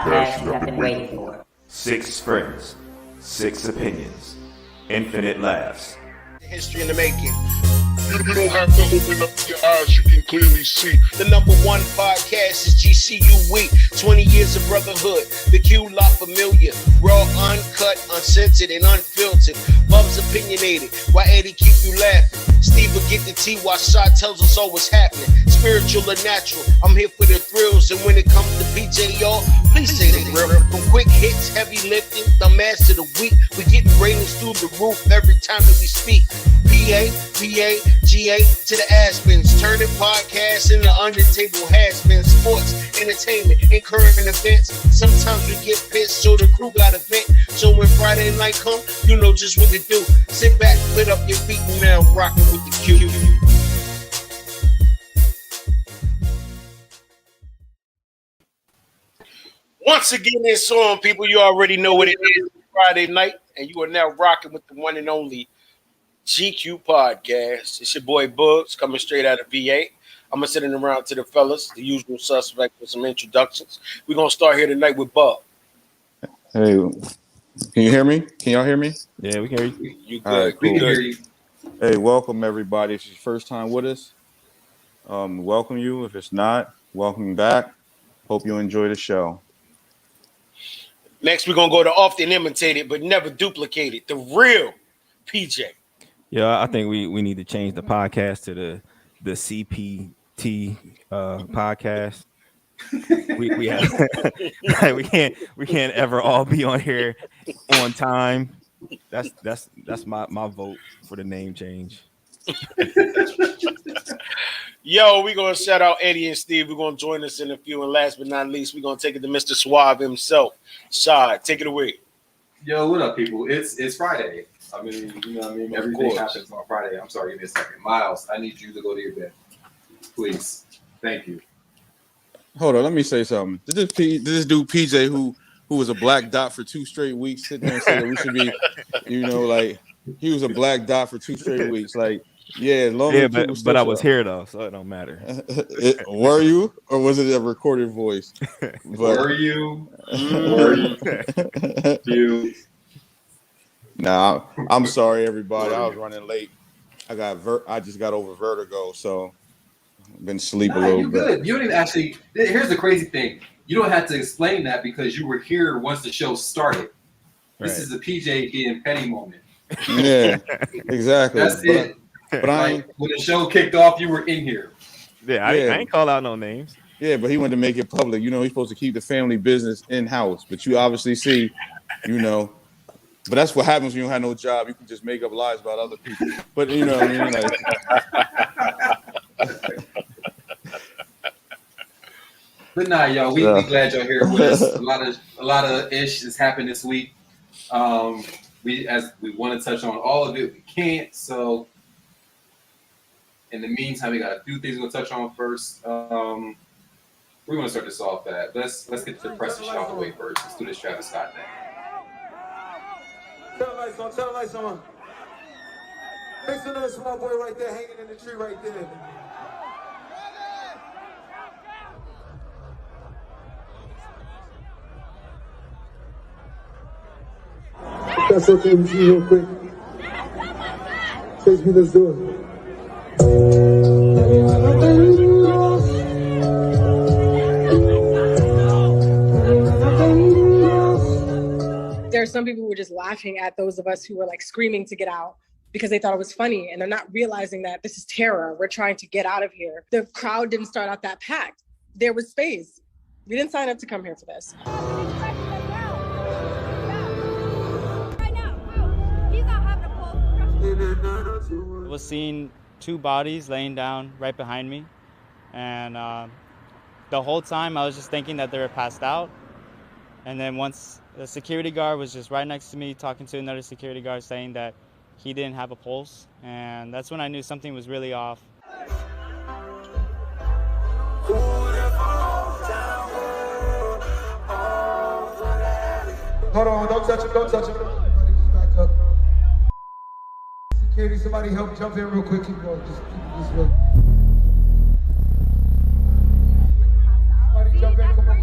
podcast you have been waiting for. 6 friends, 6 opinions, infinite laughs. History in the making. You don't have to open up your eyes, you can clearly see. The #1 podcast is GCU Week. 20 years of brotherhood. The Q La Familia. Raw, uncut, uncensored, and unfiltered. Bubs opinionated. Why Eddie keep you laughing? Steve will get the tea while Shot tells us all what's happening. Spiritual or natural. I'm here for the thrills. And when it comes to PJ, y'all, please say the real. From quick hits, heavy lifting, the master of the week. We getting ratings through the roof every time that we speak. PA, GA to the Aspens, turning podcasts into under-table has-been. Sports, entertainment, and current events. Sometimes we get pissed, so the crew got a vent. So when Friday night come, you know just what to do. Sit back, put up your feet, and now rocking with the Q. Once again, it's on, people. You already know what it is. Friday night, and you are now rocking with the one and only GQ Podcast. It's your boy Bugs coming straight out of VA. I'm gonna send it around to the fellas, the usual suspect, with some introductions. We're gonna start here tonight with Bub. Hey, can you hear me? Can y'all hear me? Yeah, we can hear you. You good? All right, cool. We can hear you. Hey, welcome everybody. If it's your first time with us, welcome you. If it's not, welcome back. Hope you enjoy the show. Next, we're gonna go to often imitated but never duplicated, the real PJ. Yeah, I think we need to change the podcast to the CPT podcast. We have, we can't ever all be on here on time. That's my vote for the name change. Yo, we're gonna shout out Eddie and Steve. We're gonna join us in a few, and last but not least, we're gonna take it to Mr. Suave himself. Shad, take it away. Yo, what up, people? It's Friday. I mean, you know what I mean? Everything happens on Friday. I'm sorry, give me a second. Miles, I need you to go to your bed. Please. Thank you. Hold on, let me say something. Did this dude PJ who was a black dot for 2 straight weeks sit there and say that we should be, like he was a black dot for 2 straight weeks. Like, yeah, but I was here though, so it don't matter. Were you, or was it a recorded voice? Were you? Were you? Nah, I'm sorry, everybody. I was running late. I just got over vertigo, so I've been asleep a little bit. Good. You don't even actually. Here's the crazy thing. You don't have to explain that because you were here once the show started. This is a PJ being petty moment. Yeah, exactly. That's it. But when the show kicked off, you were in here. Yeah, I ain't call out no names. Yeah, but he wanted to make it public. He's supposed to keep the family business in-house. But you obviously see, But that's what happens when you don't have no job. You can just make up lies about other people. But you know what I mean? But nah, y'all, we glad y'all here with us. A lot of ish has happened this week. We want to touch on all of it, we can't. So in the meantime, we got a few things we're gonna touch on first. We're gonna start this off at. Let's get the press shit out the way first. Let's do this Travis Scott thing. Turn the lights on, turn the lights on. Make some noise for my boy right there, hanging in the tree right there. If that's okay with you real quick. Chase me, let's do it. There are some people who were just laughing at those of us who were like screaming to get out because they thought it was funny, and they're not realizing that this is terror. We're trying to get out of here. The crowd didn't start out that packed. There was space. We didn't sign up to come here for this. I was seeing 2 bodies laying down right behind me, and the whole time I was just thinking that they were passed out. And then once the security guard was just right next to me talking to another security guard saying that he didn't have a pulse, and that's when I knew something was really off. Hold on, don't touch him, don't touch him. Everybody just back up. Security, somebody help jump in real quick. Keep going, just real. Somebody jump in, come on.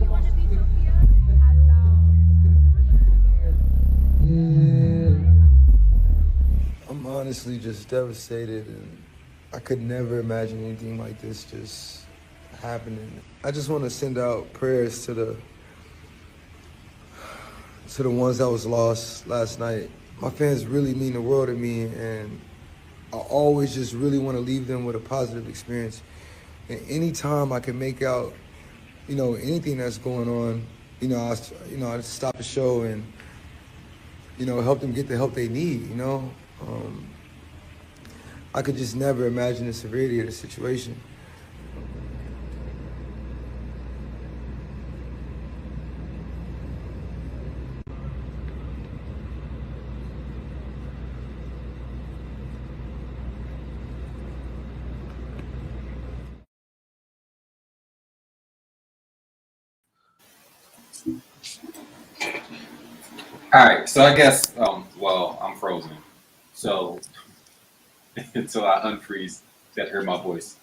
honestly just devastated, and I could never imagine anything like this just happening. I just want to send out prayers to the ones that was lost last night. My fans really mean the world to me, and I always just really want to leave them with a positive experience. And anytime I can make out, anything that's going on, I stop the show and, help them get the help they need, I could just never imagine the severity of the situation. All right, so I guess, I'm frozen. So until I unfreeze, that hear my voice.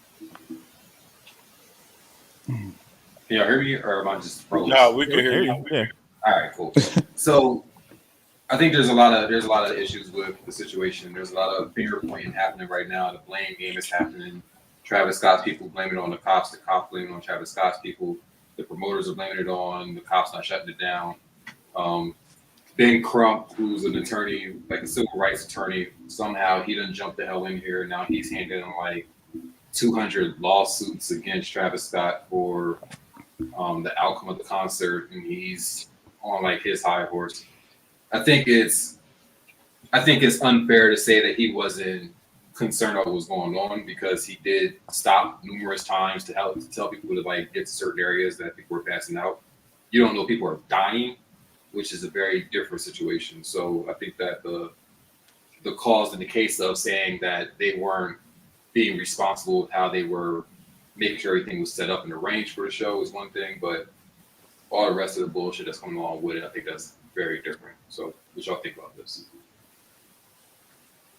Can y'all hear me, or am I just frozen? No, we can hear you. Yeah. All right, cool. So I think there's a lot of issues with the situation. There's a lot of finger pointing happening right now. The blame game is happening. Travis Scott's people blame it on the cops. The cops blame it on Travis Scott's people. The promoters are blaming it on the cops not shutting it down. Ben Crump, who's an attorney, like a civil rights attorney, somehow he done jumped the hell in here. Now he's handling like 200 lawsuits against Travis Scott for the outcome of the concert, and he's on like his high horse. I think it's unfair to say that he wasn't concerned about what was going on, because he did stop numerous times to tell people to like get to certain areas that people were passing out. You don't know people are dying, which is a very different situation. So I think that the cause in the case of saying that they weren't being responsible with how they were making sure everything was set up and arranged for the show is one thing, but all the rest of the bullshit that's coming along with it, I think that's very different. So what y'all think about this?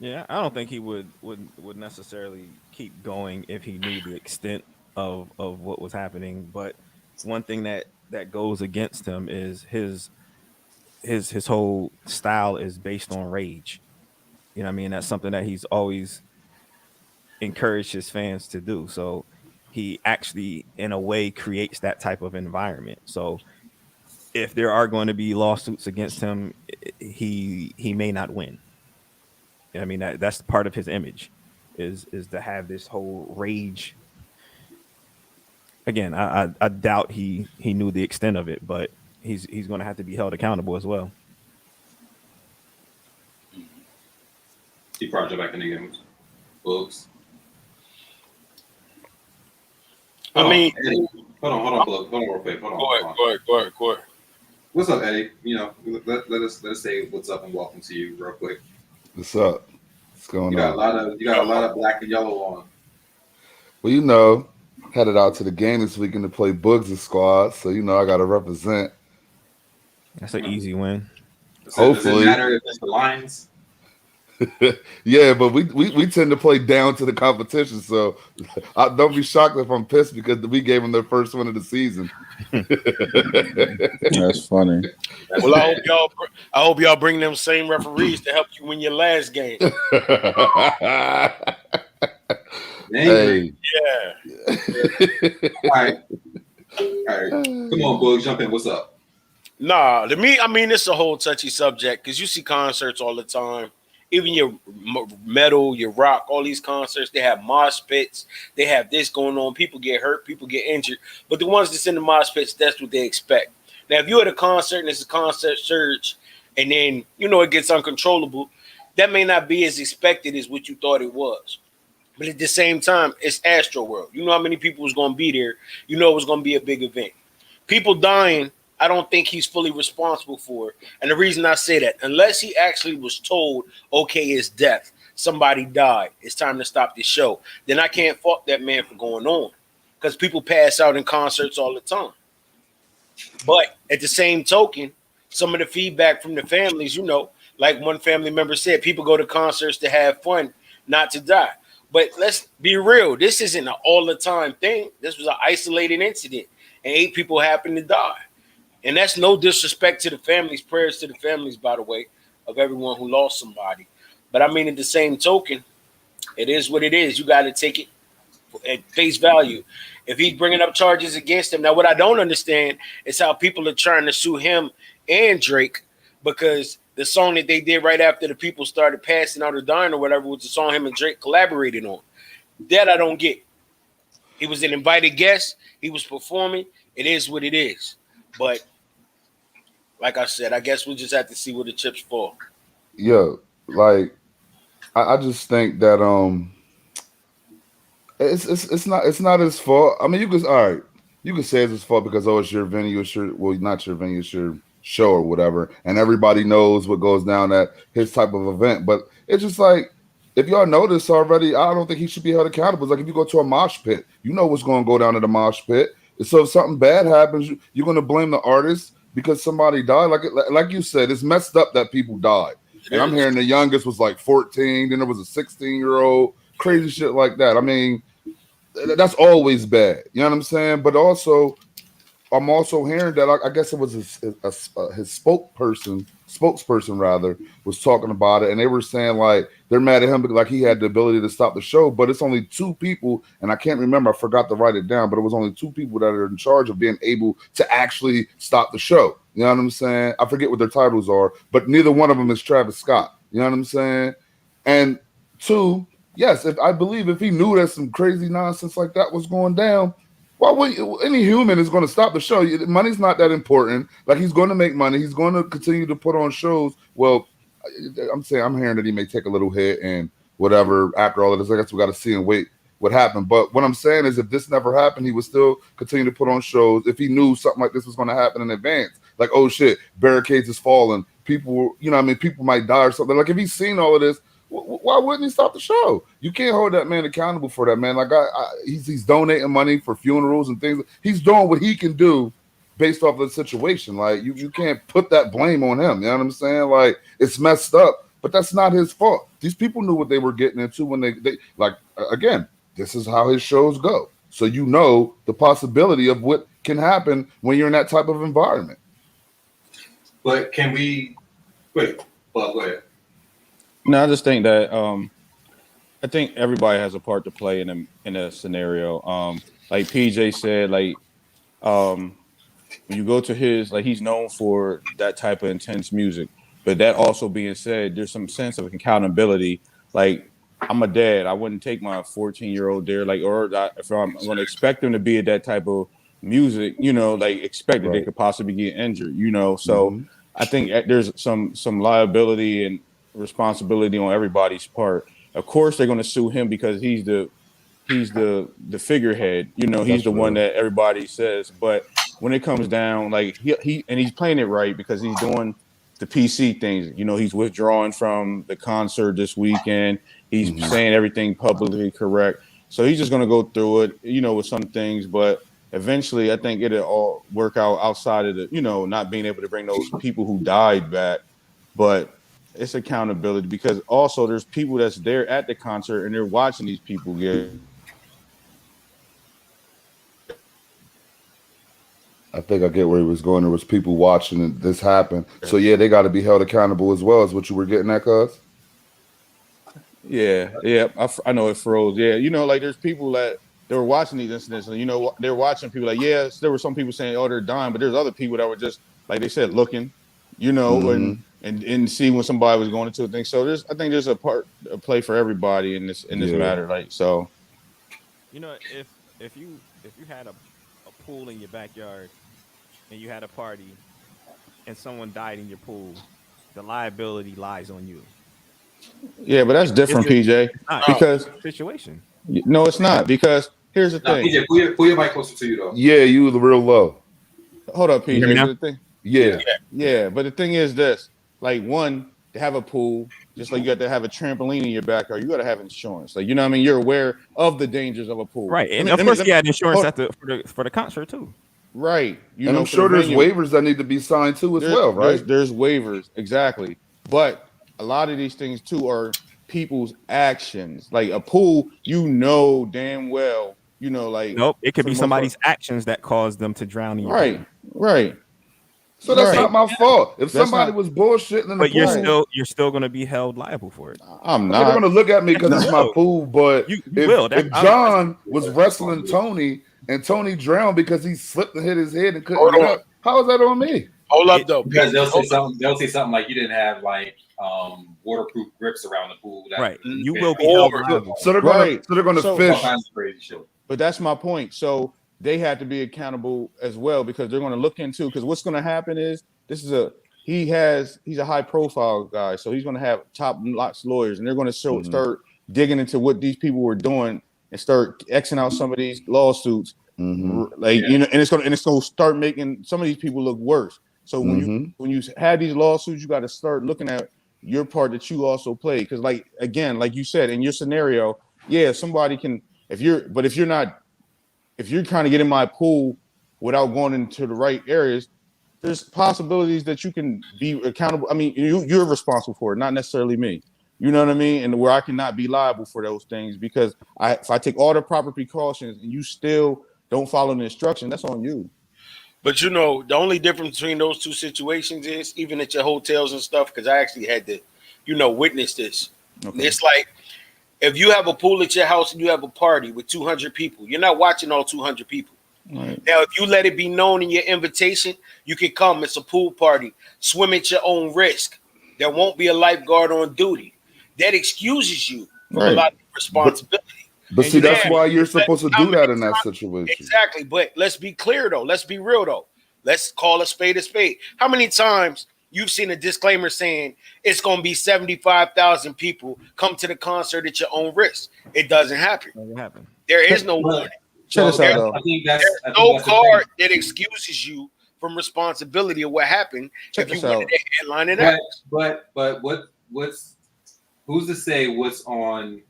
Yeah, I don't think he would necessarily keep going if he knew the extent of what was happening. But one thing that goes against him is his whole style is based on rage. You know what I mean? That's something that he's always encouraged his fans to do. So he actually, in a way, creates that type of environment. So if there are going to be lawsuits against him, he may not win. You know what I mean? That's part of his image, is to have this whole rage. Again, I doubt he knew the extent of it, but he's going to have to be held accountable as well. He brought you back in the game. Books. I mean, Eddie, hold on, real quick. Go ahead. What's up, Eddie? Let us say what's up and welcome to you, real quick. What's up? What's going on? You got a lot of black and yellow on. Well, headed out to the game this weekend to play Bugs' squad, so I got to represent. That's an easy win. Hopefully. Does it matter if it's the Lions? Yeah, but we tend to play down to the competition, so don't be shocked if I'm pissed because we gave them their first win of the season. That's funny. Well, I hope y'all bring them same referees to help you win your last game. Hey. Yeah. All right. Come on, Bug, jump in. What's up? Nah, to me, I mean, it's a whole touchy subject because you see concerts all the time. Even your metal, your rock, all these concerts, they have mosh pits. They have this going on. People get hurt. People get injured. But the ones that's in the mosh pits, that's what they expect. Now, if you're at a concert and it's a concert surge and then, it gets uncontrollable, that may not be as expected as what you thought it was. But at the same time, it's Astroworld. You know how many people was going to be there. You know it was going to be a big event. People dying, I don't think he's fully responsible for it. And the reason I say that, unless he actually was told, okay, it's death, somebody died, it's time to stop this show, then I can't fault that man for going on, because people pass out in concerts all the time. But at the same token, some of the feedback from the families, like one family member said, people go to concerts to have fun, not to die. But let's be real. This isn't an all the time thing. This was an isolated incident and 8 people happened to die. And that's no disrespect to the families. Prayers to the families, by the way, of everyone who lost somebody. But I mean, at the same token, it is what it is. You got to take it at face value. If he's bringing up charges against him, now what I don't understand is how people are trying to sue him and Drake, because the song that they did right after the people started passing out or dying or whatever was the song him and Drake collaborated on. That I don't get. He was an invited guest. He was performing. It is what it is. But like I said, I guess we'll just have to see where the chips fall. Yeah, like I just think that it's not his fault. I mean, you could say it's his fault because it's your venue, not your venue, it's your show or whatever, and everybody knows what goes down at his type of event. But it's just like, if y'all know this already, I don't think he should be held accountable. It's like if you go to a mosh pit, you know what's going to go down in the mosh pit. So if something bad happens, you're going to blame the artist because somebody died. Like you said, it's messed up that people died. And I'm hearing the youngest was like 14, then there was a 16-year-old, crazy shit like that. I mean, that's always bad. You know what I'm saying? But also, I'm also hearing that I guess it was his spokesperson rather, was talking about it, and they were saying like they're mad at him because like he had the ability to stop the show, but it's only 2 people, and I can't remember, I forgot to write it down, but it was only 2 people that are in charge of being able to actually stop the show. You know what I'm saying? I forget what their titles are, but neither one of them is Travis Scott. You know what I'm saying? And 2, yes, I believe if he knew that some crazy nonsense like that was going down, why would any human is going to stop the show? Money's not that important. Like, he's going to make money. He's going to continue to put on shows. Well, I'm hearing that he may take a little hit and whatever after all of this. I guess we got to see and wait what happened. But what I'm saying is, if this never happened, he would still continue to put on shows. If he knew something like this was going to happen in advance, like, oh shit, barricades is falling, people, people might die or something. Like, if he's seen all of this, why wouldn't he stop the show? You can't hold that man accountable for that, man. Like, he's donating money for funerals and things. He's doing what he can do based off of the situation. Like, you can't put that blame on him. You know what I'm saying? Like, it's messed up, but that's not his fault. These people knew what they were getting into when they like, again, this is how his shows go. So you know the possibility of what can happen when you're in that type of environment. But can we wait? Well, go ahead. No, I just think that I think everybody has a part to play in a scenario. Like PJ said, like when you go to his, like, he's known for that type of intense music. But that also being said, there's some sense of accountability. Like, I'm a dad, I wouldn't take my 14-year-old there, like, if I'm going to expect them to be at that type of music, like, expect that they could possibly get injured, So I think there's some liability and responsibility on everybody's part. Of course, they're going to sue him because he's the figurehead. He's the one that everybody says. But when it comes down, like, he's playing it right because he's doing the PC things. He's withdrawing from the concert this weekend. He's saying everything publicly correct. So he's just going to go through it, with some things. But eventually, I think it'll all work out outside of the, not being able to bring those people who died back. But it's accountability because also there's people that's there at the concert and they're watching these people get. I think I get where he was going. There was people watching this happen. So yeah, they got to be held accountable as well, as what you were getting at, cuz. Yeah. I know it froze. Yeah, like there's people that they were watching these incidents, and they're watching people like, yes, there were some people saying, oh, they're dying, but there's other people that were just, like they said, looking, and see when somebody was going into a thing. So I think there's a play for everybody in this matter. Like, so, if you had a pool in your backyard and you had a party and someone died in your pool, the liability lies on you. Yeah, but that's different, PJ. Because situation. No, it's not, because here's the thing. PJ, pull your mic closer to you though. Yeah, you were real low. Hold up, PJ. The thing. Yeah. But the thing is this: like, one, to have a pool, just like you got to have a trampoline in your backyard, you got to have insurance. Like, what I mean? You're aware of the dangers of a pool, right? And of course, you had insurance for the concert too, right? And I'm sure there's waivers that need to be signed too as well, right? There's waivers, exactly. But a lot of these things too are people's actions. Like a pool, damn well, like, nope, it could be somebody's actions that caused them to drown in your pool. Right. So that's Right. not my fault. If That's somebody not- was bullshitting in the But pool, you're still going to be held liable for it. I'm they're not. gonna look at me because it's my No. pool. But You if, will. if John was wrestling Tony and Tony drowned because he slipped and hit his head and couldn't Hold get on. up, how is that on me? Hold up, though. Because they'll say something. They'll say something like you didn't have like waterproof grips around the pool. That- Right. You Yeah. will be held Or- liable. So they're gonna Right. so they're gonna So- All fish. kinds of crazy shit. But that's my point. So they have to be accountable as well because they're going to look into because what's going to happen is he's a high profile guy, so he's going to have top notch lawyers, and they're going to start digging into what these people were doing and start Xing out some of these lawsuits, like you know, and it's going to start making some of these people look worse. So when you have these lawsuits, you got to start looking at your part that you also play because, like again, like you said in your scenario, yeah, somebody can if you're trying to get in my pool without going into the right areas, there's possibilities that you can be accountable. I mean, you're responsible for it, not necessarily me. You know what I mean? And where I cannot be liable for those things because if I take all the proper precautions and you still don't follow the instruction, that's on you. But you know, the only difference between those two situations is even at your hotels and stuff, because I actually had to, witness this. Okay. It's like if you have a pool at your house and you have a party with 200 people, you're not watching all 200 people. Right. Now, if you let it be known in your invitation, you can come. It's a pool party. Swim at your own risk. There won't be a lifeguard on duty. That excuses you from a lot of responsibility. But see, that's Yeah. why you're supposed to do that in that situation. Exactly. But let's be clear, though. Let's be real, though. Let's call a spade a spade. How many times you've seen a disclaimer saying it's going to be 75,000 people come to the concert at your own risk? It doesn't happen. Doesn't happen. There is no warning. Check this out, though. I think that's There's no card that excuses you from responsibility of what happened Check if you this wanted out. to headline it out. But who's to say what's on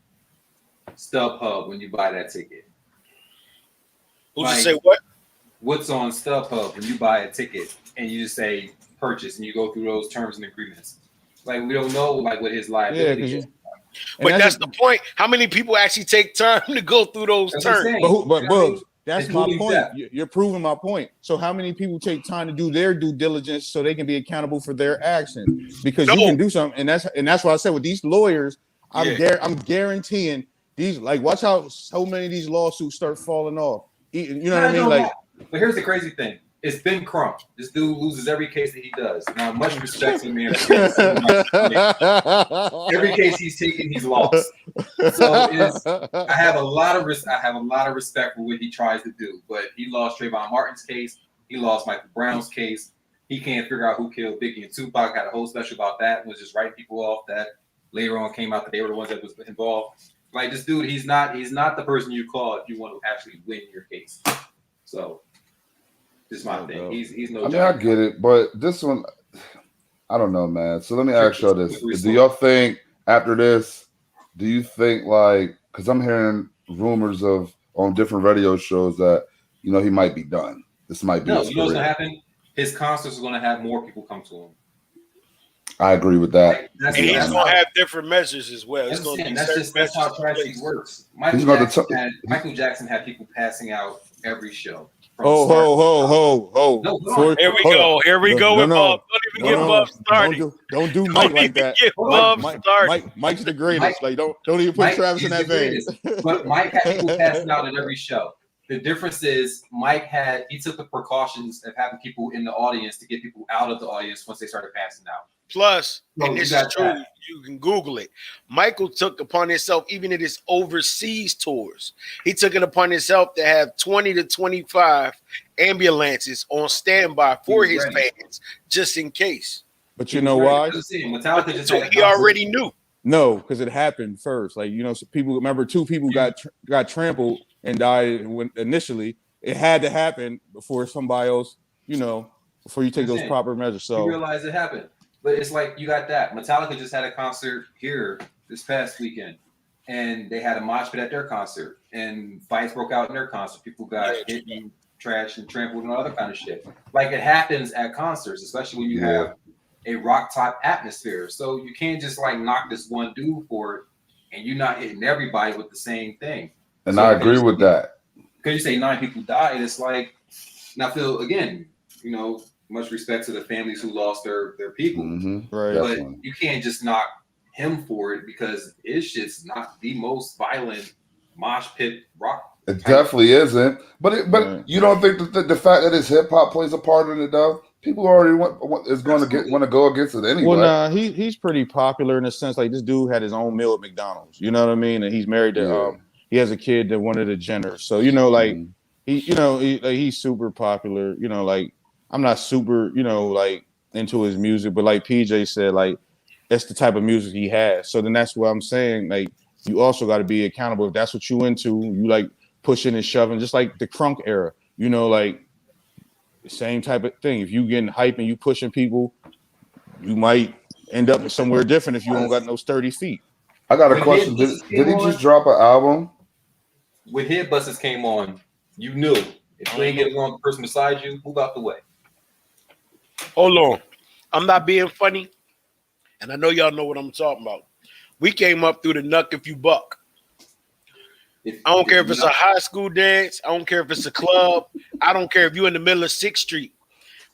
StubHub when you buy that ticket? Who's Like, to say what? What's on StubHub when you buy a ticket and you just say purchase and you go through those terms and agreements? Like we don't know like what his liability is. But that's the point. How many people actually take time to go through those That's what I'm terms? saying. But Bugs, that's It's my moving point. depth. You're proving my point. So how many people take time to do their due diligence so they can be accountable for their actions? Because you can do something, and that's why I said with these lawyers, I'm guaranteeing these. Like, watch how so many of these lawsuits start falling off. You know what I mean? Like, but here's the crazy thing. It's Ben Crump. This dude loses every case that he does. Now, much respect to the man. Every case he's taken, he's lost. So I have a lot of respect for what he tries to do. But he lost Trayvon Martin's case. He lost Michael Brown's case. He can't figure out who killed Biggie and Tupac. Had a whole special about that. Was just writing people off. That later on came out that they were the ones that was involved. Like this dude, he's not the person you call if you want to actually win your case. So. This is my thing. He's no. I mean, I get it, but this one, I don't know, man. So let me ask y'all this: do y'all think after this, do you think like, because I'm hearing rumors on different radio shows that he might be done. This might be. No, his you know what's career. gonna happen? His concerts are gonna have more people come to him. I agree with that. And he's going to have different measures as well. It's going to be That's how tragedy works. He's Michael Jackson had people passing out every show. Ho. Here we go. Here we go with Bob. Don't even get Bob started. Don't do Mike like that. Get Bob started. Mike's the greatest. Like don't even put Travis in that vein. But Mike had people passing out at every show. The difference is he took the precautions of having people in the audience to get people out of the audience once they started passing out. Plus, No, and you this got is true, that. you can Google it. Michael took upon himself, even at his overseas tours, he took it upon himself to have 20 to 25 ambulances on standby for his fans, just in case. But you know why? Metallica just So he already knew. No, because it happened first. Like so people remember 2 people got trampled and died when initially. It had to happen before somebody else. Before you take those proper measures. So you realize it happened. But it's like you got that. Metallica just had a concert here this past weekend, and they had a mosh pit at their concert, and fights broke out in their concert. People got hit and trashed and trampled and all other kind of shit. Like it happens at concerts, especially when you have a rock type atmosphere. So you can't just like knock this one dude for it, and you're not hitting everybody with the same thing. And I agree with that. Because you say 9 people died, it's like now Phil again. much respect to the families who lost their people. Right. But Definitely. you can't just knock him for it because his shit's not the most violent mosh pit rock. It definitely isn't. But Right. you don't think that the fact that his hip hop plays a part in it though? People already want to go against it anyway. Well, nah, he's pretty popular in a sense. Like this dude had his own meal at McDonald's. You know what I mean? And he's married to he has a kid that one of the Jenners. So you know, like he's super popular. You know, like I'm not super, like into his music, but like PJ said, like that's the type of music he has. So then that's what I'm saying. Like you also got to be accountable. If that's what you into, you like pushing and shoving, just like the crunk era. You know, like same type of thing. If you getting hype and you pushing people, you might end up somewhere different if you don't got no sturdy feet. I got a question. Did he just drop an album? When Head Busters came on, you knew if you ain't getting along with the person beside you, move out the way. Hold on. I'm not being funny, and I know y'all know what I'm talking about. We came up through the Nuck If You Buck. I don't care if it's a high school dance. I don't care if it's a club. I don't care if you're in the middle of 6th Street.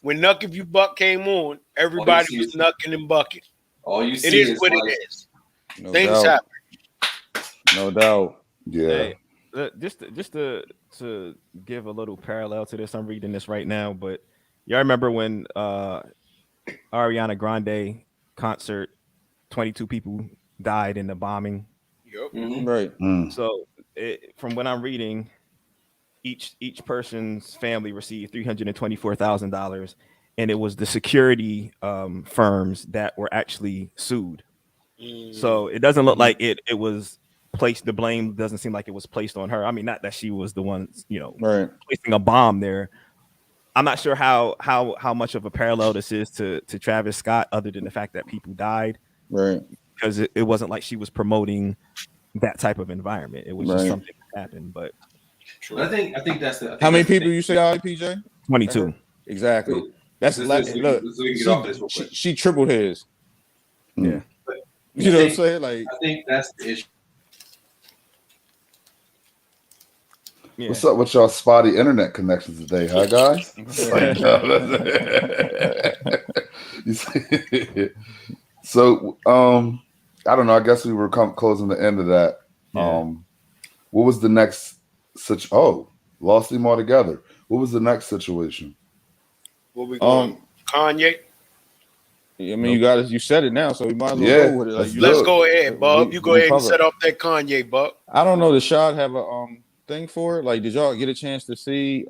When Nuck If You Buck came on, everybody was knucking and bucking. All you see it is what it is. No Things doubt. happen. No doubt. Yeah. Hey, just to give a little parallel to this, I'm reading this right now, but y'all remember when Ariana Grande concert, 22 people died in the bombing? Yep. Mm-hmm. Right. So from what I'm reading, each person's family received $324,000, and it was the security firms that were actually sued. So it doesn't look like it was placed. The blame doesn't seem like it was placed on her. I mean, not that she was the one, Right. placing a bomb there. I'm not sure how much of a parallel this is to Travis Scott, other than the fact that people died. Right. Because it wasn't like she was promoting that type of environment. It was just Right. something that happened. But I think that's the. How many people you say died, PJ? 22. Exactly. That's Look, look. so we can get off this real quick. She tripled his. Yeah. You know what I'm saying? Like I think that's the issue. Yeah. What's up with y'all spotty internet connections today, huh, guys? You see? So, I don't know. I guess we were closing the end of that. Yeah. What was the next lost him altogether. What was the next situation? What we going? Kanye? I mean, you said it now, so we might as well Yeah, go with it. let's Like, Let's go ahead, Bub. You go ahead and cover. set up that Kanye, Bub. I don't know. Does Shad have a thing for it? Like, did y'all get a chance to see?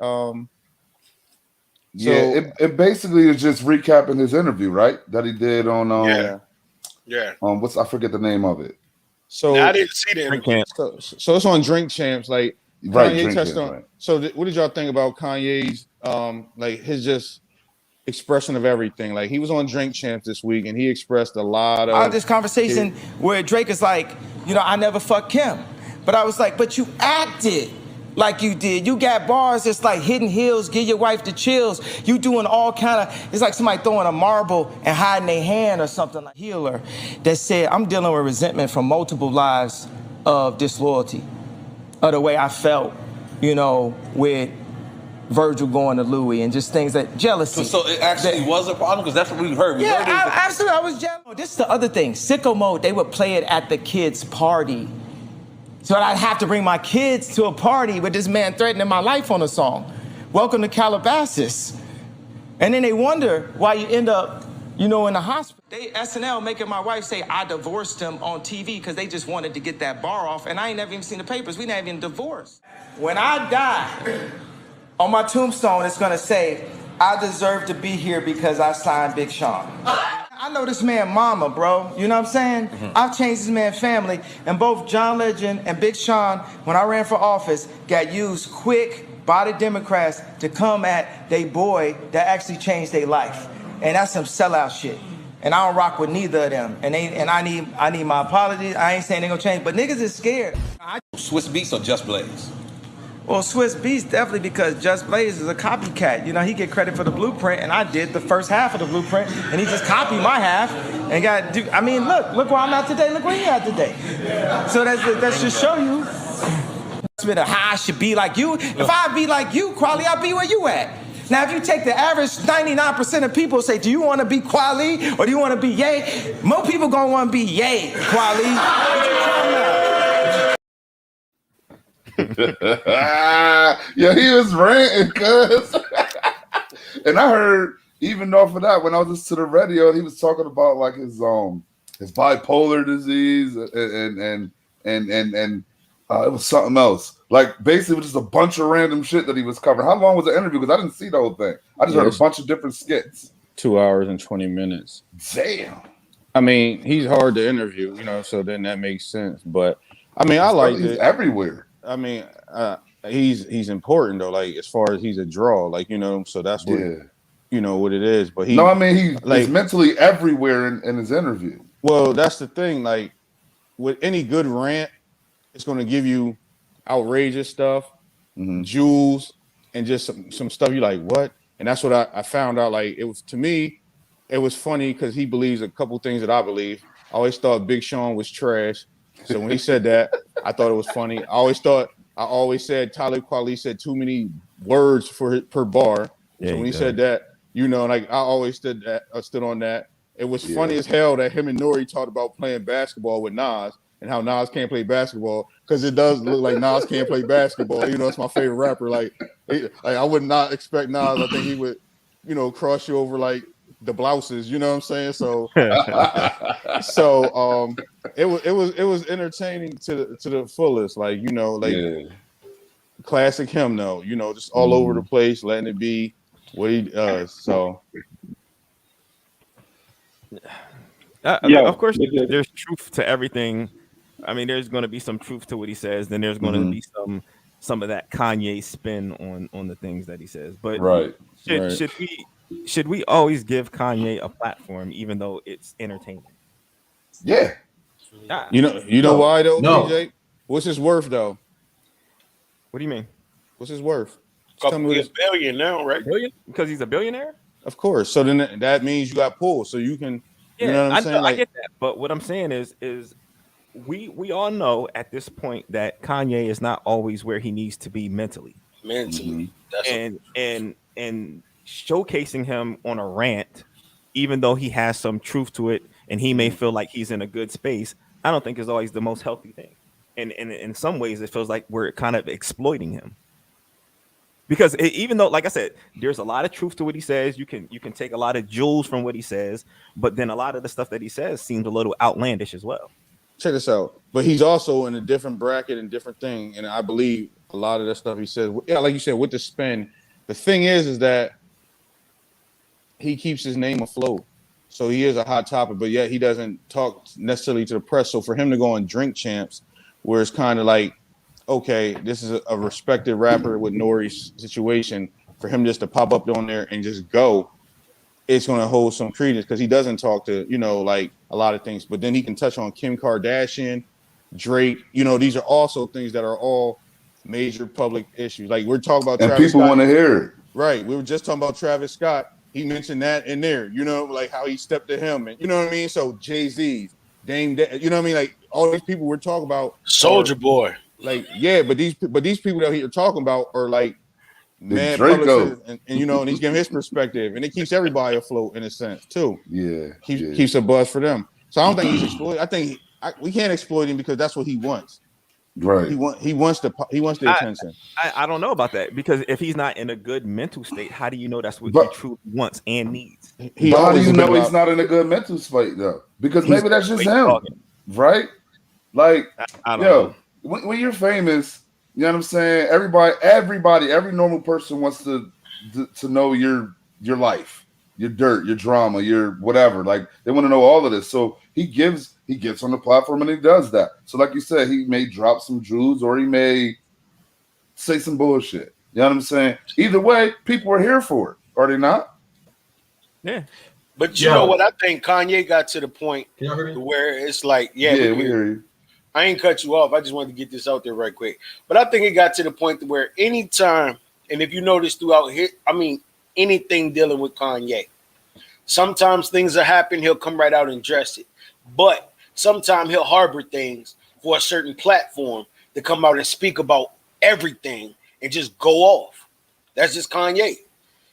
It basically is just recapping his interview, right? That he did on Yeah. I forget the name of it. So Now, I didn't see the interview. So it's on Drink Champs. Like Right, Kanye Drink touched Champs, on. right. So what did y'all think about Kanye's like his just expression of everything? Like he was on Drink Champs this week and he expressed a lot of this conversation where Drake is like, I never fucked Kim. But I was like, but you acted like you did. You got bars that's like hidden heels, give your wife the chills. You doing all kind of, it's like somebody throwing a marble and hiding their hand or something like healer that said, I'm dealing with resentment from multiple lives of disloyalty, of the way I felt, with Virgil going to Louis and just things that jealousy. So it actually was a problem because that's what we heard. Absolutely. I was jealous. This is the other thing. Sicko Mode, they would play it at the kids' party. So I'd have to bring my kids to a party with this man threatening my life on a song. Welcome to Calabasas. And then they wonder why you end up, in the hospital. They SNL making my wife say I divorced him on TV because they just wanted to get that bar off. And I ain't never even seen the papers. We never even divorced. When I die, on my tombstone, it's going to say, I deserve to be here because I signed Big Sean. I know this man mama, bro. You know what I'm saying? I've changed this man's family. And both John Legend and Big Sean, when I ran for office, got used quick by the Democrats to come at they boy that actually changed their life. And that's some sellout shit. And I don't rock with neither of them. And I need my apologies. I ain't saying they gonna change, but niggas is scared. Swiss Beats or Just Blaze? Well, Swiss Beats definitely because Just Blaze is a copycat. He get credit for the blueprint, and I did the first half of the blueprint, and he just copied my half and look where I'm at today. Look where he at today. So that's just show you. How I should be like you. If I be like you, Crowley, I'll be where you at. Now, if you take the average 99% of people say, do you want to be Kweli or do you want to be Ye? More people going to want to be Ye, Kweli. Yeah, he was ranting, cuz. And I heard even off of that when I was listening to the radio, he was talking about like his bipolar disease and it was something else. Like basically just a bunch of random shit that he was covering. How long was the interview? Because I didn't see the whole thing. I just heard a bunch of different skits. 2 hours and 20 minutes. Damn. I mean, he's hard to interview, you know, so then that makes sense. But I mean, I liked it. Everywhere. I mean, he's important though, like as far as he's a draw, like, you know, so that's what you know what it is. But he's mentally everywhere in his interview. Well, that's the thing. Like with any good rant, it's going to give you outrageous stuff, jewels, and just some stuff you're like, what? And that's what I found out. Like it was, to me, it was funny because he believes a couple things that I believe. I always thought Big Sean was trash. So when he said that, I thought it was funny. I always said Talib Kweli said too many words per bar. Yeah, so when he said that, you know, like I always stood on that. It was funny as hell that him and Nori talked about playing basketball with Nas and how Nas can't play basketball because it does look like Nas can't play basketball. You know, it's my favorite rapper. Like I would not expect Nas. I think he would, you know, cross you over like the blouses. You know what I'm saying? So, it was entertaining to the fullest. Like, you know, like classic him though. You know, just all over the place, letting it be what he does. So. Of course, there's truth to everything. I mean, there's going to be some truth to what he says. Then there's going to be some of that Kanye spin on the things that he says. But should we always give Kanye a platform, even though it's entertaining? Yeah. You know why though, No. DJ? What's his worth though? What do you mean? What's his worth? He's a billion now, right? Billion? Because he's a billionaire? Of course. So then that means you got pull. So you can, you know what I'm saying? I get that. But what I'm saying is we all know at this point that Kanye is not always where he needs to be mentally. And showcasing him on a rant, even though he has some truth to it and he may feel like he's in a good space, I don't think is always the most healthy thing. And in some ways, it feels like we're kind of exploiting him. Because even though, like I said, there's a lot of truth to what he says, you can take a lot of jewels from what he says, but then a lot of the stuff that he says seems a little outlandish as well. Check this out. But he's also in a different bracket and different thing. And I believe a lot of the stuff he says, like you said, with the spin, the thing is that he keeps his name afloat. So he is a hot topic, but yet he doesn't talk necessarily to the press. So for him to go on Drink Champs, where it's kind of like, okay, this is a respected rapper with Nori's situation, for him just to pop up on there and just go, it's going to hold some credence because he doesn't talk to, you know, like a lot of things. But then he can touch on Kim Kardashian, Drake. You know, these are also things that are all major public issues. Like we're talking about, and Travis people Scott. want to hear it. Right. We were just talking about Travis Scott. He mentioned that in there, you know, like how he stepped to him, and you know what I mean. So Jay-Z, Dame, you know what I mean. Like all these people we're talking about, Soldier Boy. Like but these people that you're talking about are like mad Draco. and you know, and he's giving his perspective, and it keeps everybody afloat in a sense too. Yeah, keeps a buzz for them. So I don't think he's exploited. I think we can't exploit him because that's what he wants. Right. He wants the attention. I don't know about that, because if he's not in a good mental state, how do you know that's what he truly wants and needs? But how do you know he's not in a good mental state though? Because maybe that's just him, right? Like, I don't know. When you're famous, you know what I'm saying? Everybody, every normal person wants to know your life, your dirt, your drama, your whatever. Like they want to know all of this. So he gets on the platform and he does that. So like you said, he may drop some jewels or he may say some bullshit. You know what I'm saying? Either way, people are here for it. Are they not? Yeah. But you know what? I think Kanye got to the point where it's like, we hear you. I ain't cut you off. I just wanted to get this out there right quick. But I think it got to the point where anytime, and if you notice throughout here, I mean, anything dealing with Kanye, sometimes things will happen, he'll come right out and address it. But sometimes he'll harbor things for a certain platform to come out and speak about everything and just go off. That's just Kanye.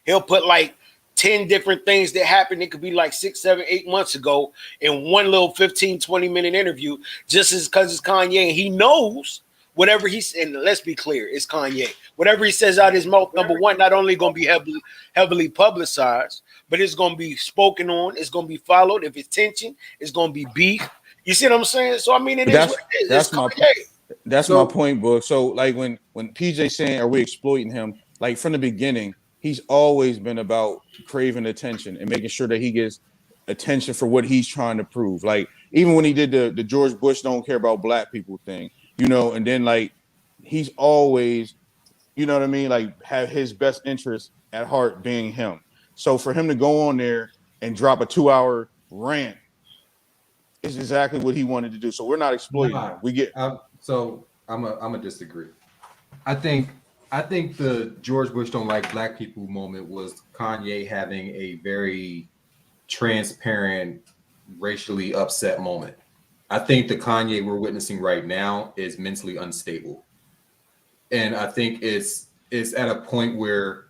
He'll put like 10 different things that happened. It could be like 6, 7, 8 months ago in one little 15, 20-minute interview, just as because it's Kanye. And he knows whatever he's, and let's be clear, it's Kanye. Whatever he says out his mouth, number one, not only going to be heavily publicized, but it's going to be spoken on. It's going to be followed. If it's tension, it's going to be beef. You see what I'm saying? So, I mean, it is what it is. That's it's my Kanye. That's my point, Book. So, like when PJ saying, "Are we exploiting him?" Like from the beginning, he's always been about craving attention and making sure that he gets attention for what he's trying to prove. Like even when he did the George Bush don't care about black people thing, you know, and then like he's always, you know what I mean, like have his best interest at heart being him. So for him to go on there and drop a 2-hour rant is exactly what he wanted to do. So we're not exploiting him. We get so I'm a disagree. I think the George Bush don't like black people moment was Kanye having a very transparent, racially upset moment. I think the Kanye we're witnessing right now is mentally unstable. And I think it's at a point where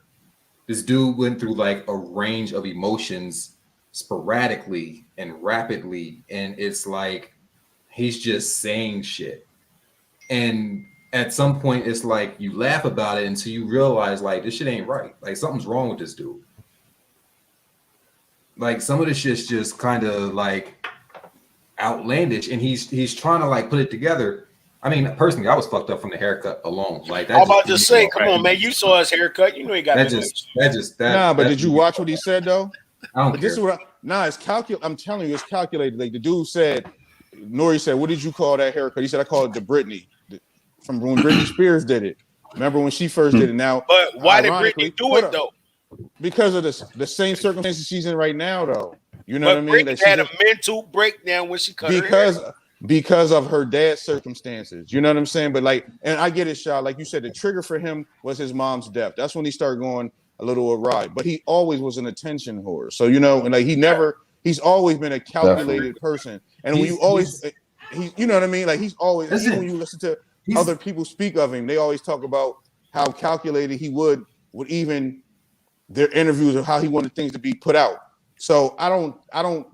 this dude went through like a range of emotions sporadically and rapidly. And it's like, he's just saying shit. And at some point, it's like you laugh about it until you realize like this shit ain't right. Like something's wrong with this dude. Like some of this shit's just kind of like outlandish, and he's trying to like put it together. I mean, personally, I was fucked up from the haircut alone. Like that. I'm about to say, come on, man, you saw his haircut. You know he got that. Nah, but did you watch what he said though? I don't but care. This is what it's calculated. I'm telling you, it's calculated. Like the dude said, Nori said, "What did you call that haircut?" He said, "I call it the Britney." From when Britney Spears did it. Remember when she first did it? Now, but why did Britney do it though? Because of the same circumstances she's in right now, though. You know but what I mean? Britney had a mental breakdown when she cut her hair. Because of her dad's circumstances. You know what I'm saying? But like, and I get it, Shaw. Like you said, the trigger for him was his mom's death. That's when he started going a little awry. But he always was an attention whore. So you know, and like he's always been a calculated person. And when you always, you know what I mean? Like he's always, even when you listen to other people speak of him, they always talk about how calculated he would even their interviews of how he wanted things to be put out. So I don't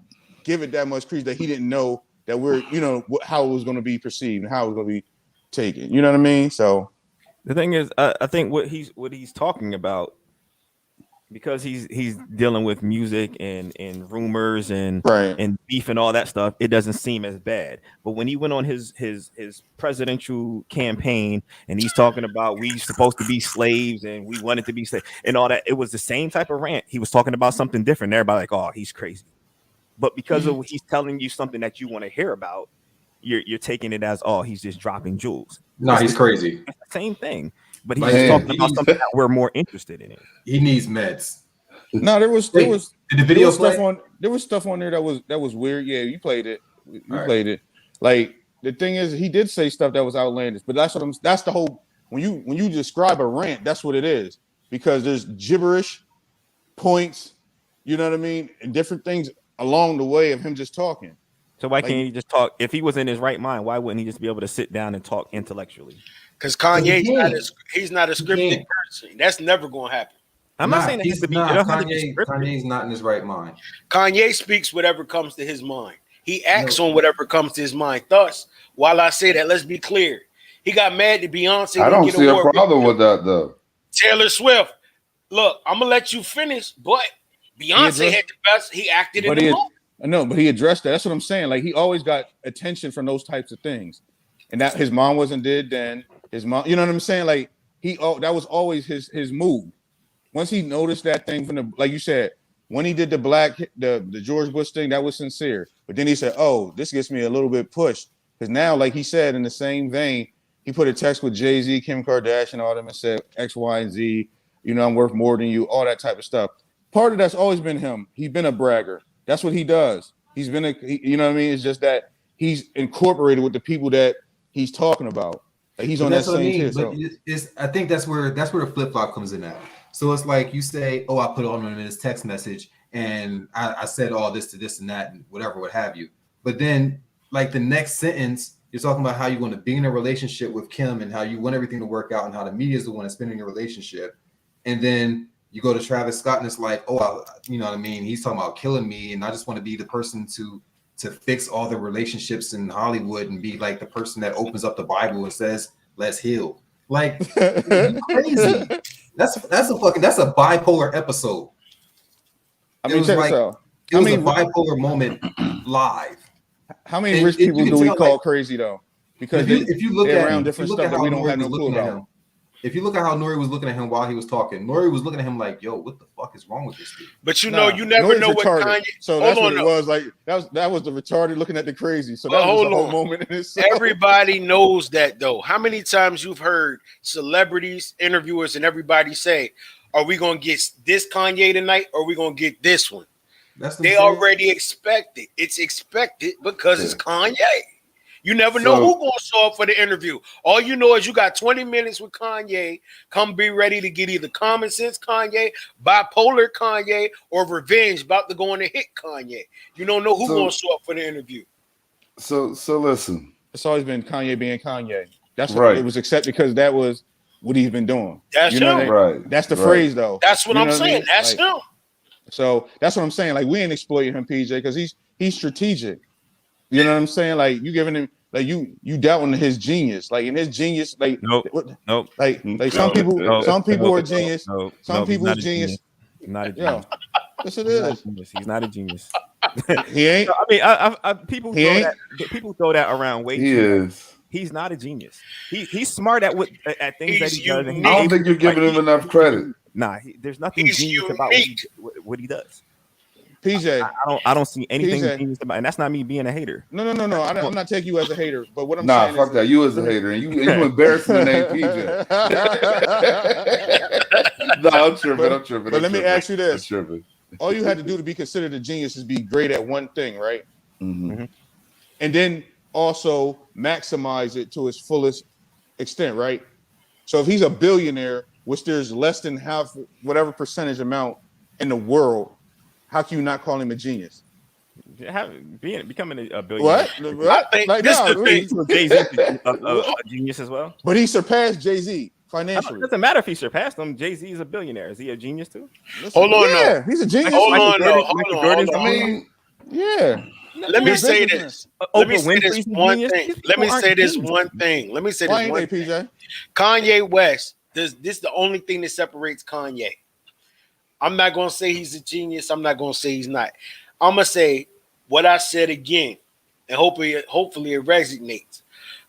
give it that much credence that he didn't know that we're, you know, how it was going to be perceived and how it was going to be taken. You know what I mean? So the thing is, I think what he's talking about, because he's dealing with music and rumors and beef and all that stuff, it doesn't seem as bad. But when he went on his presidential campaign and he's talking about we supposed to be slaves and we wanted to be slaves and all that, it was the same type of rant. He was talking about something different. Everybody like, oh, he's crazy. But because of he's telling you something that you want to hear about, you're taking it as, oh, he's just dropping jewels. No, he's crazy. It's the same thing. But he's talking about something that we're more interested in. He needs meds. No, there was did the video stuff on there that was weird. Yeah, you played it. You played it. Like the thing is, he did say stuff that was outlandish. But that's the whole when you describe a rant, that's what it is. Because there's gibberish points, you know what I mean, and different things along the way of him just talking. So why can't he just talk? If he was in his right mind, why wouldn't he just be able to sit down and talk intellectually? Because Kanye's he's not a scripted person. That's never going to happen. I'm not saying that he's Kanye's not in his right mind. Kanye speaks whatever comes to his mind. He acts on whatever comes to his mind. Thus, while I say that, let's be clear. He got mad at Beyonce. I don't see a problem with that, though. Taylor Swift. Look, I'm going to let you finish, but Beyonce had the best. He acted in the moment. No, but he addressed that. That's what I'm saying. Like he always got attention from those types of things, and that his mom wasn't dead then. His mom, you know what I'm saying? Like that was always his move. Once he noticed that thing from the, like you said, when he did the George Bush thing, that was sincere. But then he said, "Oh, this gets me a little bit pushed," because now, like he said, in the same vein, he put a text with Jay-Z, Kim Kardashian, all them, and said X, Y, and Z. You know, I'm worth more than you. All that type of stuff. Part of that's always been him. He's been a bragger. That's what he does. He's been you know what I mean? It's just that he's incorporated with the people that he's talking about. Like he's on that same tier. So. I think that's where the flip flop comes in at. So it's like you say, "Oh, I put on him in his text message, and I said all this to this and that and whatever, what have you." But then, like the next sentence, you're talking about how you want to be in a relationship with Kim and how you want everything to work out and how the media is the one that's spinning your relationship. And then You go to Travis Scott and it's like, oh, you know what I mean? He's talking about killing me, and I just want to be the person to fix all the relationships in Hollywood and be like the person that opens up the Bible and says, let's heal. Like, you crazy. That's a bipolar episode. I mean, it was a bipolar moment live. How many rich people do we call crazy though? Because if you look they're at around different stuff that we don't have no clue about. If you look at how Nori was looking at him while he was talking, Nori was looking at him like, "Yo, what the fuck is wrong with this dude?" But you know, you never know what Kanye. So that's what it was. Like that was the retarded looking at the crazy. So that was the whole moment in itself. Everybody knows that though. How many times you've heard celebrities, interviewers, and everybody say, "Are we gonna get this Kanye tonight, or are we gonna get this one?" They already expect it. It's expected because it's Kanye. You never know who's going to show up for the interview. All you know is you got 20 minutes with Kanye. Come be ready to get either common sense Kanye, bipolar Kanye, or revenge about to go on a hit Kanye. You don't know who's going to show up for the interview. So listen. It's always been Kanye being Kanye. That's right. It was accepted because that was what he's been doing. That's him. Right. That's the phrase though. That's what I'm saying. That's him. So that's what I'm saying. Like, we ain't exploiting him, PJ, because he's strategic. You know what I'm saying? Like, you giving him, like, you doubting his genius. Like, in his genius, like, nope. Like some people are genius. Some people are genius. Not a genius. Yes, it is. He's not a genius. He ain't. I mean, people throw that around way too much. He's not a genius. He's smart at things that he does. I don't think you're giving him enough credit. Nah, there's nothing genius about what he does. PJ, I don't see anything genius about, and that's not me being a hater. No. I'm not taking you as a hater, but what I'm saying fuck that. You as a hater, and you embarrassing the name PJ. No, I'm tripping. But let me ask you this: all you had to do to be considered a genius is be great at one thing, right? Mm-hmm. And then also maximize it to its fullest extent, right? So if he's a billionaire, which there's less than half, whatever percentage amount in the world, how can you not call him a genius? Becoming a billionaire. What? I think Jay-Z a genius as well. But he surpassed Jay-Z financially. It doesn't matter if he surpassed him. Jay-Z is a billionaire. Is he a genius too? Hold on, yeah, he's a genius. Hold on. I mean, yeah. Let me say this. Let me say this one thing. PJ? Kanye West. This is the only thing that separates Kanye. I'm not going to say he's a genius. I'm not going to say he's not. I'm going to say what I said again, and hopefully it resonates.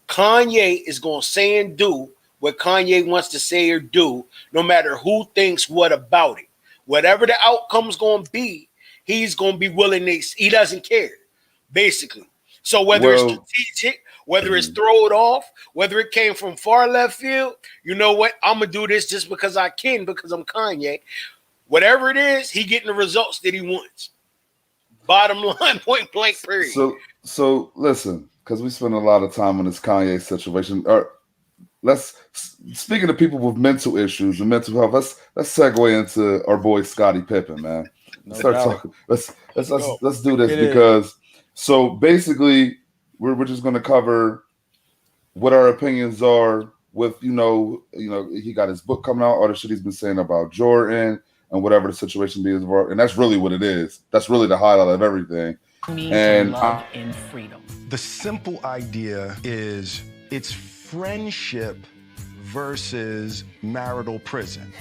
Kanye is going to say and do what Kanye wants to say or do, no matter who thinks what about it. Whatever the outcome's going to be, he's going to be willing to, he doesn't care, basically. So whether it's strategic, whether it's throw it off, whether it came from far left field, you know what? I'm going to do this just because I can, because I'm Kanye. Whatever it is, he getting the results that he wants. Bottom line, point blank, period. So listen, because we spend a lot of time on this Kanye situation. Speaking of people with mental issues and mental health, let's segue into our boy Scottie Pippen, man. Let's do this because so basically we're just going to cover what our opinions are with you know he got his book coming out, all the shit he's been saying about Jordan. And whatever the situation is, and that's really what it is. That's really the highlight of everything. And love and freedom. The simple idea is it's friendship versus marital prison.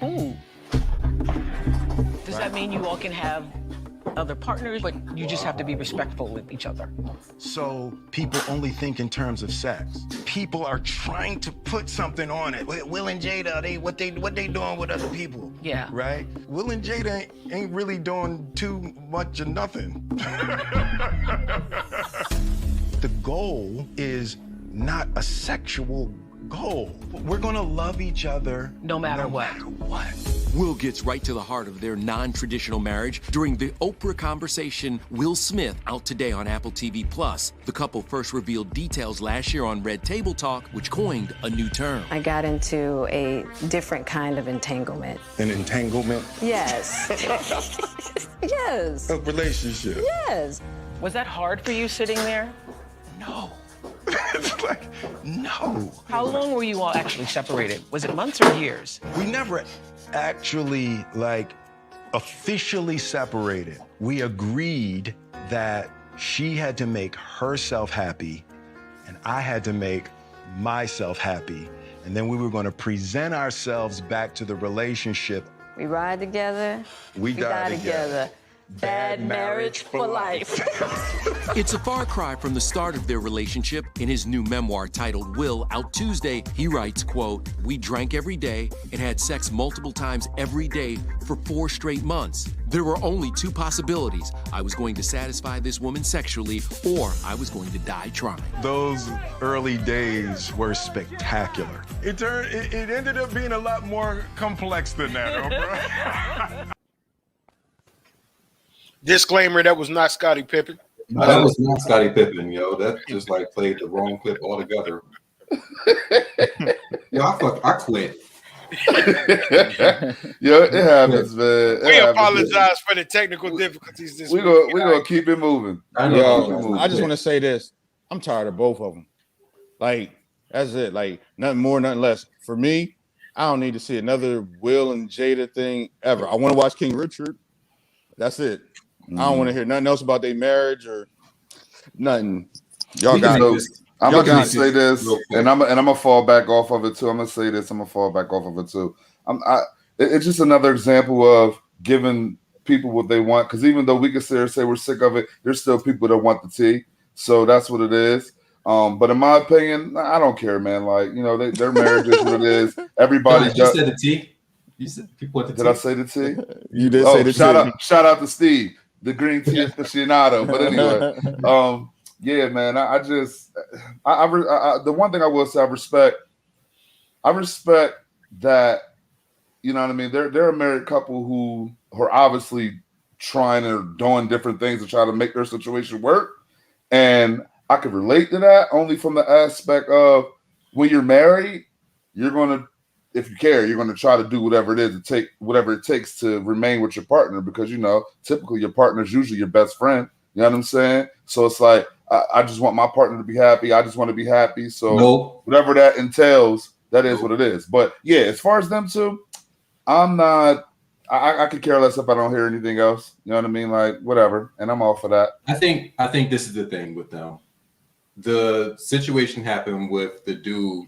Ooh. Does that mean you all can have other partners, but you just have to be respectful with each other? So people only think in terms of sex. People are trying to put something on it. Will and Jada, what they doing with other people? Yeah. Right? Will and Jada ain't really doing too much of nothing. The goal is not a sexual goal. We're gonna love each other no matter what. Will gets right to the heart of their non-traditional marriage during the Oprah Conversation. Will Smith, out today on Apple TV+. The couple first revealed details last year on Red Table Talk, which coined a new term. I got into a different kind of entanglement. An entanglement? Yes. Yes. A relationship? Yes. Was that hard for you sitting there? No. It's like, no. How long were you all actually separated? Was it months or years? We never actually like officially separated. We agreed that she had to make herself happy and I had to make myself happy. And then we were going to present ourselves back to the relationship. We ride together. We die together. Bad marriage for life. It's a far cry from the start of their relationship. In his new memoir titled Will, out Tuesday, he writes, quote, "We drank every day and had sex multiple times every day for 4 straight months. There were only 2 possibilities. I was going to satisfy this woman sexually, or I was going to die trying." Those early days were spectacular. It ended up being a lot more complex than that, bro. Disclaimer: that was not Scottie Pippen. No, that was not Scottie Pippen, yo. That just like played the wrong clip altogether. Yo, I quit. Yo, it happens, man. We apologize for the technical difficulties this week. We're gonna keep it moving. I just want to say this. I'm tired of both of them. Like, that's it. Like, nothing more, nothing less. For me, I don't need to see another Will and Jada thing ever. I want to watch King Richard. That's it. I don't want to hear nothing else about their marriage or nothing. Y'all got this. I'm gonna say this, and I'm gonna fall back off of it too. I'm gonna say this. I'm gonna fall back off of it too. It's just another example of giving people what they want. Because even though we can sit there and say we're sick of it, there's still people that want the tea. So that's what it is. But in my opinion, I don't care, man. Like, you know, their marriage is what it is. Everybody You said the tea. You said people want the tea. Did I say the tea? You did say the tea. Shout out to Steve, the green tea aficionado. But anyway, yeah, man. The one thing I will say, I respect that. You know what I mean? They're a married couple who are obviously trying or doing different things to try to make their situation work, and I could relate to that only from the aspect of when you're married, you're gonna, if you care, you're gonna try to do whatever it takes to remain with your partner, because you know typically your partner is usually your best friend. You know what I'm saying? So it's like I just want my partner to be happy. I just want to be happy. So whatever that entails, that is what it is. But yeah, as far as them two, I'm not. I could care less if I don't hear anything else. You know what I mean? Like whatever, and I'm all for that. I think this is the thing with them. The situation happened with the dude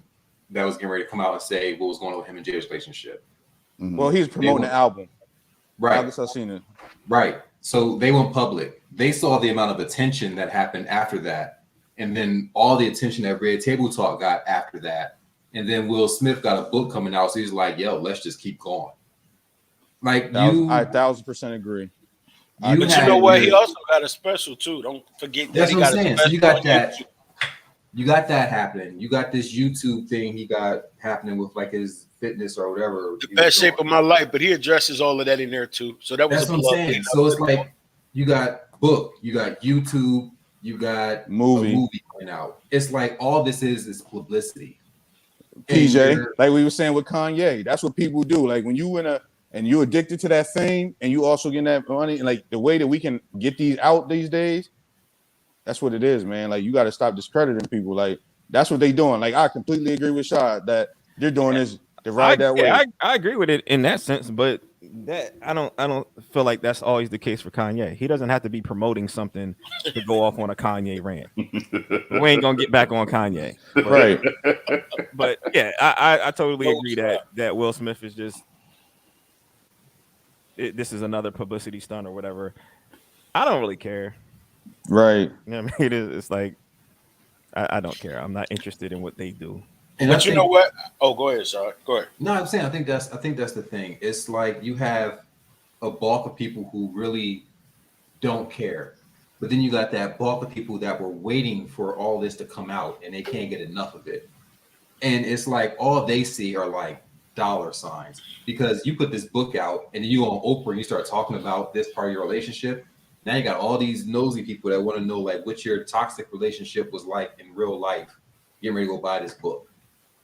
that was getting ready to come out and say what was going on with him and Jada's relationship. Mm-hmm. Well, he's promoting the album. Right. I seen it. Right. So they went public. They saw the amount of attention that happened after that. And then all the attention that Red Table Talk got after that. And then Will Smith got a book coming out. So he's like, yo, let's just keep going. Like I 1,000% agree. But you know what? He also got a special too. Don't forget that. That's he what got I'm saying. a So special you got on that. YouTube. You got that happening. You got this YouTube thing he got happening with like his fitness or whatever. The best shape of my life, but he addresses all of that in there too. So that was That's what I'm saying. So it's like you got book, you got YouTube, you got a movie coming out. It's like all this is publicity. PJ, like we were saying with Kanye, that's what people do. Like when you and you're addicted to that fame, and you also getting that money, and like the way that we can get these out these days, that's what it is, man. Like you got to stop discrediting people. Like that's what they doing. Like I completely agree with Shad that they're doing this to ride that way. I agree with it in that sense, but that I don't feel like that's always the case for Kanye. He doesn't have to be promoting something to go off on a Kanye rant. We ain't gonna get back on Kanye, right? But yeah, I totally agree that Will Smith is just this is another publicity stunt or whatever. I don't really care. Right. You know what I mean? It's like I don't care. I'm not interested in what they do. And but you know what? Oh, go ahead, Sean. Go ahead. No, I'm saying I think that's the thing. It's like you have a bulk of people who really don't care, but then you got that bulk of people that were waiting for all this to come out and they can't get enough of it. And it's like all they see are like dollar signs, because you put this book out and then you go on Oprah and you start talking about this part of your relationship. Now you got all these nosy people that want to know like what your toxic relationship was like in real life. Getting ready to go buy this book.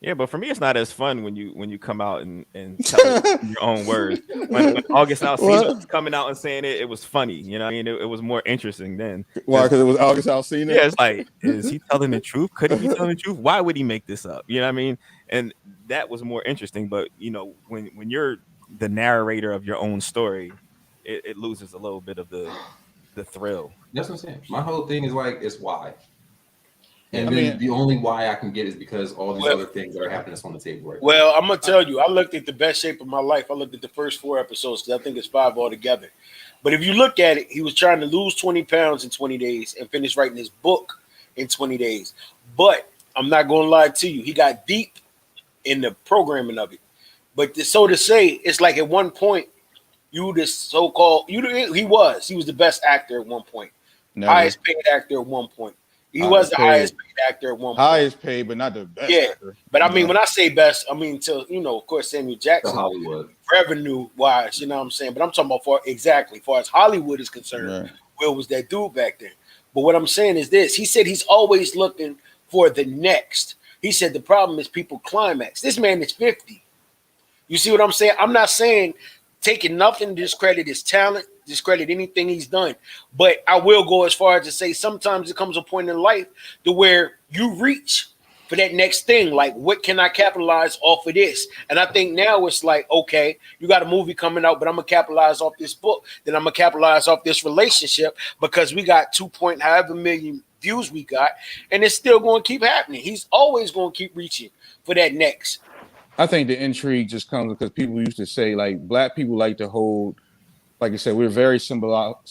Yeah, but for me, it's not as fun when you come out and tell it in your own words. When August Alsina was coming out and saying it was funny. You know what I mean? It was more interesting then. Why? Because it was August Alsina? Yeah, it's like, is he telling the truth? Could he be telling the truth? Why would he make this up? You know what I mean? And that was more interesting. But, you know, when you're the narrator of your own story, it loses a little bit of the thrill. That's what I'm saying. My whole thing is like, it's why. And I then mean, the only why I can get is because all these other things that are happening that's on the table right Well, I'm gonna tell you, I looked at the best shape of my life. I looked at the first 4 episodes because I think it's 5 altogether. But if you look at it, he was trying to lose 20 pounds in 20 days and finish writing his book in 20 days. But I'm not gonna lie to you, he got deep in the programming of it. But so to say, it's like at one point, he was the best actor at one point, highest paid actor at one point. He was the highest paid actor at one point. Highest paid, but not the best actor. But I mean, when I say best, I mean of course, Samuel Jackson, Hollywood revenue wise, you know what I'm saying. But I'm talking about far as Hollywood is concerned, Will was that dude back then. But what I'm saying is this: he said he's always looking for the next. He said the problem is people climax. This man is 50. You see what I'm saying? I'm not saying taking nothing to discredit his talent, discredit anything he's done. But I will go as far as to say sometimes it comes a point in life to where you reach for that next thing. Like, what can I capitalize off of this? And I think now it's like, okay, you got a movie coming out, but I'm going to capitalize off this book. Then I'm going to capitalize off this relationship because we got 2 however million views we got. And it's still going to keep happening. He's always going to keep reaching for that next. I think the intrigue just comes because people used to say, like, black people like to hold, like I said, we're very symbolistic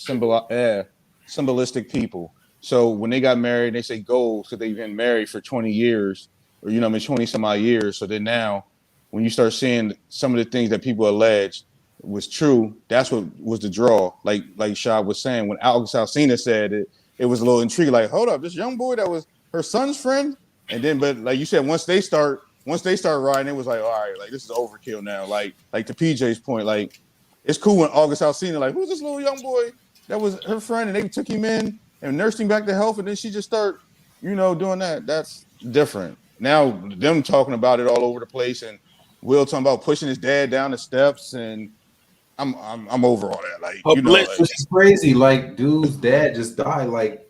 people. So when they got married, they say goals because they've been married for 20 years or, 20 some odd years. So then now when you start seeing some of the things that people alleged was true, that's what was the draw. Like Shad was saying, when Alex Alsina said it, it was a little intriguing. Like, hold up, this young boy that was her son's friend. And then, but like you said, once they start riding, it was like, all right, like this is overkill now. Like to PJ's point, like it's cool when August Alsina, like, who's this little young boy that was her friend, and they took him in and nursed him back to health, and then she just start, doing that. That's different. Now them talking about it all over the place, and Will talking about pushing his dad down the steps, and I'm over all that. Like, which is crazy. Like, dude's dad just died. Like,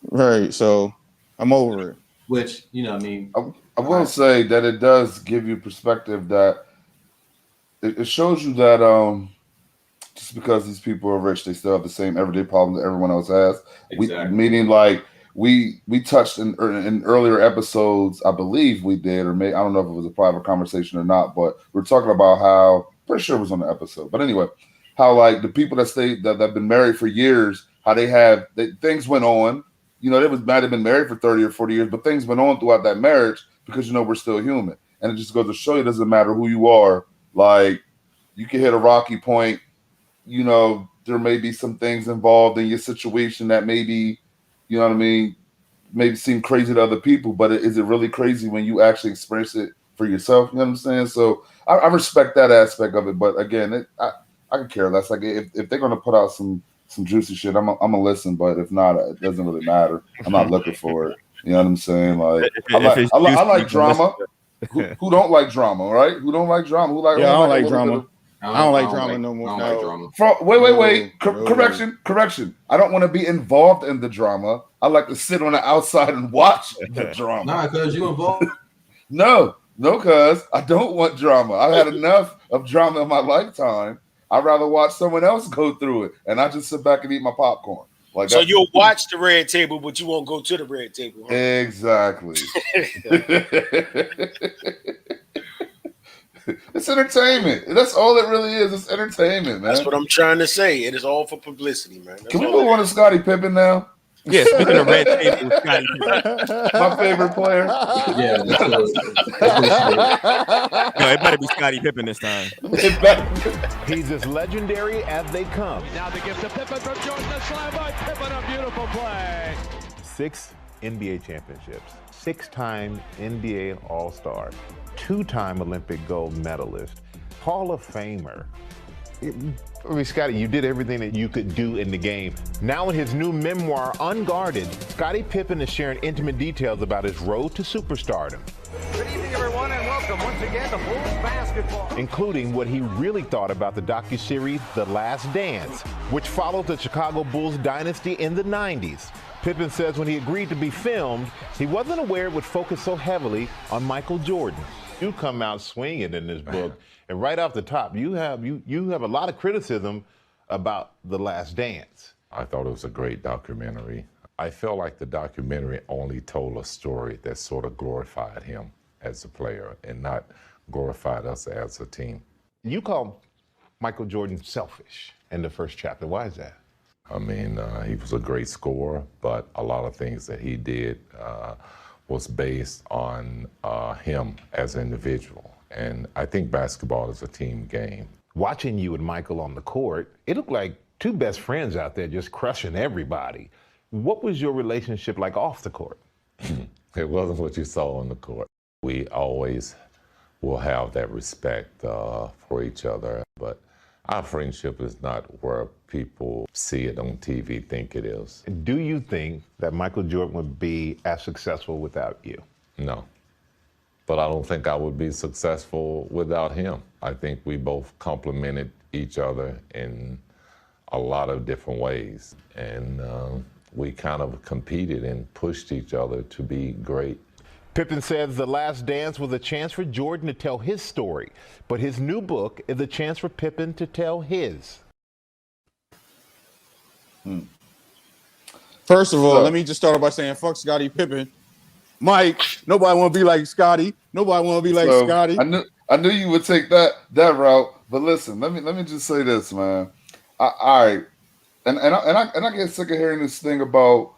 right. So I'm over it. Which I will say that it does give you perspective that it shows you that just because these people are rich, they still have the same everyday problems that everyone else has. Exactly. Meaning, like we touched in earlier episodes, I believe we did, or maybe I don't know if it was a private conversation or not, but we're talking about how, pretty sure it was on the episode, but anyway, how like the people that have been married for years, how things went on. They might have been married for 30 or 40 years, but things went on throughout that marriage because, we're still human. And it just goes to show you it doesn't matter who you are. Like, you can hit a rocky point. There may be some things involved in your situation that maybe, maybe seem crazy to other people, but is it really crazy when you actually experience it for yourself? You know what I'm saying? So I respect that aspect of it. But again, I could care less. Like, if they're going to put out some juicy shit, I'm gonna listen, but if not, it doesn't really matter. I'm not looking for it. You know what I'm saying? Like, I like drama. Who don't like drama, right? Who don't like drama? I don't like drama. I don't like drama no more. Wait. Correction. I don't want to be involved in the drama. I like to sit on the outside and watch the drama. Nah, because you involved. No, cuz I don't want drama. I've had enough of drama in my lifetime. I'd rather watch someone else go through it, and I just sit back and eat my popcorn. Like, so you'll watch the red table, but you won't go to the red table. Huh? Exactly. It's entertainment. That's all it really is. It's entertainment, man. That's what I'm trying to say. It is all for publicity, man. Can we move on to Scottie Pippen now? Yeah, speaking of red table, Scottie Pippen. My favorite player. Yeah, No, it better be Scottie Pippen this time. He's as legendary as they come. Now the gift to Pippen from Jordan, the slam by Pippen, a beautiful play. 6 NBA championships, 6-time NBA All-Star, 2-time Olympic gold medalist, Hall of Famer. I mean, Scottie, you did everything that you could do in the game. Now in his new memoir, Unguarded, Scottie Pippen is sharing intimate details about his road to superstardom. Good evening, everyone, and welcome once again to Bulls Basketball. Including what he really thought about the docuseries The Last Dance, which followed the Chicago Bulls dynasty in the 90s. Pippen says when he agreed to be filmed, he wasn't aware it would focus so heavily on Michael Jordan. You come out swinging in this book, and right off the top, you have a lot of criticism about The Last Dance. I thought it was a great documentary. I felt like the documentary only told a story that sort of glorified him as a player and not glorified us as a team. You call Michael Jordan selfish in the first chapter. Why is that? I mean, he was a great scorer, but a lot of things that he did was based on him as an individual. And I think basketball is a team game. Watching you and Michael on the court, it looked like two best friends out there just crushing everybody. What was your relationship like off the court? It wasn't what you saw on the court. We always will have that respect for each other, but our friendship is not where people see it on TV think it is. Do you think that Michael Jordan would be as successful without you? No, but I don't think I would be successful without him. I think we both complemented each other in a lot of different ways, and we kind of competed and pushed each other to be great. Pippen says The Last Dance was a chance for Jordan to tell his story, but his new book is a chance for Pippen to tell his. First of all, let me just start off by saying, fuck Scottie Pippen. Mike, nobody want to be like Scottie. Nobody want to be like Scottie. I knew you would take that route, but listen, let me just say this, man. All right, and I get sick of hearing this thing about,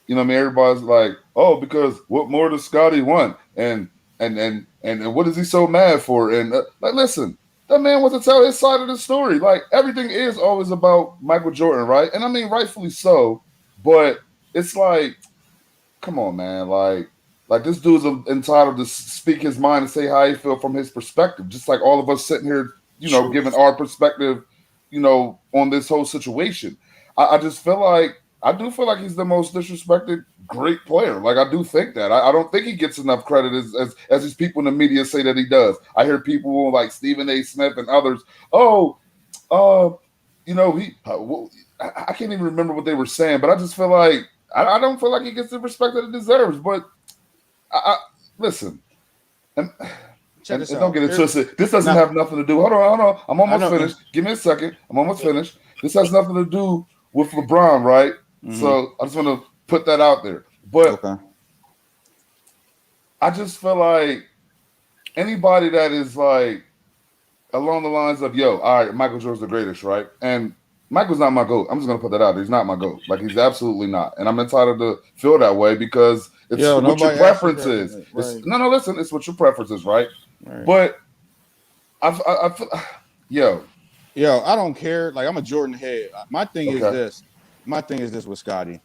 you know, I mean, everybody's like, oh, because what more does Scottie want, and what is he so mad for? And like, listen, that man wants to tell his side of the story. Like, everything is always about Michael Jordan, right? And I mean, rightfully so. But it's like, come on, man, like this dude's entitled to speak his mind and say how he feel from his perspective, just like all of us sitting here, you know, giving our perspective, you know, on this whole situation. I just feel like, I do feel like he's the most disrespected great player. Like, I do think that. I don't think he gets enough credit as these people in the media say that he does. I hear people like Stephen A. Smith and others, you know, I can't even remember what they were saying, but I just feel like, I don't feel like he gets the respect that he deserves. But listen, and don't get it twisted. This doesn't have nothing to do. Hold on. I'm almost finished. Give me a second. I'm almost finished. This has nothing to do with LeBron, right? Mm-hmm. So I just want to put that out there. But I just feel like anybody that is like along the lines of, yo, all right, Michael Jordan's the greatest, right? And Michael's not my GOAT. I'm just going to put that out there. He's not my GOAT. Like, he's absolutely not. And I'm entitled to feel that way because it's what your preference is. Right. No, listen, it's what your preference is, right? But I feel, yo, I don't care. Like, I'm a Jordan head. My thing is this. My thing is this with Scottie.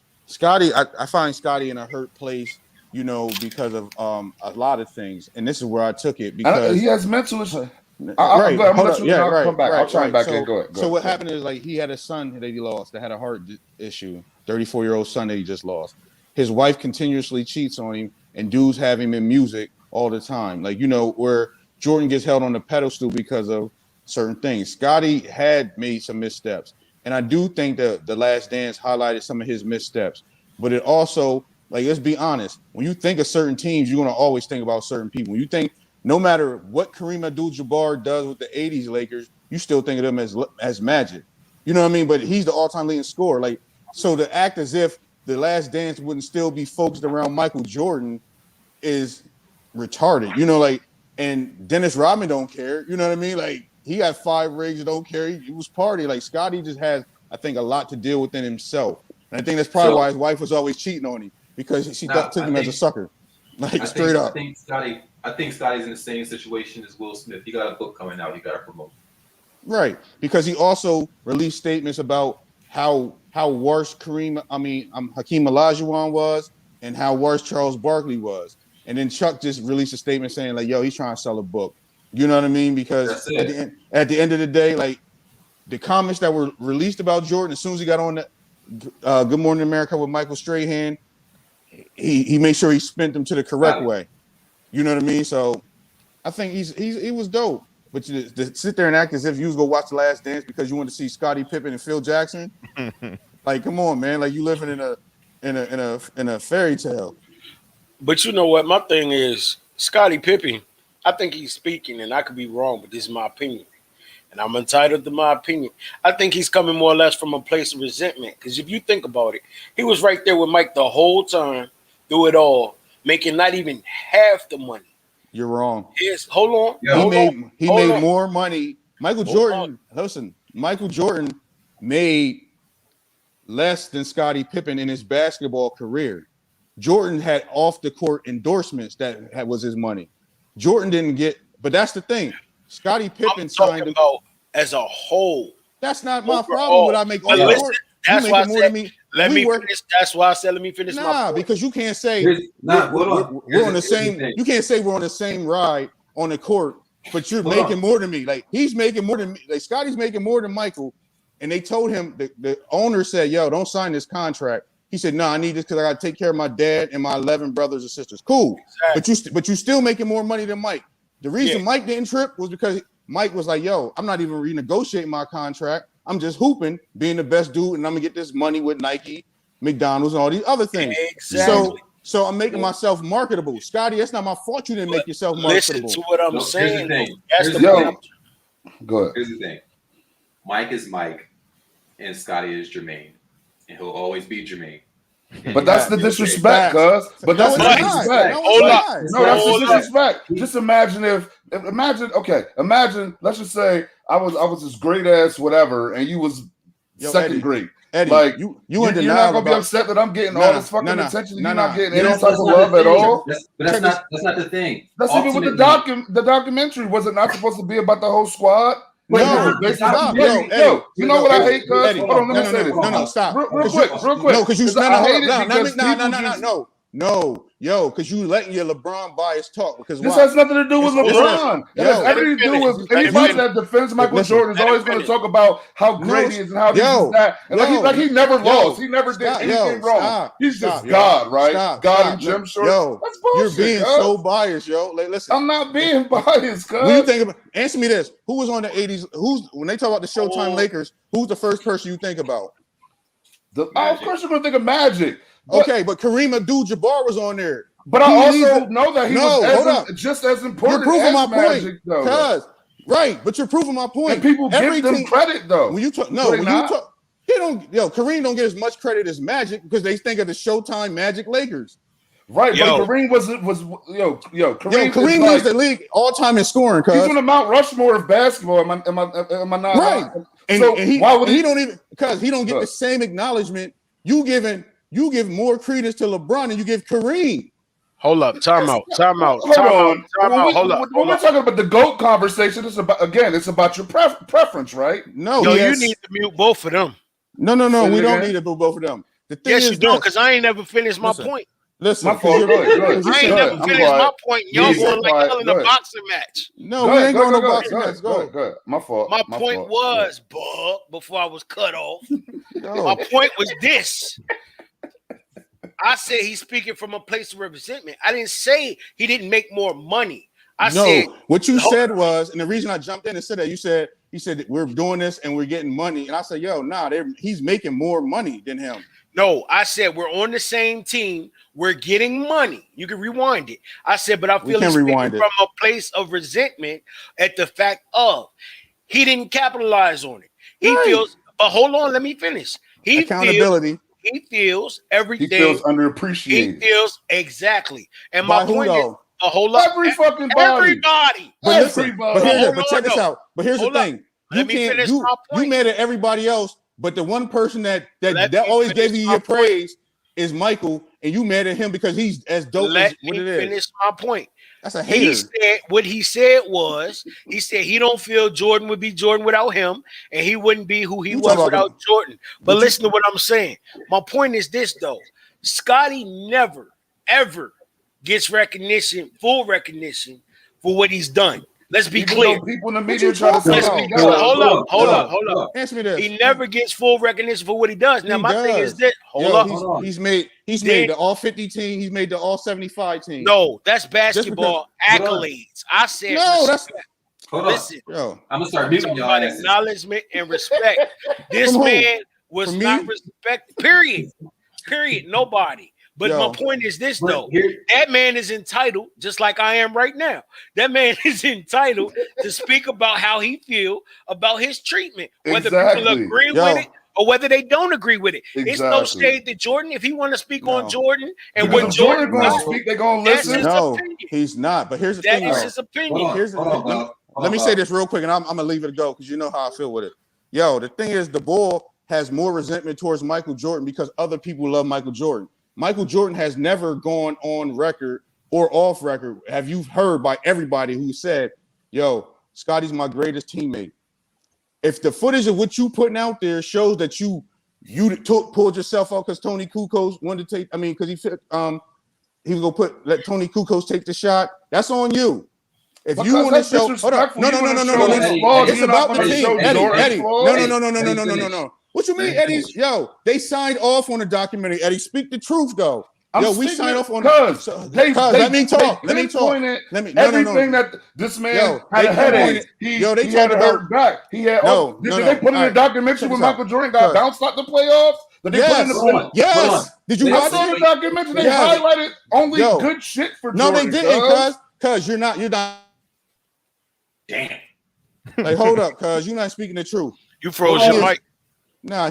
I find Scottie in a hurt place, you know, because of a lot of things. And this is where I took it because he has mental issues. I'm glad. I'll come back. I'll chime back in. Go ahead. So what happened is, like, he had a son that he lost that had a heart issue. 34-year-old son that he just lost. His wife continuously cheats on him, and dudes have him in music all the time. Like, you know, where Jordan gets held on the pedestal because of certain things. Scottie had made some missteps, and I do think that The Last Dance highlighted some of his missteps. But it also, like, let's be honest, when you think of certain teams, you're going to always think about certain people. When you think, no matter what Kareem Abdul-Jabbar does with the 80s Lakers, you still think of them as Magic. You know what I mean? But he's the all-time leading scorer. Like, so to act as if The Last Dance wouldn't still be focused around Michael Jordan is retarded. You know, like, and Dennis Rodman don't care. You know what I mean? Like, he got 5 rings, don't care. He was partying. Like, Scottie just has, I think, a lot to deal within himself. And I think that's probably why his wife was always cheating on him, because she took him as a sucker. Like, straight up. I think Scottie's in the same situation as Will Smith. He got a book coming out. He got to promote. Right, because he also released statements about how worse Hakeem Olajuwon was and how worse Charles Barkley was. And then Chuck just released a statement saying, like, yo, he's trying to sell a book. You know what I mean? Because at the end of the day, like, the comments that were released about Jordan, as soon as he got on the Good Morning America with Michael Strahan, he made sure he spent them to the correct way. You know what I mean? So I think he was dope. But to sit there and act as if you was gonna watch The Last Dance because you want to see Scottie Pippen and Phil Jackson, like, come on, man! Like, you living in a fairy tale. But you know what? My thing is, Scottie Pippen I think he's speaking, and I could be wrong, but this is my opinion. And I'm entitled to my opinion. I think he's coming more or less from a place of resentment. Because if you think about it, he was right there with Mike the whole time, through it all, making not even half the money. You're wrong. Yes, hold on. He made more money. Michael Jordan made less than Scottie Pippen in his basketball career. Jordan had off the court endorsements that was his money. Jordan didn't get, but that's the thing. Scottie Pippen signed about as a whole. That's not my problem. What I make on the court. That's why I said, let me finish. That's why I said, let me finish. Because you can't say we're on the same. You can't say we're on the same ride on the court, but you're making more than me. Like he's making more than me. Like Scottie's making more than Michael, and they told him the owner said, "Yo, don't sign this contract." He said, "No, I need this because I got to take care of my dad and my 11 brothers and sisters." Cool, but you still making more money than Mike. The reason Mike didn't trip was because Mike was like, "Yo, I'm not even renegotiating my contract. I'm just hooping, being the best dude, and I'm gonna get this money with Nike, McDonald's, and all these other things." Exactly. So I'm making myself marketable. Scottie, that's not my fault. You didn't make yourself marketable. Listen to what I'm saying. Here's the thing. Go ahead. Here's the thing. Mike is Mike, and Scottie is Jermaine, and he'll always be Jermaine. But that's the disrespect, cuz. But that's the disrespect. No, that's the disrespect. Just imagine imagine, let's just say I was this great ass whatever, and you was second grade. Eddie, like you're not gonna be upset that I'm getting all this fucking attention. You're not getting any type of love at all. But that's not the thing. That's even with the documentary. Was it not supposed to be about the whole squad? No, stop. Yo, you know what I hate, cuz? Hold on, let me say this. No, stop. Real quick. No, because no, because you letting your LeBron bias talk. Because this has nothing to do with LeBron. It has everything to do with anybody that defends Michael Jordan is always going to talk about how great he is and how this is that. And like he never lost. He never did anything wrong. He's just God, right? God and Jim Short. That's bullshit. You're being so biased, yo. Like, listen, I'm not being biased, cuz. When you think about, answer me this: who was on the '80s? When they talk about the Showtime Lakers? Who's the first person you think about? Of course, you're going to think of Magic. Okay, but Kareem Abdul-Jabbar was on there. But I also know that he was just as important. You're proving as my Magic, point, cuz but you're proving my point. And people give them credit though. When you talk, Kareem don't get as much credit as Magic because they think of the Showtime Magic Lakers. Right, but Kareem Kareem leads the league all time in scoring. He's on the Mount Rushmore of basketball. Am I not right? So why would he don't even because he don't get the same acknowledgement. You give more credence to LeBron than you give Kareem. Hold up, time out. Hold up. When we're talking about the GOAT conversation, it's about your preference, right? No, you need to mute both of them. No, we don't need to do both of them. The thing yes, you do, because I ain't never finished my point. Listen, my fault. I ain't never finished my point. Y'all going like y'all in a boxing match. No, we ain't going to boxing match. Go ahead. My fault. My point was, Bug, before I was cut off. My point was this. I said he's speaking from a place of resentment. I didn't say he didn't make more money. I said what you said was, and the reason I jumped in and said that you said we're doing this and we're getting money, and I said, he's making more money than him. No, I said we're on the same team. We're getting money. You can rewind it. I said, but I feel he's speaking from a place of resentment at the fact of he didn't capitalize on it. He feels. But hold on, let me finish. Accountability. He feels every day. He feels underappreciated. He feels exactly. And my point is, hold up. Everybody. But check this out. But here's the thing. You mad at everybody else, but the one person that always gave you your praise is Michael, and you mad at him because he's as dope as what it is. Finish my point. That's a hater. What he said was, he said he don't feel Jordan would be Jordan without him, and he wouldn't be who he was without Jordan. But listen to what I'm saying. My point is this, though. Scottie never, ever gets full recognition for what he's done. Let's be clear. People in the media try to say, hold up. Answer me this. He never gets full recognition for what he does. Now, my thing is this. Hold up. He's made the all 50 team. He's made the all 75 team. No, that's basketball accolades. I said listen. I'm gonna start muting y'all. Acknowledgement and respect. This man was not respected. Period. Nobody. But Yo. my point is this, But though. here- That man is entitled, just like I am right now. That man is entitled to speak about how he feel about his treatment, whether people Exactly. agree Yo. with it or whether they don't agree with it. It's no Exactly. shade to Jordan. If he want to speak on No. Jordan and Because what if Jordan Jordan gonna got, speak, they gonna that's listen. his No, opinion. he's not. But here's the That thing, is though. his opinion. Let me say this real quick, and I'm gonna leave it go because you know how I feel with it. Yo, the thing is, the Bull has more resentment towards Michael Jordan because other people love Michael Jordan. Michael Jordan has never gone on record or off record. Have you heard by everybody who said, "Yo, Scotty's my greatest teammate"? If the footage of what you putting out there shows that you pulled yourself out because Tony Kukoc wanted to take, because he was gonna let Tony Kukoc take the shot. That's on you. If you want to show, hold up, no, it's about the team, Eddie. No. What you mean, Eddie's? Yo, they signed off on the documentary. Eddie, speak the truth, though. Yo, we signed off on. Let me talk. Everything that this man had a headache. He had a hurt back. He had. Did they put in a documentary when Michael Jordan got bounced out the playoffs? Did they put in the Yes. Did you watch the it? documentary? They highlighted only good shit for Jordan. No, they didn't, cuz you're not. Damn. Like, hold up, cuz you're not speaking the truth. You froze your mic. Nah,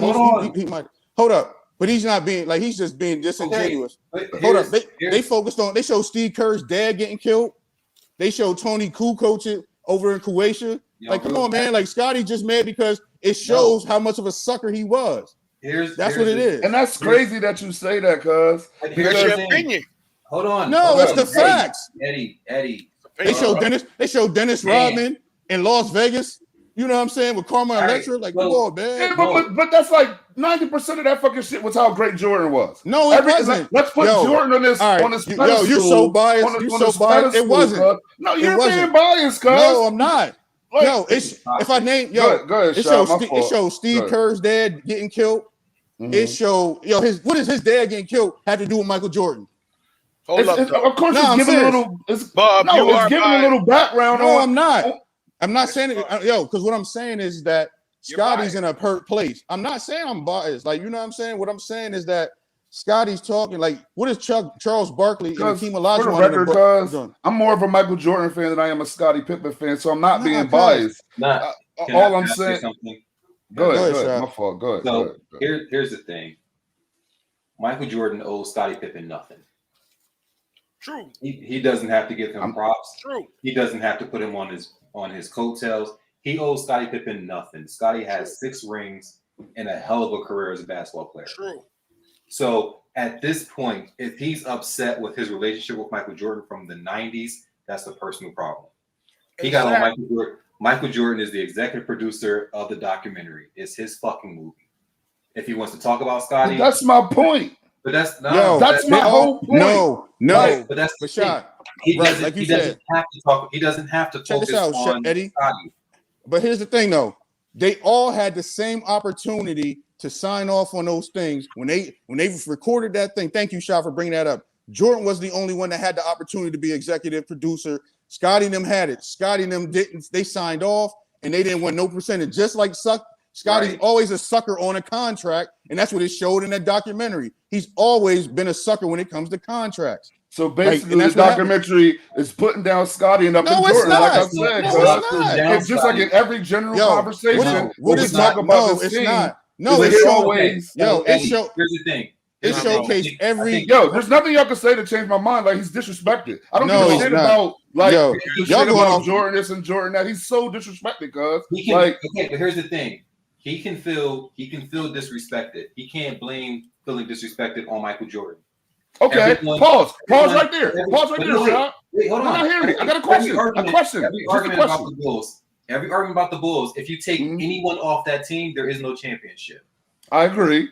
he might. Hold up. But he's not being like he's just being disingenuous. Hold up. They focused on. They showed Steve Kerr's dad getting killed. They showed Tony Kukoc over in Croatia. Like, come on, man. Like, Scotty just mad because it shows how much of a sucker he was. That's what it is. And that's crazy that you say that, cuz. That's your opinion. Hold on. No, it's the facts. Eddie. They showed Dennis Rodman in Las Vegas. You know what I'm saying? With Carmine Electra. Like, come on, man. Yeah, but that's like 90% of that fucking shit was how great Jordan was. No, it wasn't. Let's put Jordan on this pedestal. Yo, you're so biased. You're so biased. It wasn't. No, you're being biased, cuz. No, I'm not. Yo, if I name it shows Steve Kerr's dad getting killed. It showed what is his dad getting killed had to do with Michael Jordan? Of course, it's giving a little. It's giving a little background. No, I'm not. I'm not saying it, because what I'm saying is that Scotty's in a hurt place. I'm not saying I'm biased. Like, you know what I'm saying? What I'm saying is that Scotty's talking like, what is Charles Barkley and Hakeem Olajuwon? I'm more of a Michael Jordan fan than I am a Scottie Pippen fan, so I'm not being biased. All I'm saying. Go ahead. My fault. Go ahead. So here's the thing. Michael Jordan owes Scottie Pippen nothing. True. He doesn't have to give him props. True. He doesn't have to put him on his coattails. He owes Scottie Pippen nothing. Scottie has 6 rings and a hell of a career as a basketball player. True. So at this point, if he's upset with his relationship with Michael Jordan from the 90s, that's a personal problem. He got on Michael Jordan. Michael Jordan is the executive producer of the documentary. It's his fucking movie. If he wants to talk about Scottie, that's my point. But that's that's my whole point. No. But that's the shot. He doesn't have to talk. He doesn't have to Check focus this out, on Eddie. Scottie. But here's the thing, though. They all had the same opportunity to sign off on those things when they recorded that thing. Thank you, Sha, for bringing that up. Jordan was the only one that had the opportunity to be executive producer. Scottie and them had it. Scottie and them didn't. They signed off and they didn't want no percentage. Just like Scottie's always a sucker on a contract, and that's what it showed in that documentary. He's always been a sucker when it comes to contracts. So basically, the documentary is putting down Scottie and up in Jordan. Like I said, it's just like in every general conversation. What is talk about this team? No, it's always. Here's the thing. It showcased every. There's nothing y'all can say to change my mind. Like, he's disrespected. I don't give a shit about Jordan this and Jordan that. He's so disrespected, cuz. Okay, but here's the thing. He can feel disrespected. He can't blame feeling disrespected on Michael Jordan. Okay, pause right there. Pause right there, Shot. Wait, hold on. I'm not hearing me. I got a question. Every argument about the Bulls, if you take anyone off that team, there is no championship. I agree.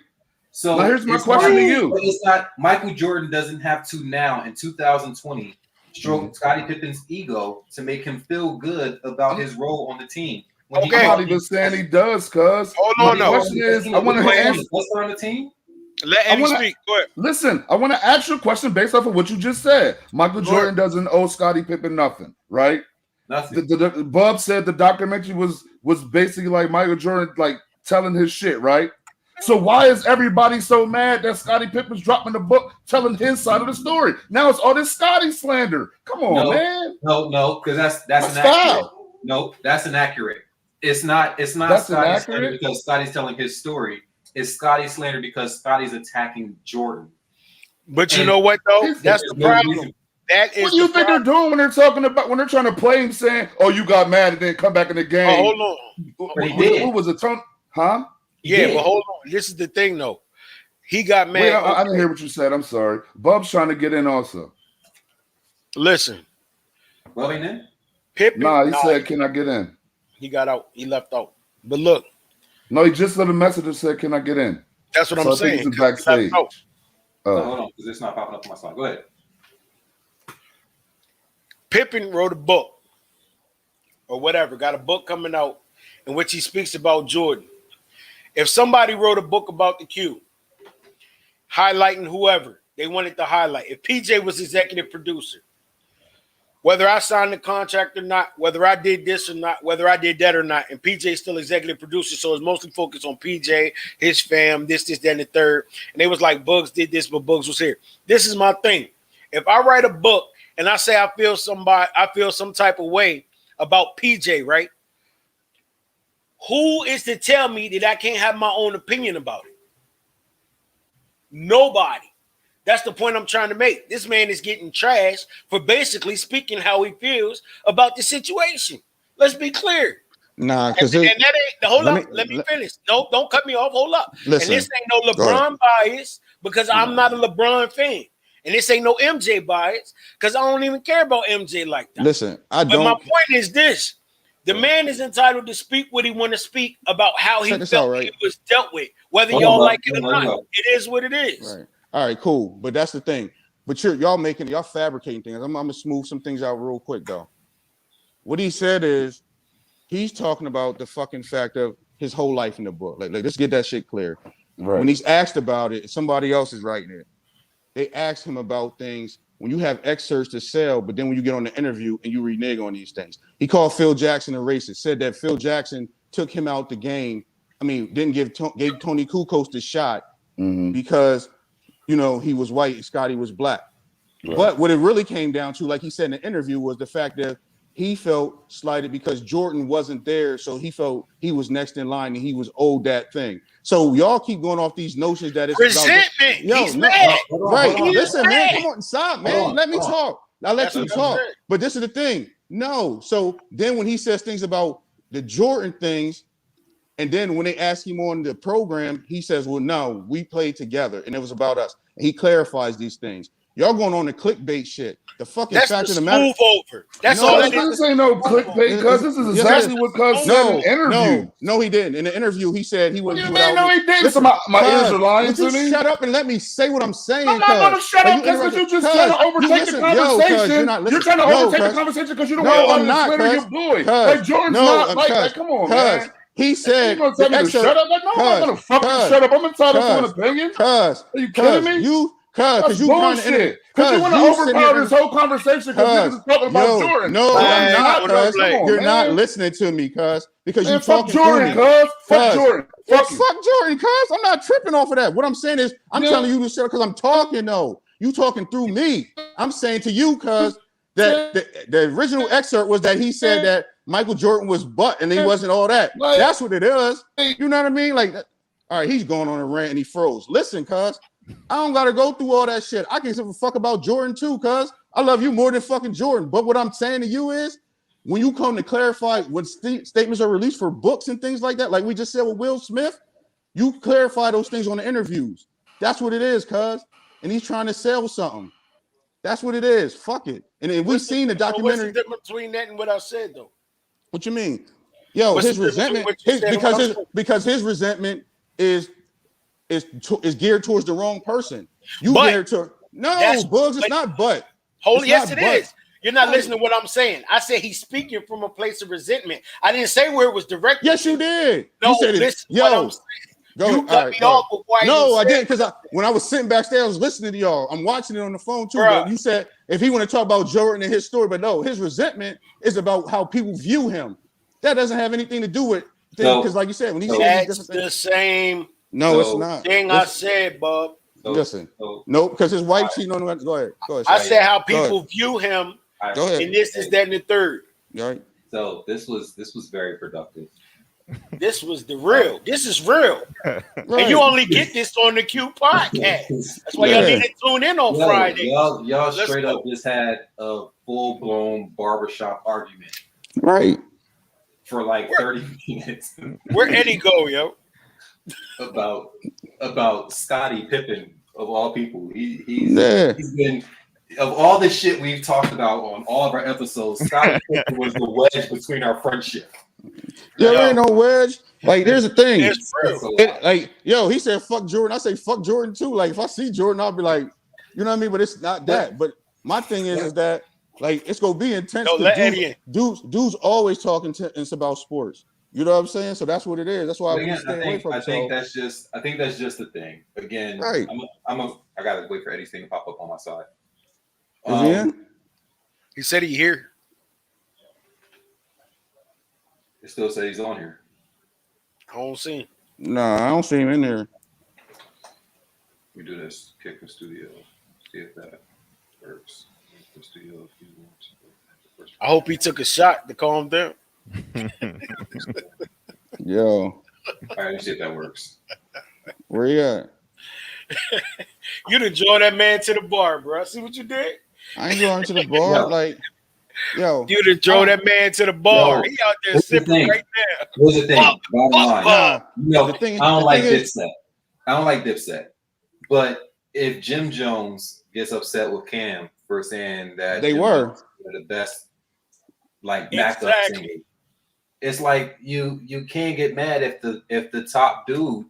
So now here's my question to you. But it's not Michael Jordan doesn't have to now in 2020 stroke Scottie Pippen's ego to make him feel good about his role on the team. I'm not even saying he does, cuz. Hold on, the question is, I want to answer. What's on the team? Let Eddie speak. Go ahead. Listen, I want to ask you a question based off of what you just said. Michael Jordan doesn't owe Scottie Pippen nothing, right? Nothing. Bub said the documentary was basically like Michael Jordan like telling his shit, right? So why is everybody so mad that Scottie Pippen's dropping the book telling his side of the story? Now it's all this Scottie slander. Come on, man. No, because that's inaccurate. No, that's inaccurate. It's not Scottie slander because Scottie's telling his story. It's Scottie slander because Scottie's attacking Jordan. But you know what though? That's the problem. That is what do you think they're doing when they're talking about when they're trying to play him saying, "Oh, you got mad and then come back in the game"? Oh, hold on. Who was it? Huh? Yeah, but hold on. This is the thing though. He got mad. Wait, I didn't hear what you said. I'm sorry. Bub's trying to get in also. Listen. Bub ain't in? Pippen. He said, "Can I get in?" He got out. He left out. But look. No, he just left a message that said, "Can I get in?" That's what I'm saying. I think it's backstage. Hold on, because it's not popping up on my slide. Go ahead. Pippen wrote a book or whatever, got a book coming out in which he speaks about Jordan. If somebody wrote a book about the Q, highlighting whoever they wanted to highlight, if PJ was executive producer, whether I signed the contract or not, whether I did this or not, whether I did that or not, and PJ still executive producer, so it's mostly focused on PJ, his fam, this, that, and the third. And they was like, Bugs did this, but Bugs was here. This is my thing. If I write a book and I say I feel some type of way about PJ, right? Who is to tell me that I can't have my own opinion about it? Nobody. That's the point I'm trying to make. This man is getting trashed for basically speaking how he feels about the situation. Let's be clear. Nah, because that ain't let me finish. No, don't cut me off. Hold up. Listen, and this ain't no LeBron bias because I'm not a LeBron fan. And this ain't no MJ bias because I don't even care about MJ like that. Listen, But my point is this. The man is entitled to speak what he want to speak about how he felt he was dealt with, whether y'all like it or not. It is what it is. Right. All right, cool. But that's the thing. But y'all fabricating things. I'm gonna smooth some things out real quick though. What he said is he's talking about the fucking fact of his whole life in the book. Like let's get that shit clear. Right. When he's asked about it, somebody else is writing it. They ask him about things when you have excerpts to sell, but then when you get on the interview and you renege on these things. He called Phil Jackson a racist, said that Phil Jackson took him out the game. I mean, didn't gave Tony Kukoc the shot because, you know, he was white and Scottie was black. Right. But what it really came down to, like he said in the interview, was the fact that he felt slighted because Jordan wasn't there. So he felt he was next in line and he was owed that thing. So y'all keep going off these notions that it's resentment. He's mad. Right. Listen, man, come on, stop, man. Let me talk. I'll let you talk. But this is the thing. No. So then when he says things about the Jordan things, and then when they ask him on the program, he says, well, no, we played together and it was about us. And he clarifies these things. Y'all going on the clickbait shit. The fucking fact of the matter. Move over. That's all it is. This ain't no clickbait, because this is exactly what Cuz said in the interview. No, he didn't. In the interview, he said he wouldn't. No, he didn't. Listen, my ears are lying to me. Shut up and let me say what I'm saying. I'm not going to shut up because you just trying to overtake the conversation. You're trying to overtake the conversation because you don't want to slander your boy. Like Jordan's not like, come on, man. He said, "You gonna tell me to shut up?" Like, no, I'm not gonna fucking shut up. I'm entitled to an opinion. Are you kidding me? Because you bullshit. Because you want to overpower this whole conversation because niggas is talking about Jordan. No, I'm not. You're not listening to me, because you talking Jordan, fuck Jordan. Fuck Jordan, cuz. I'm not tripping off of that. What I'm saying is, I'm telling you to shut up because I'm talking though. You talking through me. I'm saying to you, cuz, that the original excerpt was that he said that Michael Jordan was butt and he wasn't all that. That's what it is. You know what I mean? Like, all right, he's going on a rant and he froze. Listen, cuz, I don't gotta go through all that shit. I can give a fuck about Jordan too, cuz I love you more than fucking Jordan. But what I'm saying to you is, when you come to clarify when statements are released for books and things like that, like we just said with Will Smith, you clarify those things on the interviews. That's what it is, cuz. And he's trying to sell something. That's what it is. Fuck it. And we've seen the documentary. What's the difference between that and what I said, though? What you mean? Yo, his resentment, because his resentment is geared towards the wrong person. Bugs, it's not but. Yes, it is. You're not listening to what I'm saying. I said he's speaking from a place of resentment. I didn't say where it was directed. Yes, you did. No, you said listen to what I'm saying. You cut me off before I didn't, because when I was sitting backstage, I was listening to y'all. I'm watching it on the phone too. But you said if he want to talk about Jordan and his story, but no, his resentment is about how people view him. That doesn't have anything to do with things, because like you said, when he says the same No, it's not. Thing I said, Bob. Listen, no, because his wife cheating on him. Go ahead. I said how people view him, Go ahead. and this, that, and the third. All right. So this was very productive. This was the real. This is real. And you only get this on the Q podcast. That's why y'all need to tune in on Friday. Y'all straight up just had a full-blown barbershop argument. Right. For like 30 minutes. Where Eddie go, yo? About Scottie Pippen of all people. He's been of all the shit we've talked about on all of our episodes. Scottie Pippen was the wedge between our friendship. Yeah, there ain't no wedge. Like, there's a thing. It's true. Like, yo, he said fuck Jordan. I say fuck Jordan too. Like, if I see Jordan, I'll be like, you know what I mean? But it's not that. But my thing is that like it's gonna be intense. No, let Eddie in. Dudes always talking tense about sports. You know what I'm saying? So that's what it is. That's why we stay away from it. I think that's just the thing. Again, right. I gotta wait for Eddie's thing to pop up on my side. Is he in? He said he here. It still says he's on here. I don't see him. Nah, I don't see him in there. We do this. Kick the studio. See if that works. The studio. I hope he took a shot to calm down. Yo. All right, let's see if that works. Where you at? You done joined that man to the bar, bro. See what you did? I ain't going to the bar. Like, yo. You done drove that man to the bar. He out there sipping right now. Here's the thing. Bottom line. The thing, I don't like is, Dipset. I don't like Dipset. But if Jim Jones gets upset with Cam for saying that they Jim were Jones the best, like backup singer, it's like you can't get mad if the top dude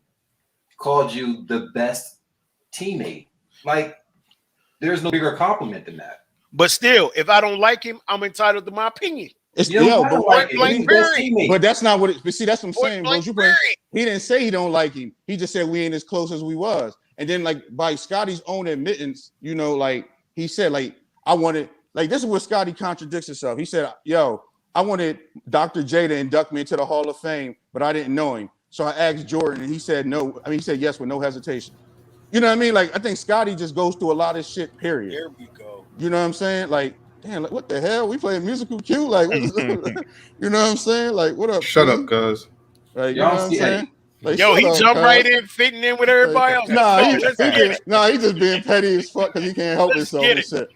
called you the best teammate. Like, there's no bigger compliment than that. But still, if I don't like him, I'm entitled to my opinion. It's but that's not what it. But see, that's what I'm saying. He didn't say he don't like him. He just said we ain't as close as we was. And then, like, by Scotty's own admittance, you know, like he said, like I wanted, like this is where Scotty contradicts himself. He said, "Yo, I wanted Dr. J to induct me into the Hall of Fame, but I didn't know him. So I asked Jordan, and he said no. I mean, he said yes with no hesitation. You know what I mean? Like, I think Scotty just goes through a lot of shit. Period. There we go. You know what I'm saying? Like, damn, like, what the hell? We playing musical cue? Like, what is you know what I'm saying? Like, what up? Shut up, cuz. Like, you know what I'm saying? Like, yo, he jumped cuz. right in, fitting in with everybody else. He just being petty as fuck because he can't help himself and shit.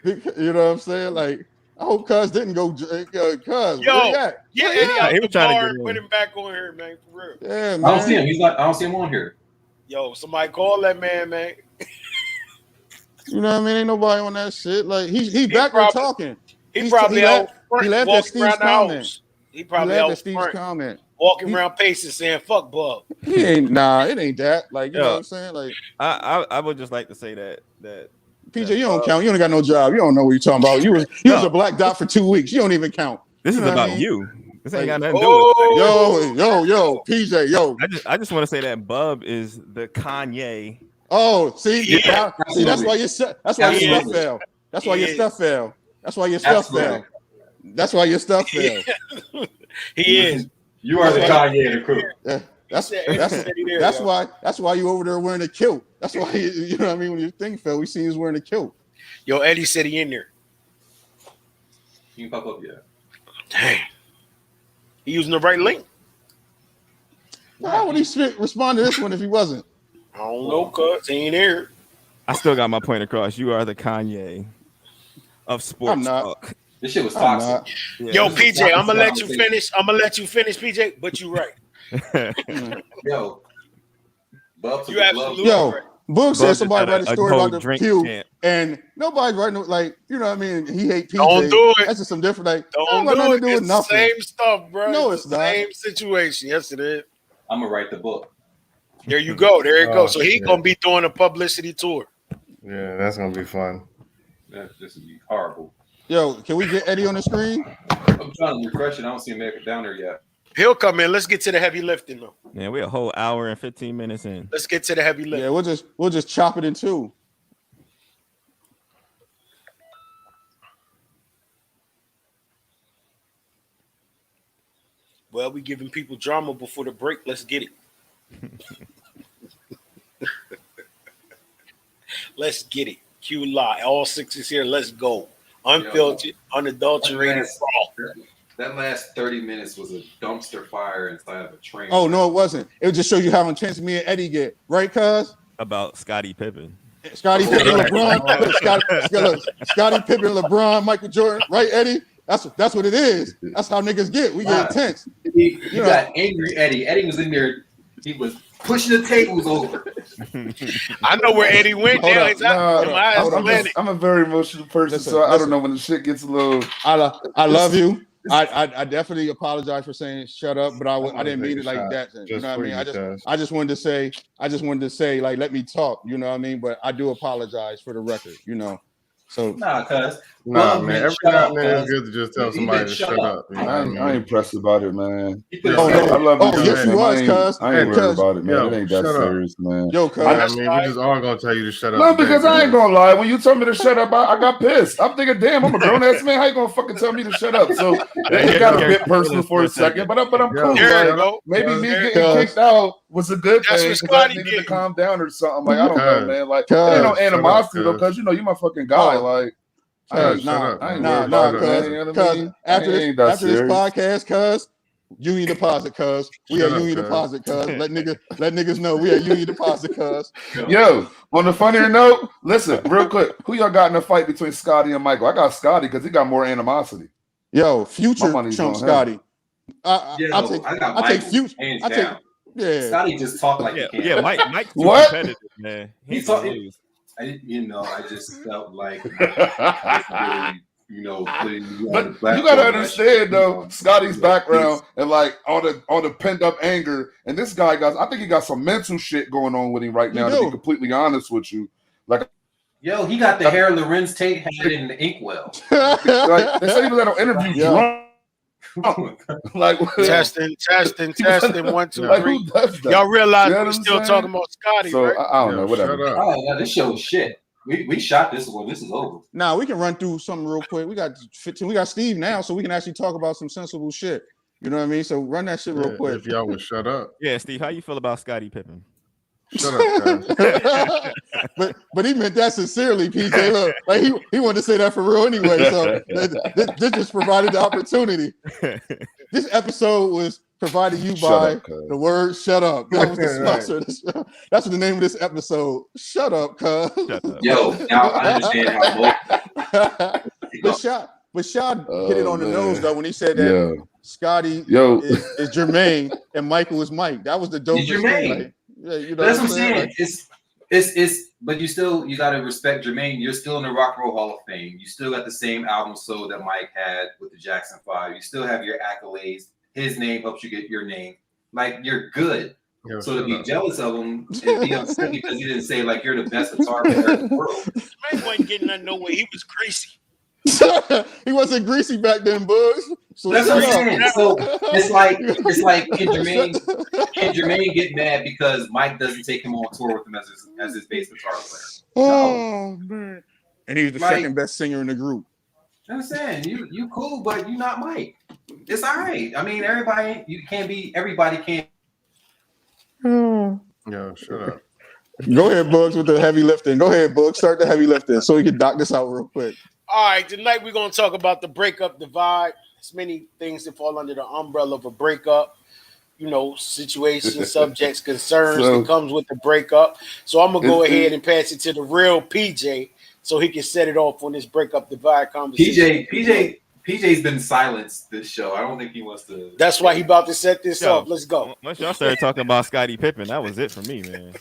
You know what I'm saying? Like, I hope Cuz didn't go. Cuz, where he at? Yeah, he was trying to put him back on here, man, for real. Yeah, man. I don't see him. I don't see him on here. Yo, somebody call that man. You know what I mean? Ain't nobody on that shit. Like, he back there talking. He probably out front, he laughed at Steve's comment. He probably out front, comment. Walking around paces saying "fuck Bub." He ain't. Nah, it ain't that. Like, you know what I'm saying? Like, I would just like to say that PJ, you don't count. You don't got no job. You don't know what you're talking about. You was a black dot for 2 weeks. You don't even count. This is know about what I mean? you. This ain't got nothing to do with it. Yo, PJ, yo. I just want to say that Bub is the Kanye. Oh, see, that's why your stuff fell. That's why your stuff fell. That's why your stuff fell. That's why your stuff fell. He is. You are the Kanye of the crew. Yeah. That's why you over there wearing a kilt. That's why you know what I mean. When your thing fell, we see you was wearing a kilt. Yo, Eddie said he in there. You can pop up yet? Dang, he using the right link. How would he respond to this one if he wasn't? I don't know, cuz he ain't here. I still got my point across. You are the Kanye of sports. I'm not. Talk. This shit was toxic. Yo, PJ, I'm gonna let you finish. PJ. But you right. Yo, you absolutely right. Boog said somebody write a story about the Q, camp. and nobody's writing like, you know what I mean. He hate PJ. Don't do it. That's just some different. Like, Don't got do nothing it. to do with It's nothing. the same stuff, bro. No, it's not. Same situation. Yes, it is. I'm gonna write the book. There you go. There you go. So he's gonna be doing a publicity tour. Yeah, that's gonna be fun. This would be horrible. Yo, can we get Eddie on the screen? I'm trying to refresh it. I don't see him make it down there yet. He'll come in. Let's get to the heavy lifting though. Man, we're a whole hour and 15 minutes in. Let's get to the heavy lifting. Yeah, we'll just chop it in two. Well, we giving people drama before the break. Let's get it. Let's get it. Q Law. All 6 is here. Let's go. Unfiltered, unadulterated, raw. That last 30 minutes was a dumpster fire inside of a train. Oh no, it wasn't. It just shows you how intense me and Eddie get, right, cuz? About Scottie Pippen. Scottie Pippen, LeBron, Scottie Pippen, LeBron, Michael Jordan, right, Eddie? That's what it is. That's how niggas get. We get intense. You got angry Eddie. Eddie was in there. He was pushing the tables over. I know where Eddie went. I'm a very emotional person, so I don't know when the shit gets a little. I love you. I definitely apologize for saying shut up, but I didn't mean it like that. You know what I mean? I just wanted to say like let me talk. You know what I mean? But I do apologize for the record. You know. So man. Every now and then it's good to just tell somebody to shut up. You know I ain't pressed about it, man. I love you. Yes, you was, cuz. I ain't worried about it, man. It ain't that serious, man. Yo, cuz. I mean, we just all gonna tell you to shut up. No, because I ain't gonna lie. When you told me to shut up, I got pissed. I'm thinking, damn, I'm a grown ass man. How you gonna fucking tell me to shut up? So it got a bit personal for a second, but I'm cool. Like, maybe me getting kicked out was a good thing because I needed to calm down or something. Like I don't know, man. Like there ain't no animosity though, because you know you my fucking guy. Like. Cuz after this podcast, cuz Union Deposit, cuz we at Union Deposit, cuz let niggas know we at Union Deposit, cuz. Yo, on the funnier note, listen, real quick, who y'all got in a fight between Scotty and Michael? I got Scotty because he got more animosity. Yo, Future chump Scotty. I take Future. Yeah. Scotty just talked like he can. Yeah, Mike too what? competitive, man. He talked. I just felt like really, but you gotta understand though, Scotty's background and like all the pent up anger, and this guy I think he got some mental shit going on with him right now. To be completely honest with you, like, yo, he got the hair Lorenz Tate had in the inkwell. Like they said he was at an interview drunk. Like testing 1 2 3. Y'all realize we're still talking about Scotty, so, right? I don't know, whatever. Oh, yeah, this show is shit. We shot this one. This is over. Nah, we can run through something real quick. We got 15. We got Steve now, so we can actually talk about some sensible shit. You know what I mean? So run that shit real quick. If y'all would shut up. Yeah, Steve, how you feel about Scottie Pippen? Shut up, guys. but he meant that sincerely, PJ. Look, like he wanted to say that for real anyway. So this just provided the opportunity. This episode was provided you by the word "shut up." That was the sponsor. Right. That's what the name of this episode. Shut up, cuz. Yo, now I understand how. But Shaw hit it on the nose though when he said that Scotty is Jermaine and Michael is Mike. That was the dopest thing. Like, yeah, you know that's what I'm saying. It's but you gotta respect Jermaine. You're still in the Rock and Roll Hall of Fame. You still got the same album sold that Mike had with the Jackson 5. You still have your accolades. His name helps you get your name. Like you're good. Yo, so to be jealous of him and be upset because he didn't say like you're the best guitar player in the world. Man wasn't getting nothing nowhere. He was greasy. He wasn't greasy back then, Bugs. So that's what I'm saying. So it's like can Jermaine get mad because Mike doesn't take him on tour with him as his bass guitar player? Oh man. And he's the second best singer in the group. I'm saying you cool, but you're not Mike. It's all right. I mean, everybody can't. Yo, shut up. Go ahead, Bugs, with the heavy lifting. Go ahead, Bugs. Start the heavy lifting so we can knock this out real quick. All right, tonight we're going to talk about the breakup divide. There's many things that fall under the umbrella of a breakup. You know, situations, subjects, concerns that comes with the breakup. So I'm going to go ahead and pass it to the real PJ so he can set it off on this breakup divide conversation. PJ's been silenced this show. I don't think he wants to. That's why he about to set this off. Let's go. Once y'all started talking about Scottie Pippen, that was it for me, man.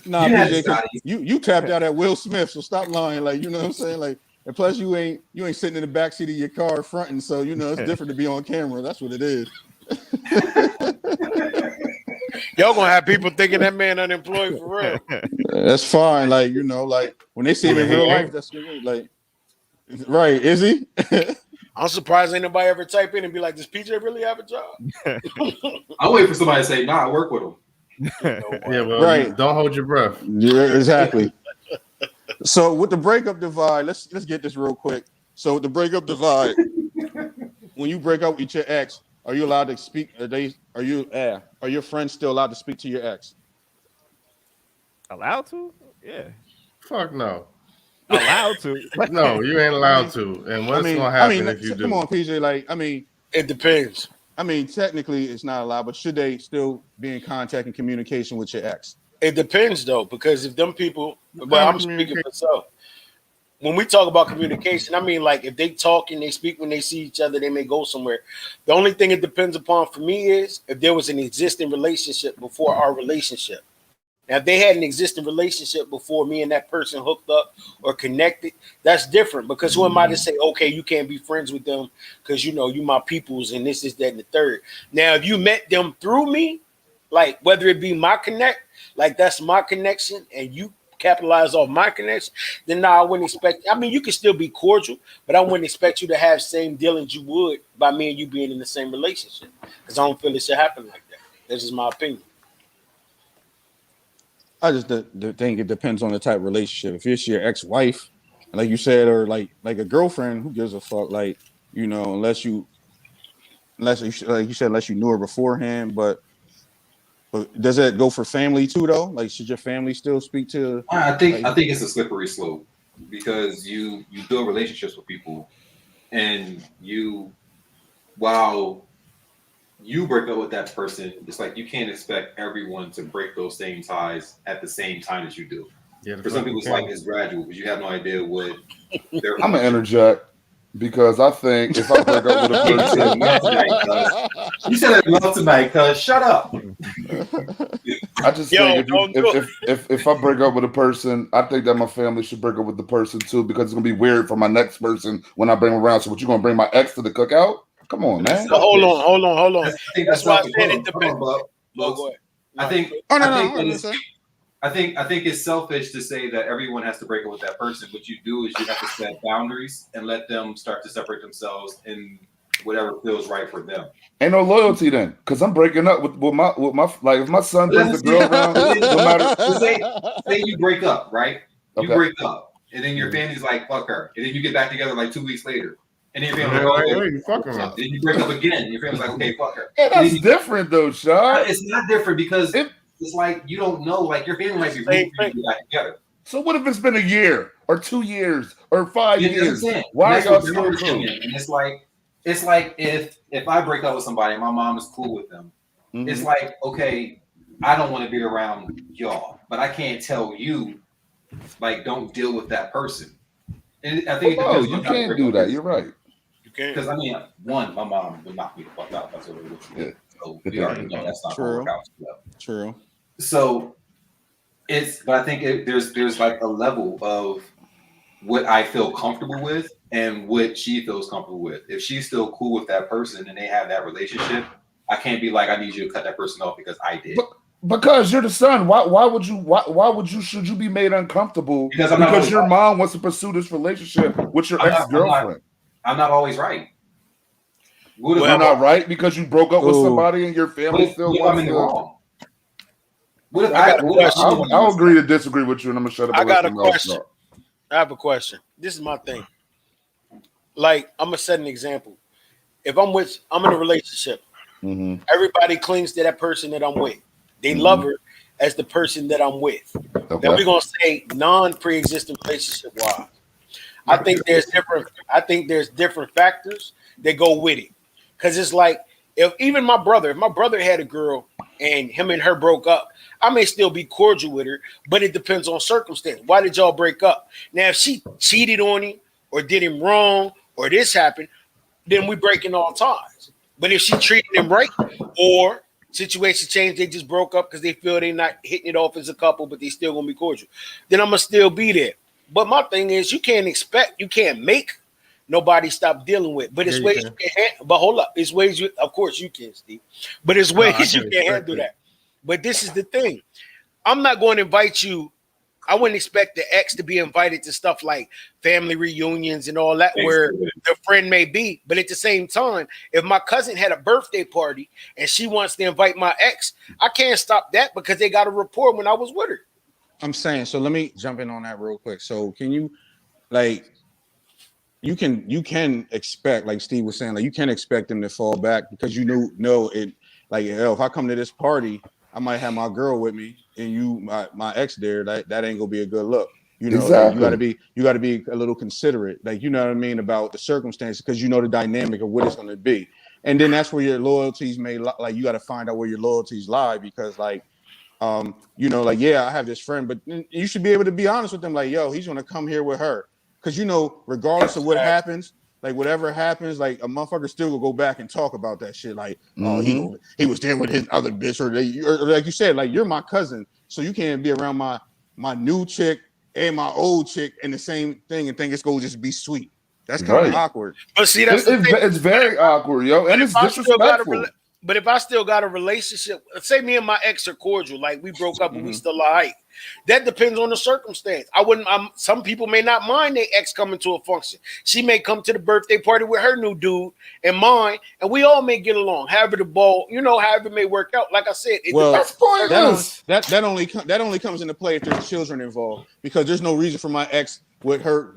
Nah, PJ, you tapped out at Will Smith, so stop lying. Like, you know what I'm saying? Like, and plus you ain't sitting in the backseat of your car fronting, so you know it's different to be on camera. That's what it is. Y'all gonna have people thinking that man unemployed for real. That's fine. Like, you know, like when they see him in real life, that's like, right? Is he? I'm surprised ain't nobody ever type in and be like, does PJ really have a job? I'm waiting for somebody to say, nah, I work with him. Yeah, well, right. Don't hold your breath. Yeah, exactly. So with the breakup divide, let's get this real quick. So with the breakup divide, when you break up with your ex, are you allowed to speak? Are your friends still allowed to speak to your ex? Allowed to? Yeah. Fuck no. Allowed to. No, you ain't allowed to. And what's gonna happen if you do? Come on, PJ. Like, it depends. I mean, technically, it's not allowed, but should they still be in contact and communication with your ex? It depends though, because if them people, well, I'm speaking for myself. When we talk about communication, I mean, like if they talk and they speak when they see each other, they may go somewhere. The only thing it depends upon for me is if there was an existing relationship before our relationship. Now, if they had an existing relationship before me and that person hooked up or connected, that's different, because who am I to say, okay, you can't be friends with them because, you know, you my peoples and this, that, and the third. Now, if you met them through me, like whether it be my connect, like that's my connection and you capitalize off my connection, then I wouldn't expect, I mean, you can still be cordial, but I wouldn't expect you to have same dealings you would by me and you being in the same relationship, because I don't feel it should happen like that. That's just my opinion. I just think it depends on the type of relationship. If it's your ex-wife, like you said, or like a girlfriend, who gives a fuck? Like, you know, unless you like you said, unless you knew her beforehand. But does that go for family too, though? Like, should your family still speak to? I think it's a slippery slope, because you build relationships with people, and while you break up with that person, it's like you can't expect everyone to break those same ties at the same time as you do. Yeah, for some people, it's like it's gradual, because you have no idea what they're. I'm gonna interject because I think if I break up with a person, you said I love tonight, cuz shut up. I just think if I break up with a person, I think that my family should break up with the person too, because it's gonna be weird for my next person when I bring them around. So, what, you gonna bring my ex to the cookout? Come on, man. So hold on. That's why I said it depends. I think it's selfish to say that everyone has to break up with that person. What you do is you have to set boundaries and let them start to separate themselves in whatever feels right for them. Ain't no loyalty then, because I'm breaking up with my like if my son brings the girl around, no matter. Say you break up, right? You Okay. break up, and then your family's like, fuck her, and then you get back together like 2 weeks later. And then your you fucking her. Then you break up again. And your family's like, okay, fuck her. Yeah, that's different though, Sean. It's not different, because it's like you don't know. Like your family might be rooting for you to get back together. So what if it's been a year or 2 years or 5 You know what I'm years? saying? Why are And y'all that's still what cool? they're doing. And it's like if I break up with somebody and my mom is cool with them, it's like, okay, I don't want to be around y'all, but I can't tell you, like, don't deal with that person. And I think No, you can't do that. You're right. Because I mean, one, my mom would knock me the fuck out. That's what it was. Yeah. So we already know that's not going to work out. True. So but I think there's like a level of what I feel comfortable with and what she feels comfortable with. If she's still cool with that person and they have that relationship, I can't be like, I need you to cut that person off because I did. Because you're the son. Should you be made uncomfortable because your mom wants to pursue this relationship with your ex-girlfriend? I'm not always right. You're not right because you broke up with somebody and your family still wants I'm in the to. wrong. What if I'll agree to disagree with you, and I'm gonna shut up. I got a question. I have a question. This is my thing. Like, I'm gonna set an example. If I'm in a relationship. Everybody clings to that person that I'm with. They love her as the person that I'm with. Okay. Now we're gonna say non-pre-existing relationship wise. I think there's different factors that go with it. Cause it's like if my brother had a girl and him and her broke up, I may still be cordial with her, but it depends on circumstance. Why did y'all break up? Now, if she cheated on him or did him wrong or this happened, then we breaking all ties. But if she treated him right or situation changed, they just broke up because they feel they're not hitting it off as a couple, but they still gonna be cordial, then I'm gonna still be there. But my thing is, you can't make nobody stop dealing with. But it's ways you can. But hold up, it's ways you. Of course you can, Steve. But it's ways you can handle that. But this is the thing. I'm not going to invite you. I wouldn't expect the ex to be invited to stuff like family reunions and all that, where the friend may be. But at the same time, if my cousin had a birthday party and she wants to invite my ex, I can't stop that because they got a rapport when I was with her. I'm saying, so let me jump in on that real quick. So can you, like, you can expect, like Steve was saying, like you can expect them to fall back because you know it. Like, if I come to this party, I might have my girl with me, and my ex there. That ain't gonna be a good look. You know, Exactly. like, you gotta be a little considerate, like, you know what I mean, about the circumstances, because you know the dynamic of what it's gonna be. And then that's where your loyalties may like, you got to find out where your loyalties lie, because like, you know, like, yeah, I have this friend, but you should be able to be honest with them, like, yo, he's gonna come here with her, because you know, regardless of what happens, like whatever happens, like a motherfucker still will go back and talk about that shit, like, oh, he was there with his other bitch, or like you said, like, you're my cousin, so you can't be around my new chick and my old chick in the same thing and think it's gonna just be sweet. That's kind of awkward. But see, that's it's very awkward, yo, and it's disrespectful. But if I still got a relationship, say me and my ex are cordial, like we broke up, but we still alright. That depends on the circumstance. Some people may not mind their ex coming to a function. She may come to the birthday party with her new dude and mine, and we all may get along. However the ball, however it may work out. Like I said, that only comes into play if there's children involved, because there's no reason for my ex with her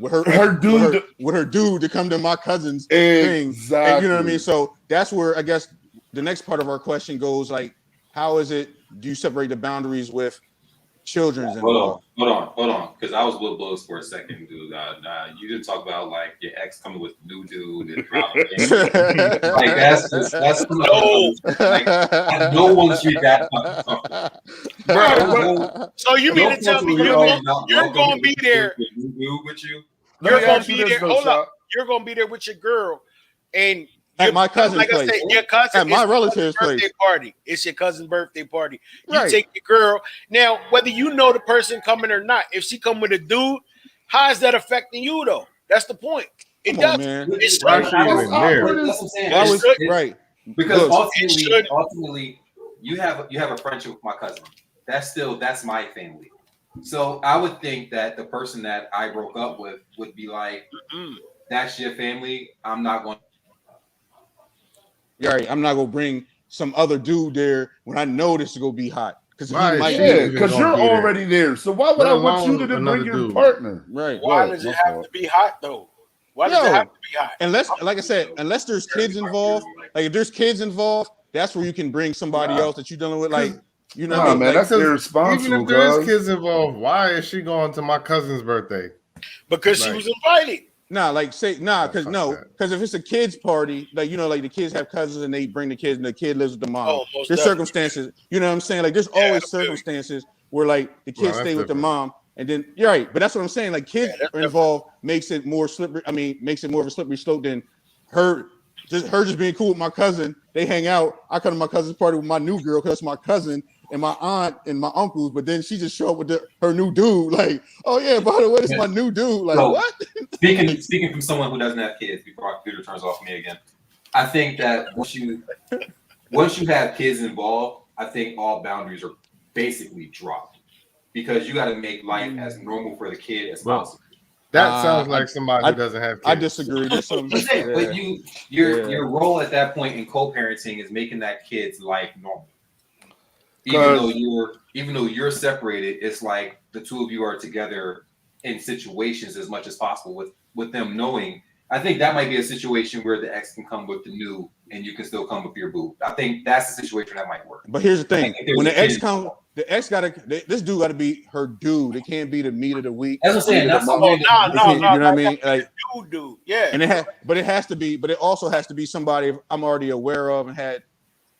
dude to come to my cousin's thing. And you know what I mean? So that's where I guess the next part of our question goes, like, how is it, do you separate the boundaries with children's involved? Hold on, because I was with Blows for a second, dude. You didn't talk about like your ex coming with new dude and like that's no. Like, no one should that. Bro, so you mean to tell me you're going to be there? With you? You're going to be there. Hold up. You're going to be there with your girl, and at my cousin's like place. I said, your cousin, at my relative's birthday place. Party. It's your cousin's birthday party. You take your girl. Now, whether you know the person coming or not, if she come with a dude, how is that affecting you though? That's the point. It does. It's right. Because ultimately, you have a friendship with my cousin. That's my family. So I would think that the person that I broke up with would be like, that's your family. I'm not going. You're right. I'm not gonna bring some other dude there when I know this is gonna be hot. Because because you're already there. So why would I want you to bring your partner? Right. Why does it have to be hot though? Why does it have to be hot? Unless, like I said, unless there's kids involved. Like if there's kids involved, that's where you can bring somebody else that you're dealing with. Like, you know, man, like, that's irresponsible. Even if there's kids involved, why is she going to my cousin's birthday? Because she was invited. Because if it's a kid's party, like, you know, like the kids have cousins and they bring the kids and the kid lives with the mom. There's circumstances, you know what I'm saying? Like there's always circumstances where like the kids stay with the mom, and then you're right. But that's what I'm saying. Like kids are involved makes it more slippery. I mean, makes it more of a slippery slope than her just being cool with my cousin. They hang out. I come to my cousin's party with my new girl because it's my cousin and my aunt and my uncles, but then she just show up with her new dude. Like, oh yeah, by the way, this is my new dude. Like, so, what? Speaking from someone who doesn't have kids, before our computer turns off me again, I think that once you have kids involved, I think all boundaries are basically dropped, because you got to make life as normal for the kid as possible. That sounds like somebody who doesn't have kids. I disagree. There's some, but your role at that point in co-parenting is making that kid's life normal. Even though you're separated, it's like the two of you are together in situations as much as possible with them knowing. I think that might be a situation where the ex can come with the new and you can still come with your boo. I think that's the situation that might work. But here's the thing: when the ex comes, this dude got to be her dude. It can't be the meat of the week. That's what I'm saying. You know what I mean? Like dude, yeah. And it has to be, but it also has to be somebody I'm already aware of and had.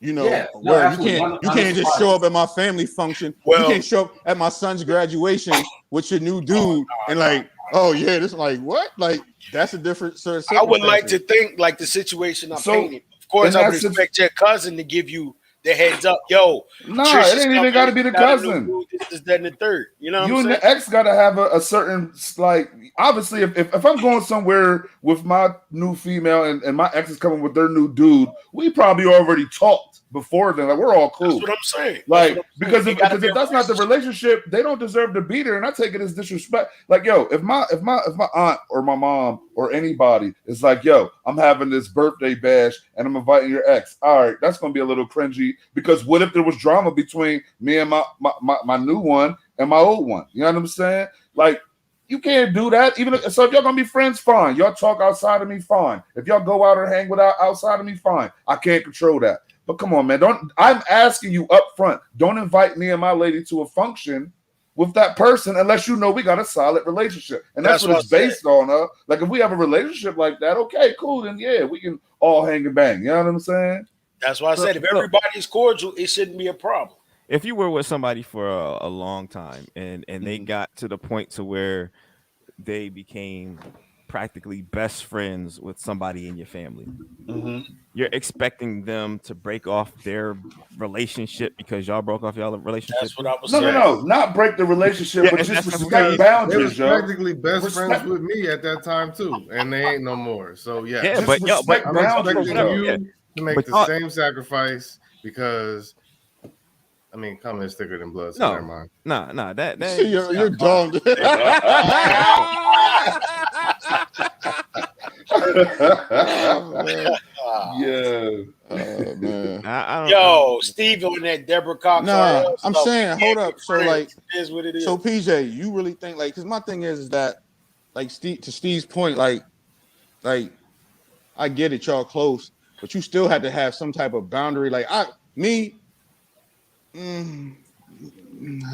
You know, where you can't just show up at my family function. You can't show up at my son's graduation with your new dude and like, oh yeah, this is like what? Like that's a different sort of. I would like to think like the situation I painted. Of course, I would expect your cousin to give you the heads up, yo. No, it ain't even got to be the cousin. This is that and the third. You know, what you I'm and saying? the ex got to have a certain, like, obviously, if I'm going somewhere with my new female and my ex is coming with their new dude, we probably already talked before then. Like, we're all cool. That's what I'm saying. Like, because if that's not the relationship, they don't deserve to be there, and I take it as disrespect. Like, yo, if my aunt or my mom or anybody is like, yo, I'm having this birthday bash and I'm inviting your ex, all right, that's gonna be a little cringy, because what if there was drama between me and my new one and my old one? You know what I'm saying? Like, you can't do that. So if y'all gonna be friends, fine. Y'all talk outside of me, fine. If y'all go out or hang with outside of me, fine. I can't control that. But come on, man. I'm asking you up front. Don't invite me and my lady to a function with that person unless you know we got a solid relationship. And that's what it's based on. Like if we have a relationship like that, okay, cool, then yeah, we can all hang and bang. You know what I'm saying? That's why I said if everybody's cordial, it shouldn't be a problem. If you were with somebody for a long time and they got to the point to where they became practically best friends with somebody in your family, you're expecting them to break off their relationship because y'all broke off y'all relationship? That's what I was saying. No, not break the relationship, but just respect boundaries. They was practically best friends with me at that time too, and they ain't no more. So yeah, I'm expecting you to make the y'all, same sacrifice because. I mean, comment is thicker than blood. So never mind. Nah. That you're dumb. Yo, Steve on that Deborah Cox. Nah, I'm saying, hold up. So like, is what it is. So PJ, you really think like? Because my thing is that, like, to Steve's point, like, I get it, y'all close, but you still had to have some type of boundary. Like I ain't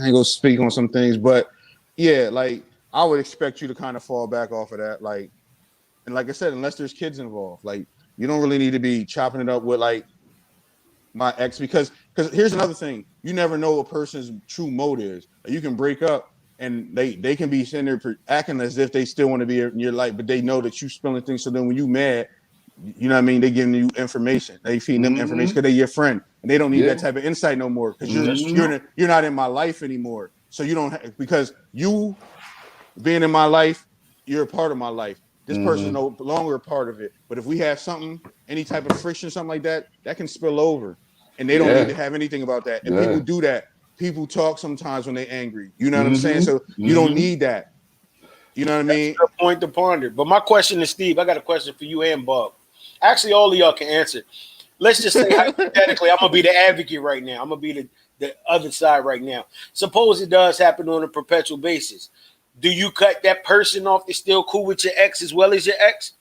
gonna speak on some things, but yeah, like I would expect you to kind of fall back off of that, like, and like I said, unless there's kids involved, like you don't really need to be chopping it up with like my ex because here's another thing: you never know a person's true motives. You can break up and they can be sitting there acting as if they still want to be in your life, but they know that you spilling things. So then when you mad, you know what I mean? They giving you information. They feeding them information because they're your friend, and they don't need that type of insight no more because you're not in my life anymore. So you don't because you being in my life, you're a part of my life. This person's no longer a part of it. But if we have something, any type of friction, something like that, that can spill over, and they don't need to have anything about that. And people do that. People talk sometimes when they're angry. You know what I'm saying? So you don't need that. You know what I mean? That's a point to ponder. But my question is, Steve, I got a question for you and Bob. Actually, all of y'all can answer. Let's just say hypothetically, I'm gonna be the advocate right now. I'm gonna be the other side right now. Suppose it does happen on a perpetual basis. Do you cut that person off that's still cool with your ex as well as your ex?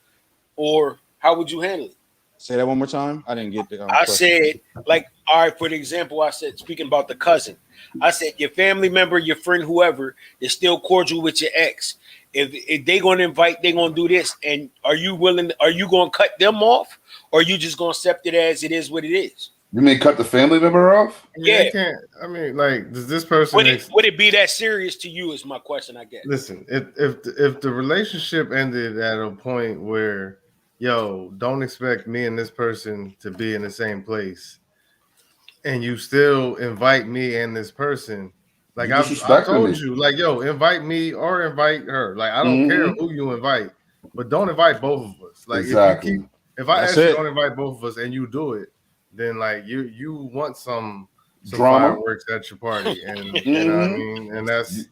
Or how would you handle it? Say that one more time. I didn't get the I said, like, all right, for the example, I said, speaking about the cousin, I said your family member, your friend, whoever is still cordial with your ex. If they're going to invite, they're going to do this. And are you going to cut them off? Or are you just going to accept it as it is what it is? You mean cut the family member off? Yeah. I mean, like, does this person... Would it be that serious to you is my question, I guess. Listen, if the relationship ended at a point where, yo, don't expect me and this person to be in the same place, and you still invite me and this person... Like I told you, like, yo, invite me or invite her. Like, I don't care who you invite, but don't invite both of us. Like, if I ask you don't invite both of us and you do it, then like you want some drama fireworks at your party, and you know what I mean, and that's you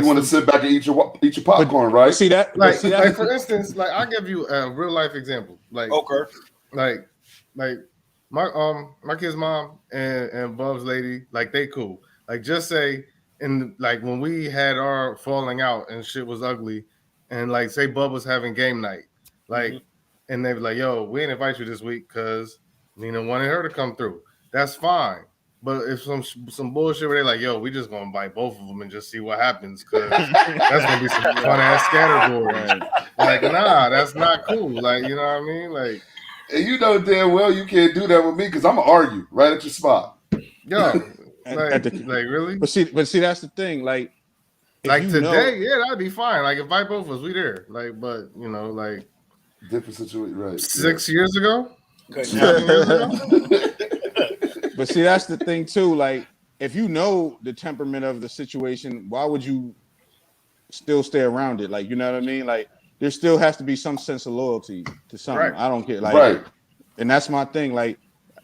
want to sit back and eat your popcorn, right? See that? Like for instance, like I'll give you a real life example. Like like my kid's mom and Bub's lady, like they cool. Like just say. And like when we had our falling out and shit was ugly, and like say Bub was having game night, like, and they were like, "Yo, we didn't invite you this week because Nina wanted her to come through." That's fine, but if some bullshit where they're like, "Yo, we just gonna invite both of them and just see what happens," because that's gonna be some fun ass scatterboard. Like, nah, that's not cool. Like, you know what I mean? Like, and you know damn well you can't do that with me because I'm gonna argue right at your spot. Yo. Like really? But see, that's the thing. Like today, that'd be fine. Like invite both of us, we there. Like, but you know, like different situation, right? 6 years ago. But see, that's the thing too. Like, if you know the temperament of the situation, why would you still stay around it? Like, you know what I mean? Like, there still has to be some sense of loyalty to something. Right. I don't care. Like, and that's my thing. Like,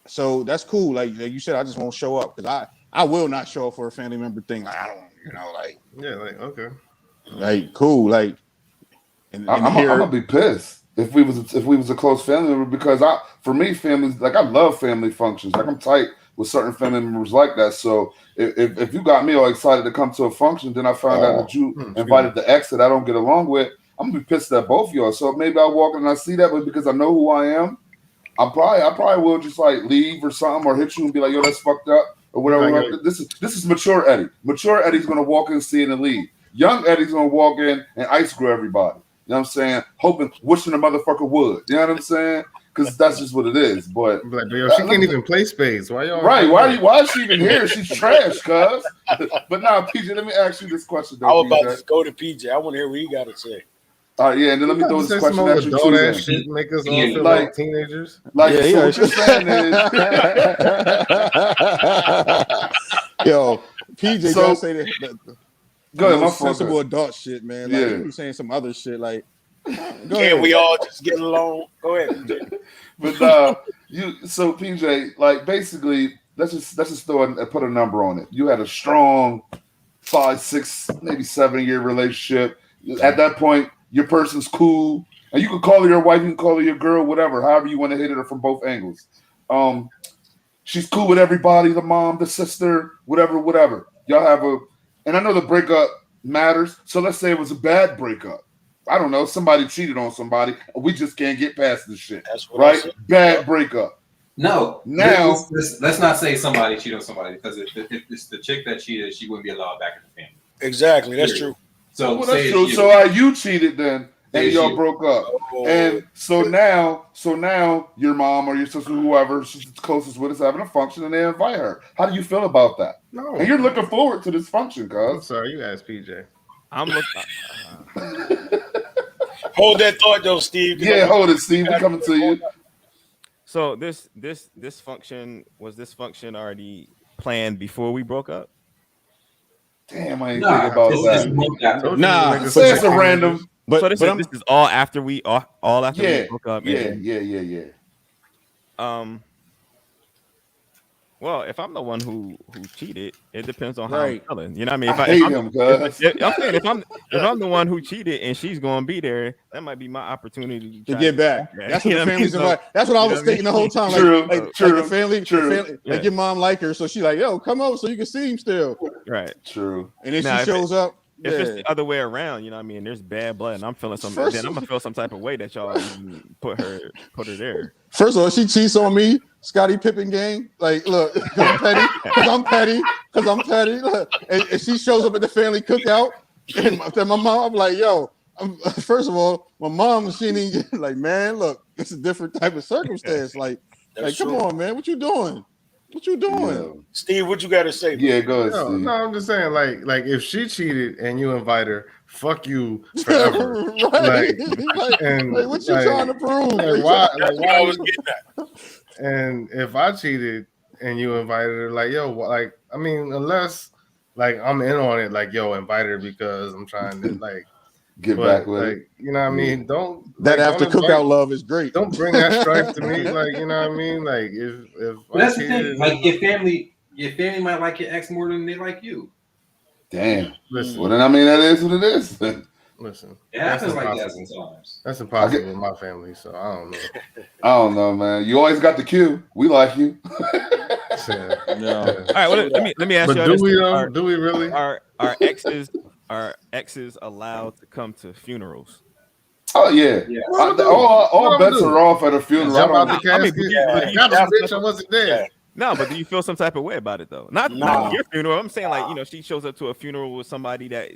so that's cool. Like you said, I just won't show up because I will not show up for a family member thing. Like, I don't, you know, like. Yeah, like, okay. Like, cool. Like, I'm gonna be pissed if we was a close family member because for me, families, like I love family functions. Like I'm tight with certain family members like that. So if you got me all excited to come to a function, then I found out that you invited the ex that I don't get along with, I'm gonna be pissed at both of y'all. So maybe I walk in and I see that, but because I know who I am, I probably will just like leave or something or hit you and be like, yo, that's fucked up. or whatever. Like, This is mature Eddie. Mature Eddie's gonna walk in, see in the lead. Young Eddie's gonna walk in and ice screw everybody. You know what I'm saying? Hoping, wishing the motherfucker would. You know what I'm saying? Because that's just what it is. But yo, she can't even play spades. Why y'all? Right? Why is she even here? She's trash, cuz. But now, PJ, let me ask you this question. Though, I was about PJ. to go to PJ. I want to hear what he got to say. All right, yeah, and then let me throw this question at you too. Then. Shit make us all feel like teenagers. Like, so what you're saying is, yo, PJ So- don't say that. Go ahead, you know, my fault. sensible adult shit, man. Like, Yeah. you be saying some other shit, like. Go Can't ahead. we all just get along? Go ahead, PJ. But so PJ, like basically, let's just throw and put a number on it. You had a strong 5, 6, maybe 7 year relationship. At that point, your person's cool, and you can call her your wife, you can call her your girl, whatever, however you want to hit it from both angles. She's cool with everybody, the mom, the sister, whatever. Y'all have and I know the breakup matters. So let's say it was a bad breakup. I don't know, somebody cheated on somebody. We just can't get past this shit. That's what I right? said. Bad breakup. No. Now, let's not say somebody cheated on somebody, because if it's the chick that cheated, she wouldn't be allowed back in the family. Exactly, that's true. So well, say that's true. she- So you cheated then, and Say y'all she- broke up. Oh. And so now your mom or your sister, whoever she's closest with, is having a function, and they invite her. How do you feel about that? No. And you're looking forward to this function, I'm cuz. sorry, you asked PJ. I'm looking. Hold that thought, though, Steve. Yeah, hold it, Steve. We're coming to you. So this function already planned before we broke up? Damn, I ain't Nah, think about it's that. just moved after. Nah, Say it's a random. But so this is all after we all after Yeah, we broke up. yeah. Well, if I'm the one who cheated, it depends on how I'm Right. feeling. You know what I mean? I If hate I'm, him, cuz. I'm saying if I'm the one who cheated and she's gonna be there, that might be my opportunity To try get back. Yeah, That's you what know the I mean? family's So- invite. That's what I you know was what I thinking the mean? whole time. True, Like true, the family, true. Yeah. like your mom like her, so she like, yo, come over so you can see him still. Right. True. And then Now, she if shows up. If it's Yeah. the other way around, you know what I mean? There's bad blood, and I'm feeling some. First- Then I'm gonna feel some type of way that y'all even put her there. First of all, she cheats on me, Scottie Pippen game. Like, look, because I'm petty. Look, and she shows up at the family cookout, and my mom, I'm like, yo. First of all, my mom, she didn't get like, man, look, it's a different type of circumstance. Like That's come true. on, man, what you doing? What you doing? Steve, what you got to say? Yeah, go ahead, No, Steve. no, I'm just saying, like if she cheated and you invite her, fuck you forever. Right. Like, and Like, what you like, trying to prove? Like, why? That's Like, what I why? was getting at. And if I cheated and you invited her, like, yo, like, I mean, unless like I'm in on it, like, yo, invite her because I'm trying to like Get but, back with like, it. you know what I mean? Don't That like, after don't invite- cookout love is great. Don't bring that strife to me, like, you know what I mean? Like, if But that's the cheated- thing. Like your family might like your ex more than they like you. Damn. Listen. Well, then I mean that is what it is. Listen, It happens like that impossible. sometimes. That's impossible with my family, so I don't know. I don't know, man. You always got the cue. We like you. Yeah. No. All right. Well, let me ask But you. do we though? Do we really? Are exes allowed to come to funerals? Oh yeah. All What I'ma bets do? are off at a funeral. Jump I out don't- the I mean, casket. but you- God, bitch, I wasn't there. No, but do you feel some type of way about it though? Not your funeral. I'm saying like she shows up to a funeral with somebody that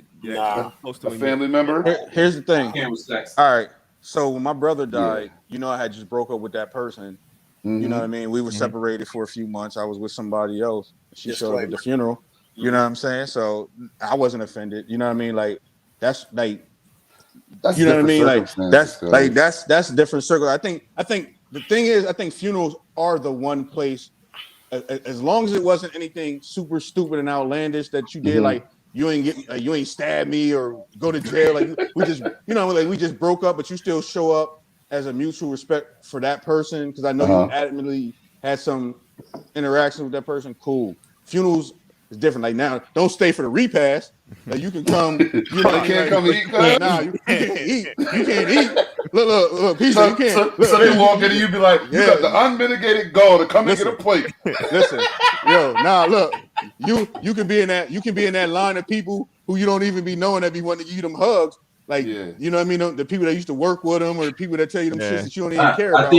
close to a family member. Here's the thing. Can't respect. All right. So when my brother died, I had just broke up with that person. You know what I mean? We were separated for a few months. I was with somebody else. She showed up at the funeral. You know what I'm saying? So I wasn't offended. You know what I mean? Like that's like That's you know what I mean? different Like that's circumstances, that's a different circle. I think the thing is, I think funerals are the one place. As long as it wasn't anything super stupid and outlandish that you did, like you ain't stab me or go to jail. Like we just, like we just broke up, but you still show up as a mutual respect for that person because I know you adamantly had some interaction with that person. Cool. Funerals is different. Like now, don't stay for the repast. Like you can come. You can't come eat. Nah, you can't eat. You can't eat. Look, PJ, So, you can't. so they walk in and you be like, you got the unmitigated goal to come and get a plate. Listen, look, you can be in that line of people who you don't even be knowing that be wanting to give you them hugs. Like, you know what I mean? The people that used to work with them or the people that tell you them shit that you don't even care about.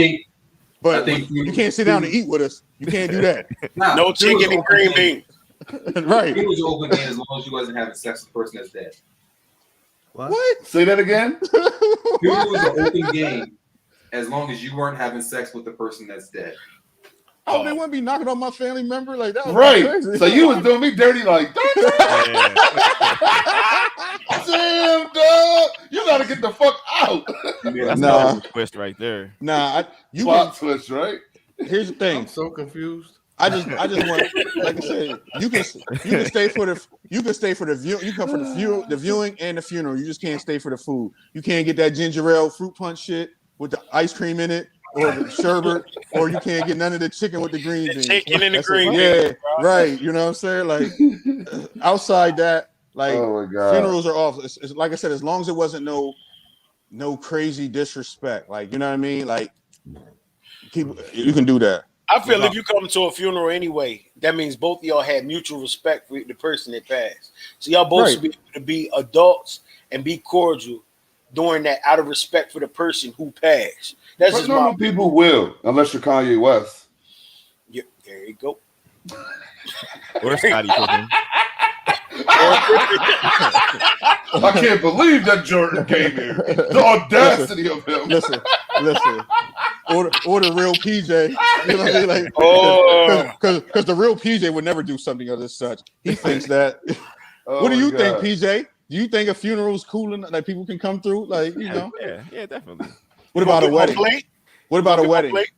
But you can't sit down and eat with us. You can't do that. No chicken and green beans. Right. It was an open game as long as you wasn't having sex with the person that's dead. What? Say that again. It was an open game as long as you weren't having sex with the person that's dead. Oh, they wouldn't be knocking on my family member like that. Right. Crazy. So you was doing me dirty like that. Damn, dog. You gotta get the fuck out. That's Nah. a twist right there. Nah, you Plot twist, right? Here's the thing. I'm so confused. I just want, like I said, you can stay for the view. You come for the viewing and the funeral. You just can't stay for the food. You can't get that ginger ale fruit punch shit with the ice cream in it, or the sherbet, or you can't get none of the chicken with the green beans. Chicken and the That's green it. beans, Yeah, right. You know what I'm saying? Like outside that, like Oh my God. funerals are off. It's like I said, as long as it wasn't no crazy disrespect. Like, you know what I mean? Like people, you can do that. I feel if you come to a funeral anyway, that means both of y'all had mutual respect for the person that passed. So y'all both should be able to be adults and be cordial during that out of respect for the person who passed. That's But just normal my people will, unless you're Kanye West. Yeah, there you go. Or Scottie Pippen. I can't believe that Jordan came here. The audacity of him. Listen. Or the real PJ. You know what I mean? Like, Oh. because the real PJ would never do something of this such. He thinks that. Oh What do my you think, God. PJ? Do you think a funeral is cool and like people can come through? Like, you know? Yeah, definitely. What about a wedding? Plate? What about a Get my wedding? plate?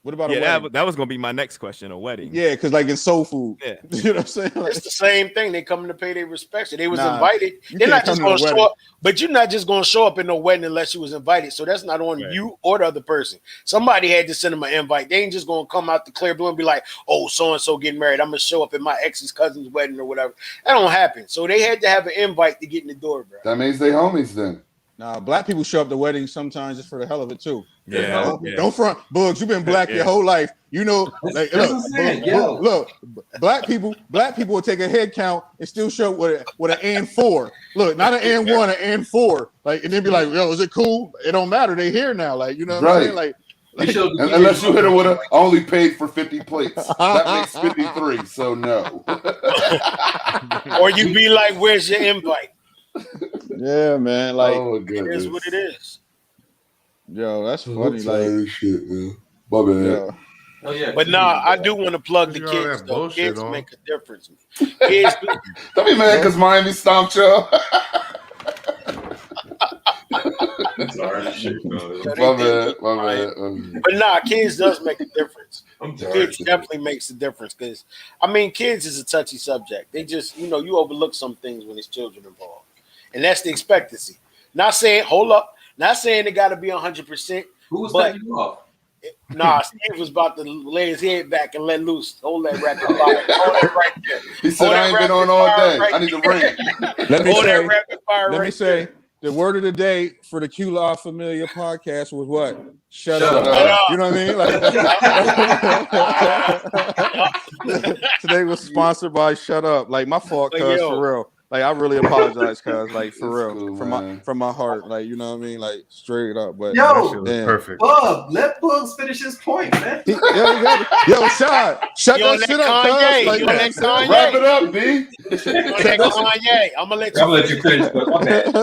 What about a Yeah, wedding? that was gonna be my next question. A wedding. Yeah, because like in soul food. Yeah. You know what I'm saying? Like, It's the same thing. They coming to pay their respects. So they was Nah, invited. you They're can't not just come to going a to show wedding. up, but you're not just going to show up in no wedding unless you was invited. So that's not on you or the other person. Somebody had to send them an invite. They ain't just going to come out the clear blue and be like, "Oh, so and so getting married. I'm gonna show up at my ex's cousin's wedding or whatever." That don't happen. So they had to have an invite to get in the door, bro. That means they homies then. nah, black people show up to weddings sometimes just for the hell of it too. Yeah, Don't front, Bugs. You've been black your whole life. You know, like That's what I'm saying, yo. look, black people will take a head count and still show up with an and 4. Look, not an and 1, an and 4. Like, and then be like, yo, is it cool? It don't matter. They here now. Like, you know what I'm saying? Like, Unless you hit her with I only paid for 50 plates. That makes 53, so no. Or you be like, "Where's your invite?" yeah, man. Like, oh my It goodness. is what it is. yo, that's I'm funny. tired Like, of shit, man. My bad. yo. Oh yeah. But nah, I do want to plug the You got kids. that Though. bullshit Kids on. make a difference. Kids, Don't be mad because Miami stomped y'all. My bad. but nah, kids does make a difference. Kids definitely makes a difference because I mean, kids is a touchy subject. They just, you overlook some things when there's children involved, and that's the expectancy. Not saying, hold up, not saying it got to be 100%. Who was but cutting you off? nah, Steve was about to lay his head back and let loose. Hold that rapid fire. Hold that right there. He said, Hold I that ain't been on rapid all fire day. right I need a there. ring. Let me Hold say, that rapid fire let right me say, the word of the day for the Q Law Familia podcast was what? Shut up. up. You know what I mean? Like, today was sponsored by Shut Up. Like, my fault, But cuz, yo. for real. Like, I really apologize, cuz, like, for real, cool, from man. my heart. Like, you know what I mean? Like, straight up. But That Yo, shit was damn. perfect. Bub, let Bugs finish his point, man. Yo, shut You on that that shit up, Kanye? cuz. Like, You on that Kanye? Wrap it up, B. You on that Kanye? I'm gonna let you. I'm gonna let you finish, but my bad.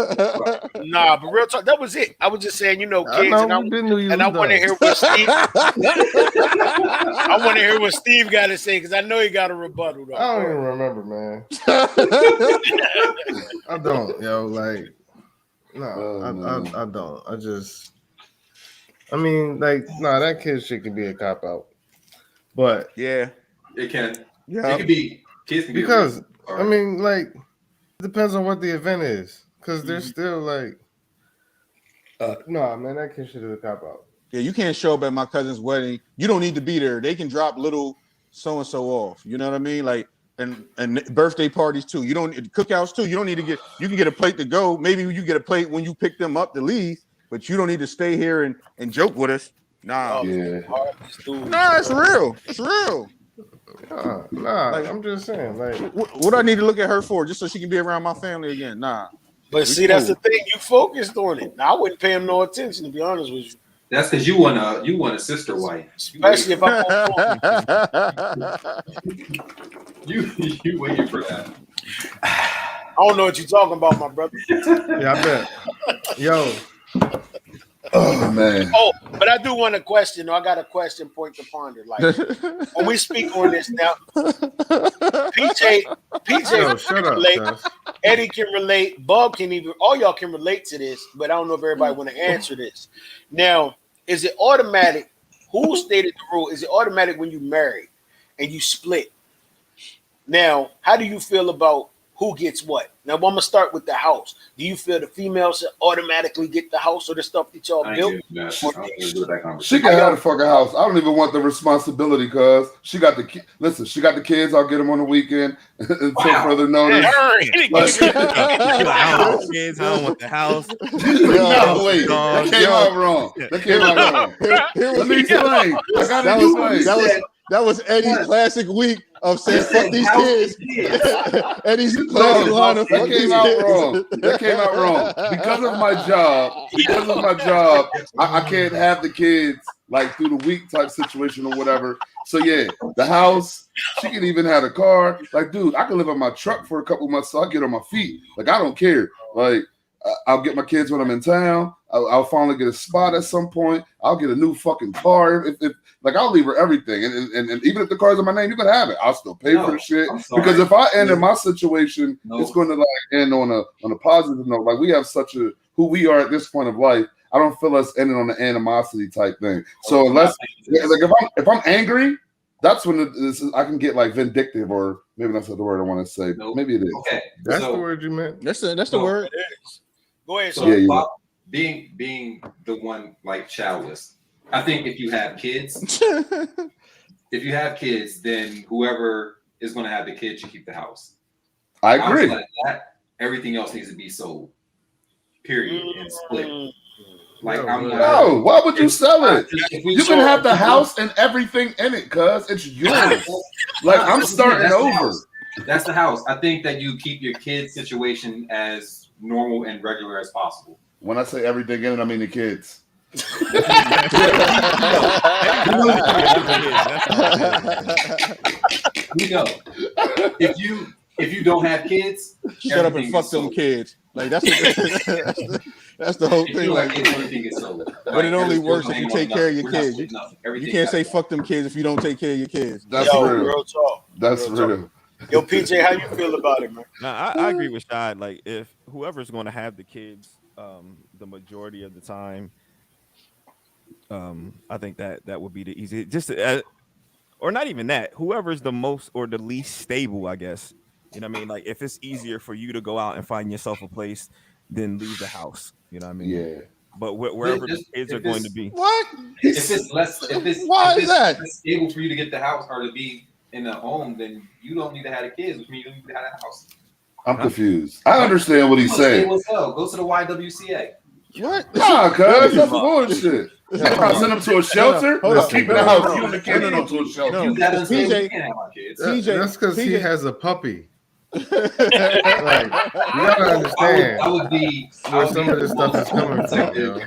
Nah, but real talk, that was it. I was just saying, kids, I know, we been knew you and I was want to done. hear what Steve. I want to hear what Steve got to say because I know he got a rebuttal though. I don't even remember, man. I don't, yo. Like, no, I don't. I mean, like, nah, that kid shit can be a cop out. But yeah, It can. yeah. It can be. Kids can be. because All I right. mean, like, it depends on what the event is. Because there's still like, nah, man, that kid shit is a cop out. Yeah, you can't show up at my cousin's wedding. You don't need to be there. They can drop little so and so off. You know what I mean? Like, and birthday parties too. You don't cookouts too. You don't need to get. You can get a plate to go. Maybe you get a plate when you pick them up to leave. But you don't need to stay here and joke with us. Nah, Yeah. nah, it's real. It's real. Nah, Like- I'm just saying, like, What do I need to look at her for? Just so she can be around my family again? Nah. But see, that's the thing. You focused on it. Now, I wouldn't pay him no attention, to be honest with you. That's because you want a sister wife. Especially if I'm you waiting for that. I don't know what you're talking about, my brother. Yeah, I bet. Yo. Oh man. Oh, but I do want a question. I got a question point to ponder. Like when we speak on this now, PJ Yo, shut up, relate, cuz. Eddie can relate, Bub can even, all y'all can relate to this, but I don't know if everybody want to answer this. Now, is it automatic? Who stated the rule? Is it automatic when you marry and you split? Now, how do you feel about who gets what? Now, I'm gonna start with the house. Do you feel the females should automatically get the house or the stuff that y'all built? She can have the fucking house. I don't even want the responsibility, cuz she got the listen. She got the kids. I'll get them on the weekend until further notice. I don't want kids. I don't want the house. No, wait, that came out wrong. That came out wrong. Let me explain. I gotta explain. That was Eddie's classic week of saying "fuck these kids." Eddie's classic line of "fuck That came these out kids." wrong. That came out wrong because of my job. Because of my job, I can't have the kids like through the week type situation or whatever. So yeah, the house. She can even have a car. Like, dude, I can live in my truck for a couple months so I get on my feet. Like, I don't care. Like, I'll get my kids when I'm in town. I'll finally get a spot at some point. I'll get a new fucking car. If like, I'll leave her everything. And even if the car's in my name, you can have it. I'll still pay for the shit. Because if I end in my situation, it's going to like end on a positive note. Like, we have such a who we are at this point of life. I don't feel us ending on the animosity type thing. So unless like if I'm angry, that's when I can get like vindictive, or maybe that's not the word I want to say. Maybe it is. Okay, That's the word you meant. That's the word. Go ahead. So Yeah, Bob, being the one like childless, I think if you have kids, then whoever is going to have the kids should keep the house. I agree. Outside of that, everything else needs to be sold. Period. And split. Like No, why would you sell it? If we You can sold- have the house and everything in it, cuz it's yours. Like, I'm starting That's the over. house. That's the house. I think that you keep your kid's situation as normal and regular as possible. When I say everything in it, I mean the kids. We know. If you don't have kids, Shut up and everything fuck is them sold. kids. Like that's that's the whole If you thing. don't have Like, kids, everything is sold. but it only There's works no if you hang on take care of your nothing. We're not kids. splitting nothing. You Everything can't got say to fuck them kids if you don't take care of your kids. That's real. Real talk. That's Real real. Yo, PJ, how you feel about it, man? Nah, I agree with Shad. Like, if whoever's going to have the kids, the majority of the time, I think that would be the easy. Just or not even that. Whoever's the most or the least stable, I guess. You know what I mean? Like, if it's easier for you to go out and find yourself a place, then leave the house. You know what I mean? Yeah. But wherever the kids are going to be. What? If it's less stable for you to get the house or to be in a home, then you don't need to have the kids, which means you don't need to have a house. I'm confused. I understand what he's saying. Go to the YWCA. What? Nah, cuz that's bullshit. You gotta send them to a shelter. Hold Let's up. keep it in the house. You and the kids go to a shelter. You gotta say PJ, you can't have my kids. That's because he PJ. has a puppy. Like, you gotta understand I would be where some of this stuff is coming from, yo.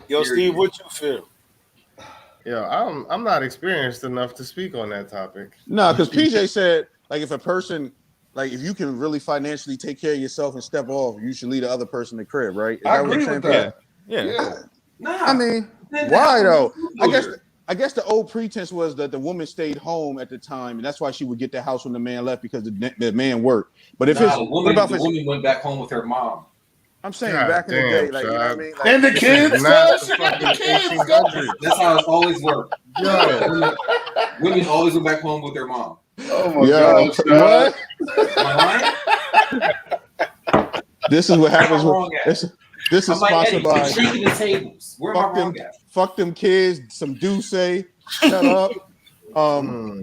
Yo, Steve, what you feel? Yo, I'm not experienced enough to speak on that topic. No, because PJ said, like, if a person, like, if you can really financially take care of yourself and step off, you should leave the other person in the crib, right? Is I that what agree you're with saying? that. Yeah. Nah, I mean, why though? I guess the old pretense was that the woman stayed home at the time, and that's why she would get the house when the man left because the man worked. But if it's the what about woman, if the it's, woman went back home with her mom. I'm saying God back in the damn, day, like, you know what I mean? Like, And the kids, Not cuz the she got the fucking kids. 1800s. That's how it's always worked. Yo, Women always went back home with their mom. Oh my yo, gosh, what? Am I lying? This is what happens. I'm wrong With, this is I'm like sponsored Eddie, by shaking the tables. Where am I wrong at? fuck them kids, some Duce, shut up,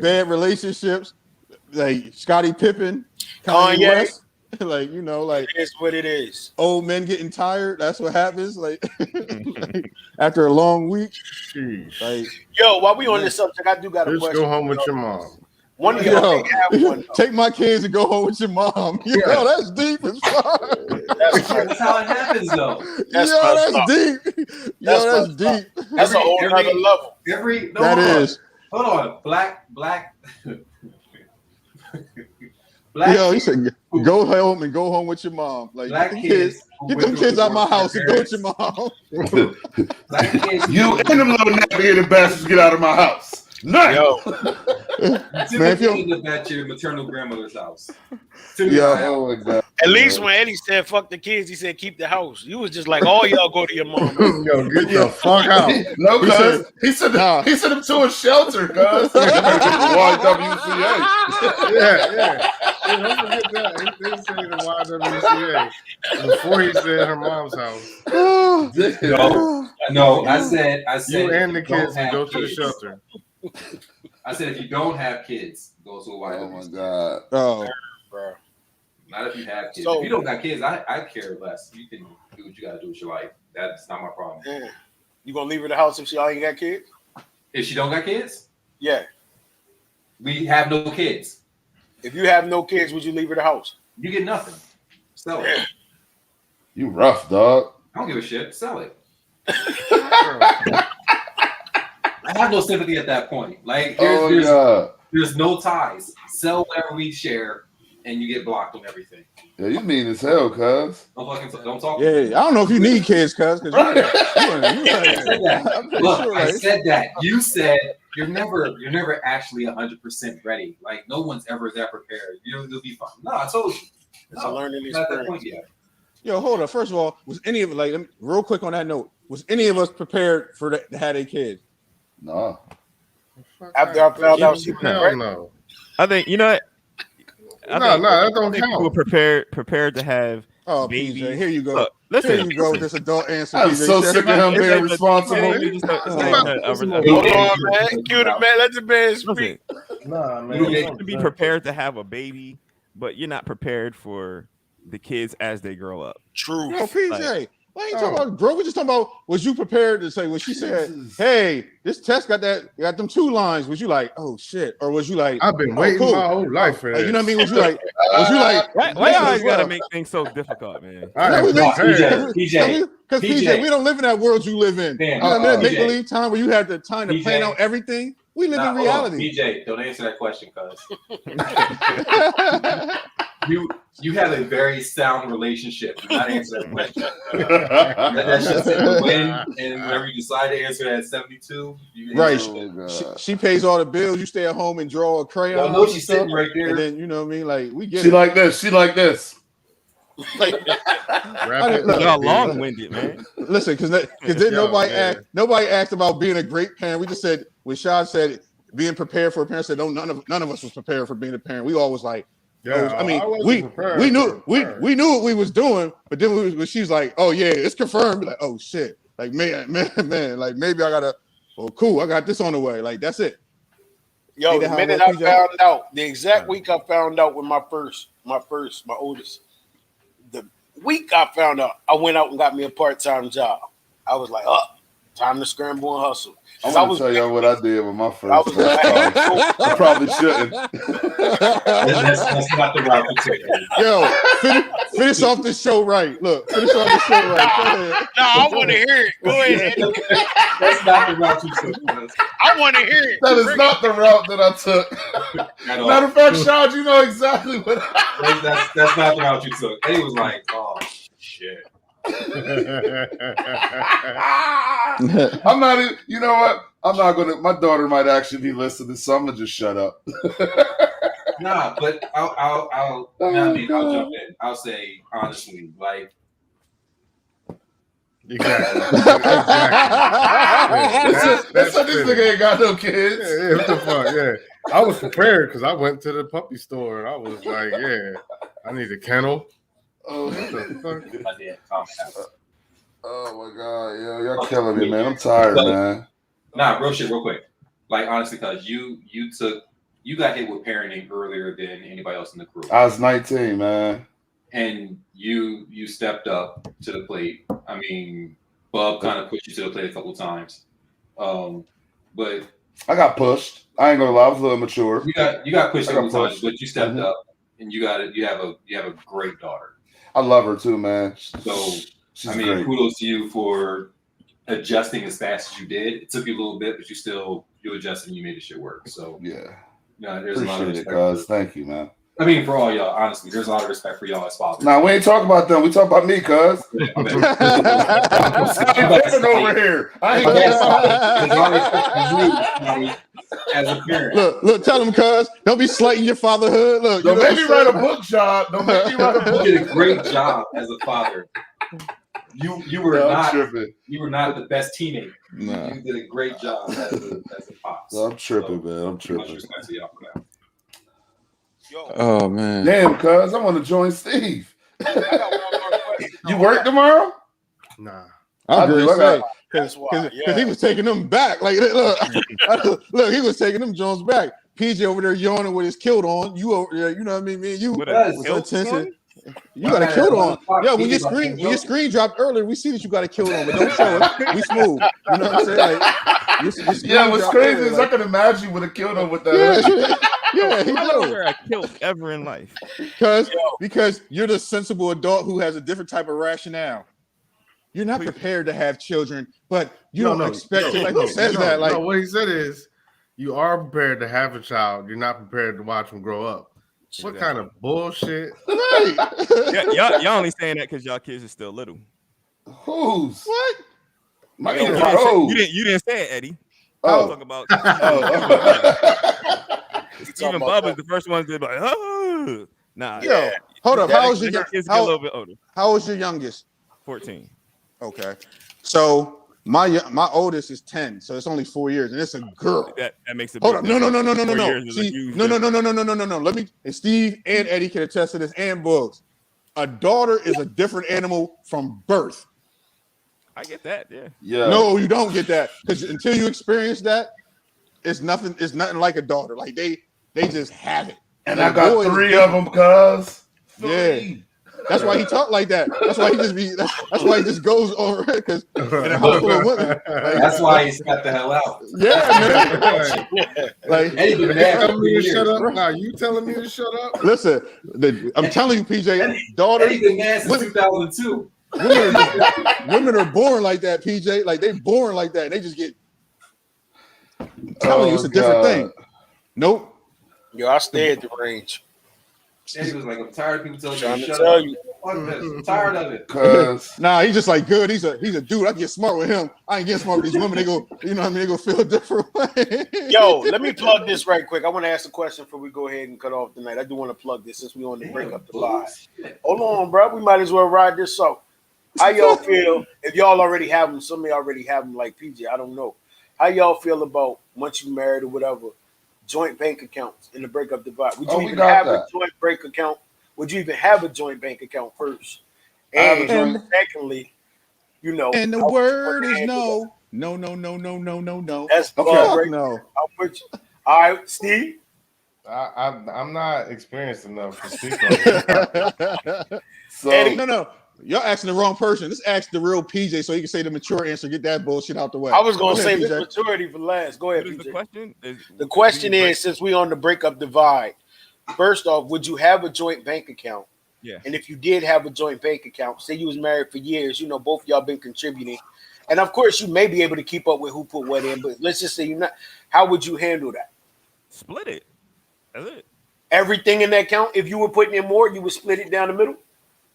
bad relationships, like Scottie Pippen, Kanye Kanye. West, like, you know, like It's what it is. old men getting tired. That's what happens. Like, like, after a long week, jeez. like Yo, while we on this subject, I do got a Just question. go home with your mom. One of y'all can have one. Take my kids and go home with your mom. Yo, that's deep as fuck. That's how it happens, though. That's deep. That's deep. That's a whole other level. Hold on. Black. Yo, he said, go home and go home with your mom. Like, Black get them kids out of my house and go with your mom. You and them little navigated bastards get out of my house. No. Man, if you back to your maternal grandmother's house. At least when Eddie said "fuck the kids," he said "keep the house." You was just like, "All y'all go to your mom." Yo, get the fuck out. No, cuz he sent him to a shelter, cuz. YWCA. Yeah. Don't forget that. He did say the YWCA before he said her mom's house. No, I said you and the kids can go to the shelter. I said if you don't have kids, go to a YWCA. Oh my god. Oh, bro. Not if you have kids. So, if you don't got kids, I care less. You can do what you gotta do with your life. That's not my problem. You gonna leave her the house if she ain't got kids? If she don't got kids? Yeah. We have no kids. If you have no kids, would you leave her the house? You get nothing. Sell it. You rough, dog. I don't give a shit. Sell it. I have no sympathy at that point. Like, there's no ties. Sell whatever we share, and you get blocked on everything. Yeah, you mean as hell, cuz. Don't talk. Yeah, I don't know if you need kids, cuz. Look, I said that. You said you're never actually 100% ready. Like, no one's ever that prepared. You'll be fine. No, I told you. It's a learning not that experience. point yet. Yo, hold up. First of all, was any of real quick on that note? Was any of us prepared for to have a kid? No. After I found out she was pregnant. No. I think that don't count. People prepared to have babies. PJ, here you go. Look, listen, here you go with this adult answer. I'm PJ. so sick of him being responsible. Hold on, man. Cue the man. Let the man speak. Nah, man. You can be prepared to have a baby, but you're not prepared for the kids as they grow up. True. Yo, PJ. Why ain't talking about, bro? We just talking about, was you prepared to say when she said, "Hey, this test got them 2 lines"? Was you like, "Oh shit," or was you like, "I've been waiting my whole life for that"? You know what I mean? Was you like, why y'all always gotta make things so difficult, man? Because PJ, we don't live in that world you live in. You know that make believe time where you had the time to plan out everything. We live in reality. PJ, don't answer that question, cuz. You have a very sound relationship. Do not answer that question. That shit's in the wind, and whenever you decide to answer that 72, right. She pays all the bills. You stay at home and draw a crayon. I know she's sitting right there. And then you know what I mean? Like we get She like this. Like, y'all long-winded, man. Listen, because then nobody asked about being a great parent. We just said when Sean said being prepared for a parent. Said none of us was prepared for being a parent. We all was like. Yeah, I mean, we knew what we was doing, but then when she's like, "Oh yeah, it's confirmed," like, "Oh shit," like man, like maybe I gotta. Oh, cool, I got this on the way. Like that's it. Yo, the minute I found out, the exact week I found out with my oldest, the week I found out, I went out and got me a part-time job. I was like, time to scramble and hustle. I want to tell y'all what I did with my first. I probably shouldn't. That's not the route to take. Yo, finish off the show right. Look, finish off the show right. Go ahead. No, I want to hear it. Go ahead. That's not the route you took. I want to hear it. That is not the route that I took. Matter of fact, Sean, you know exactly what. That's not the route you took. And he was like, "Oh shit." I'm not even, you know what? I'm not gonna, my daughter might actually be listening, so I'm gonna just shut up. Nah, but I'll jump in. I'll say honestly, like exactly. That's how this nigga ain't got no kids. Yeah, what the fuck? Yeah. I was prepared because I went to the puppy store and I was like, yeah, I need a kennel. Oh, what the fuck? Oh my god, yo, y'all killing me, man. I'm tired, man. Nah, real shit, real quick. Like honestly, cause you got hit with parenting earlier than anybody else in the crew. I was 19, man. And you stepped up to the plate. I mean, Bub kind of pushed you to the plate a couple times. But I got pushed. I ain't gonna lie, I was a little mature. You got pushed I a got couple times, pushed. but you stepped Mhm. up, and you have a great daughter. I love her too, man. So She's I mean, great. kudos to you for adjusting as fast as you did. It took you a little bit, but you adjusted and you made the shit work. So yeah, there's a lot of appreciate it, respect. cuz. Thank you, man. I mean, for all y'all, honestly, there's a lot of respect for y'all as fathers. Nah, we ain't talking about them. We talk about me, cuz. I'm Pippen over here. I ain't as a parent. Look, tell him, cuz. Don't be slighting your fatherhood. Look, Don't you know make me what I'm write a saying? book job. Don't make me write a book. You did a great job as a father. You were No, I'm not tripping. You were not the best teammate. Nah. You did a great job as a pops. I'm tripping, man. I'm Much tripping. respect to y'all for that. Oh man. Damn, cuz I want to join Steve. You work tomorrow? Nah. I do. agree. I got- Because he was taking them back. Like, look, he was taking them Jones back. PJ over there yawning with his kilt on. You over there, you know what I mean? Me and you. With a was kilt attention. on? You got a kilt on. Yeah, when your screen dropped earlier, we see that you got a kilt on, but don't show it. We smooth. You know what I'm saying? Like, your screen Yeah, what's dropped crazy earlier, is like- I can imagine you would have killed him with that. Yeah, he I don't do. wear a kilt ever in life. Because you're the sensible adult who has a different type of rationale. You're not prepared to have children, but you don't expect to. Like he says that, like what he said is, you are prepared to have a child. You're not prepared to watch him grow up. What kind of bullshit? Y'all only saying that because y'all kids are still little. Who's what? My You kids didn't are say- old. You didn't say it, Eddie. Oh. I was talking about Stephen Bob is the first one to be like, oh. Nah. Yo, hold up. How old is your kids get a little bit older? How old is your youngest? 14. Okay. So my oldest is 10, so it's only 4 years, and it's a girl. That makes it. Hold up. No. 4 years is a See, huge no. difference. Let me. And Steve and Eddie can attest to this, and Bugs. A daughter is a different animal from birth. I get that. Yeah. Yeah. No, you don't get that because until you experience that, it's nothing. It's nothing like a daughter. Like they just have it. And I got 3 of them, cuz. Yeah. That's why he talked like that. That's why he just be. That's why he just goes over it because in a house full of women. Like, That's why he's got the hell out. Yeah, man. Like, Eddie been telling me to shut up. Now you telling me to shut up? listen, I'm telling you, PJ, daughter. Eddie been mad since 2002. Women are born like that, PJ. Like they born like that. They just get. I'm telling you, it's a different thing. Nope. Yo, I stay at the range. Eddie was like, I'm tired of people telling Trying me to to tell shut up. you. Fuck this. I'm tired of it. Cuz Nah, he's just like good. He's a dude. I get smart with him. I ain't getting smart with these women. They go, you know what I mean? They go feel a different way. Yo, let me plug this right quick. I want to ask a question before we go ahead and cut off tonight. I do want to plug this since we on the break up the live. Hold on, bro. We might as well ride this out. How y'all feel if y'all already have them? Some of y'all already have them, like PJ. I don't know. How y'all feel about once you married or whatever, joint bank accounts in the breakup divide? Would you we even got have that. a joint bank account? Would you even have a joint bank account first? I have a And joint- secondly, you know, And the how would you word is handle that? no. No. That's Okay. okay. No. I'll put you. All right, Steve. I'm not experienced enough to speak on it. So Eddie. No. Y'all asking the wrong person. Let's ask the real PJ so he can say the mature answer. Get that bullshit out the way. I was going to Go ahead, say this PJ. maturity for last. Go ahead, What is the PJ. question? The question is, since we on the breakup divide, first off, would you have a joint bank account? Yeah. And if you did have a joint bank account, say you was married for years, you know, both of y'all been contributing. And of course, you may be able to keep up with who put what in, but let's just say you're not. How would you handle that? Split it. That's it. Everything in that account, if you were putting in more, you would split it down the middle?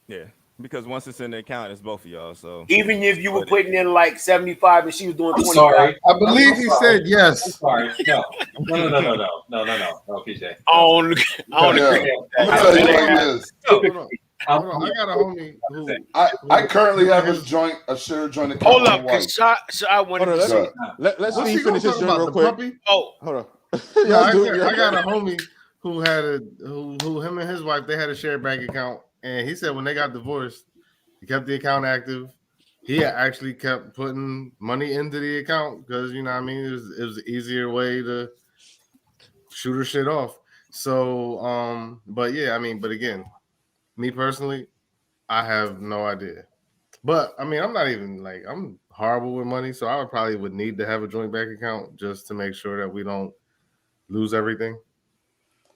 Yeah. Because once it's in the account, it's both of y'all. So Even if you were putting in like 75 and she was doing I'm 25. sorry. I believe he said I'm yes. sorry. No, PJ. I don't Yeah. agree. I'm gonna tell you like this. Hold on. I got a homie who I currently have a shared joint account. Hold with up, my wife. because I wanted Hold on, to Go say. ahead. Let's What's Steve he gonna finish his talk joint about, real the quick. puppy? Oh, Hold on. No, I do it. got a homie who had who him and his wife, they had a shared bank account, and he said when they got divorced, he kept the account active. He actually kept putting money into the account because you know what I mean it was an easier way to shoot her shit off. So but yeah, I mean, but again, me personally, I have no idea. But I mean, I'm not even like I'm horrible with money, so I would need to have a joint bank account just to make sure that we don't lose everything.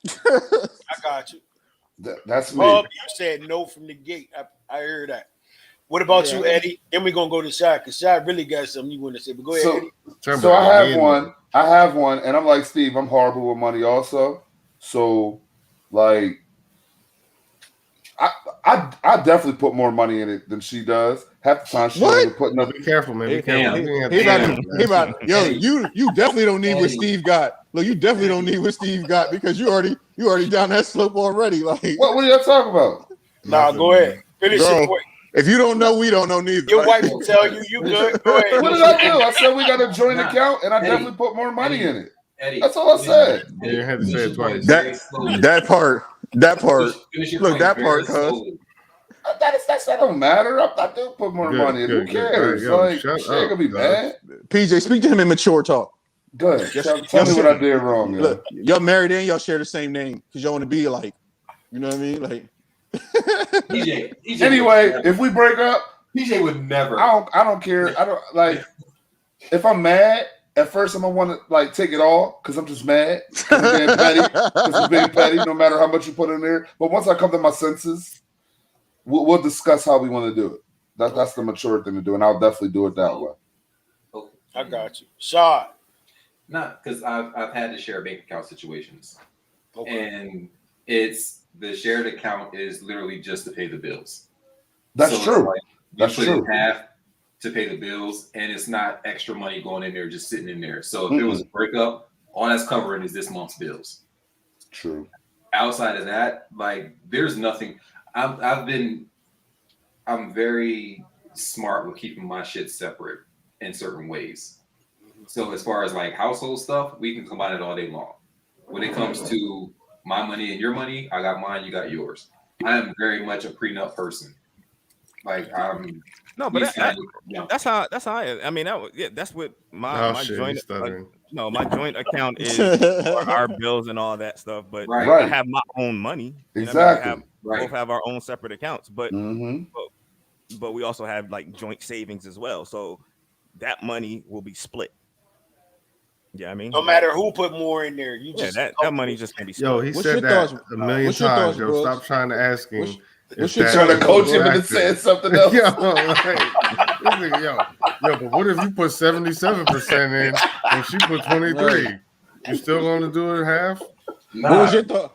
I got you. That's me. Bob, you said no from the gate. I heard that. What about you, Eddie? Then we're gonna go to Shai, because Shai really got something you want to say. But go ahead, Eddie. So I have one, and I'm like Steve. I'm horrible with money, also. So, like, I definitely put more money in it than she does. Half the time, she ain't putting up. Be careful, man. Be careful. Yo, you definitely don't need what Steve got. Look, you definitely don't need what Steve got because you already down that slope already. Like, what are y'all talking about? Nah, go ahead. Finish Bro, your point. If you don't know, we don't know neither. Your wife will tell you you good. Go ahead. What did I do? I said we got a joint account, and I definitely put more money in it. That's all I said. You didn't have to say it twice. That part. Look, that part, cuz. That don't matter. I do put more money in. Who cares? Like, she ain't gonna be mad. PJ, speak to him in mature talk. Good. Tell me what I did wrong. Look, y'all married and y'all share the same name because y'all want to be like, you know what I mean? Like, PJ anyway, if we break up, PJ would never. I don't care. I don't like if I'm mad. At first, I'm gonna want to like take it all because I'm just mad. Because being petty. Because being petty, no matter how much you put in there. But once I come to my senses, we'll discuss how we want to do it. That's the mature thing to do, and I'll definitely do it that way. Okay. I got you, Shai. Not because I've had to share bank account situations, and it's the shared account is literally just to pay the bills. That's So true. it's like you That's put true. in half to pay the bills, and it's not extra money going in there just sitting in there. So if it was a breakup, all that's covering is this month's bills. True. Outside of that, like there's nothing. I'm very smart with keeping my shit separate in certain ways. So as far as like household stuff, we can combine it all day long. When it comes to my money and your money, I got mine, you got yours. I am very much a prenup person. Like that's how I am. I mean, that's what my shit, joint. he's stuttering. My joint account is for our bills and all that stuff. But I have my own money. Exactly. We both have our own separate accounts, but we also have like joint savings as well. So that money will be split. Yeah, I mean, no matter who put more in there, you just that money just can be split. Yo, he said that a million times. Yo, stop trying to ask him. Trying to coach him into saying something else. Yo, but what if you put 77% in and she put 23? You still going to do it half? Nah.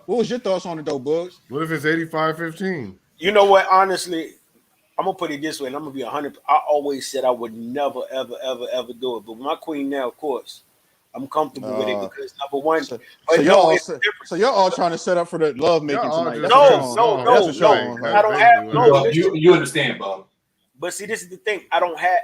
What was your thoughts on it though, Bugs? What if it's 85-15? You know what? Honestly, I'm gonna put it this way, and I'm gonna be 100. I always said I would never, ever do it. But with my queen now, of course, I'm comfortable with it because number one. So y'all all trying to set up for the love making tonight. No. I don't have no. You understand, Bob? But see, this is the thing. I don't have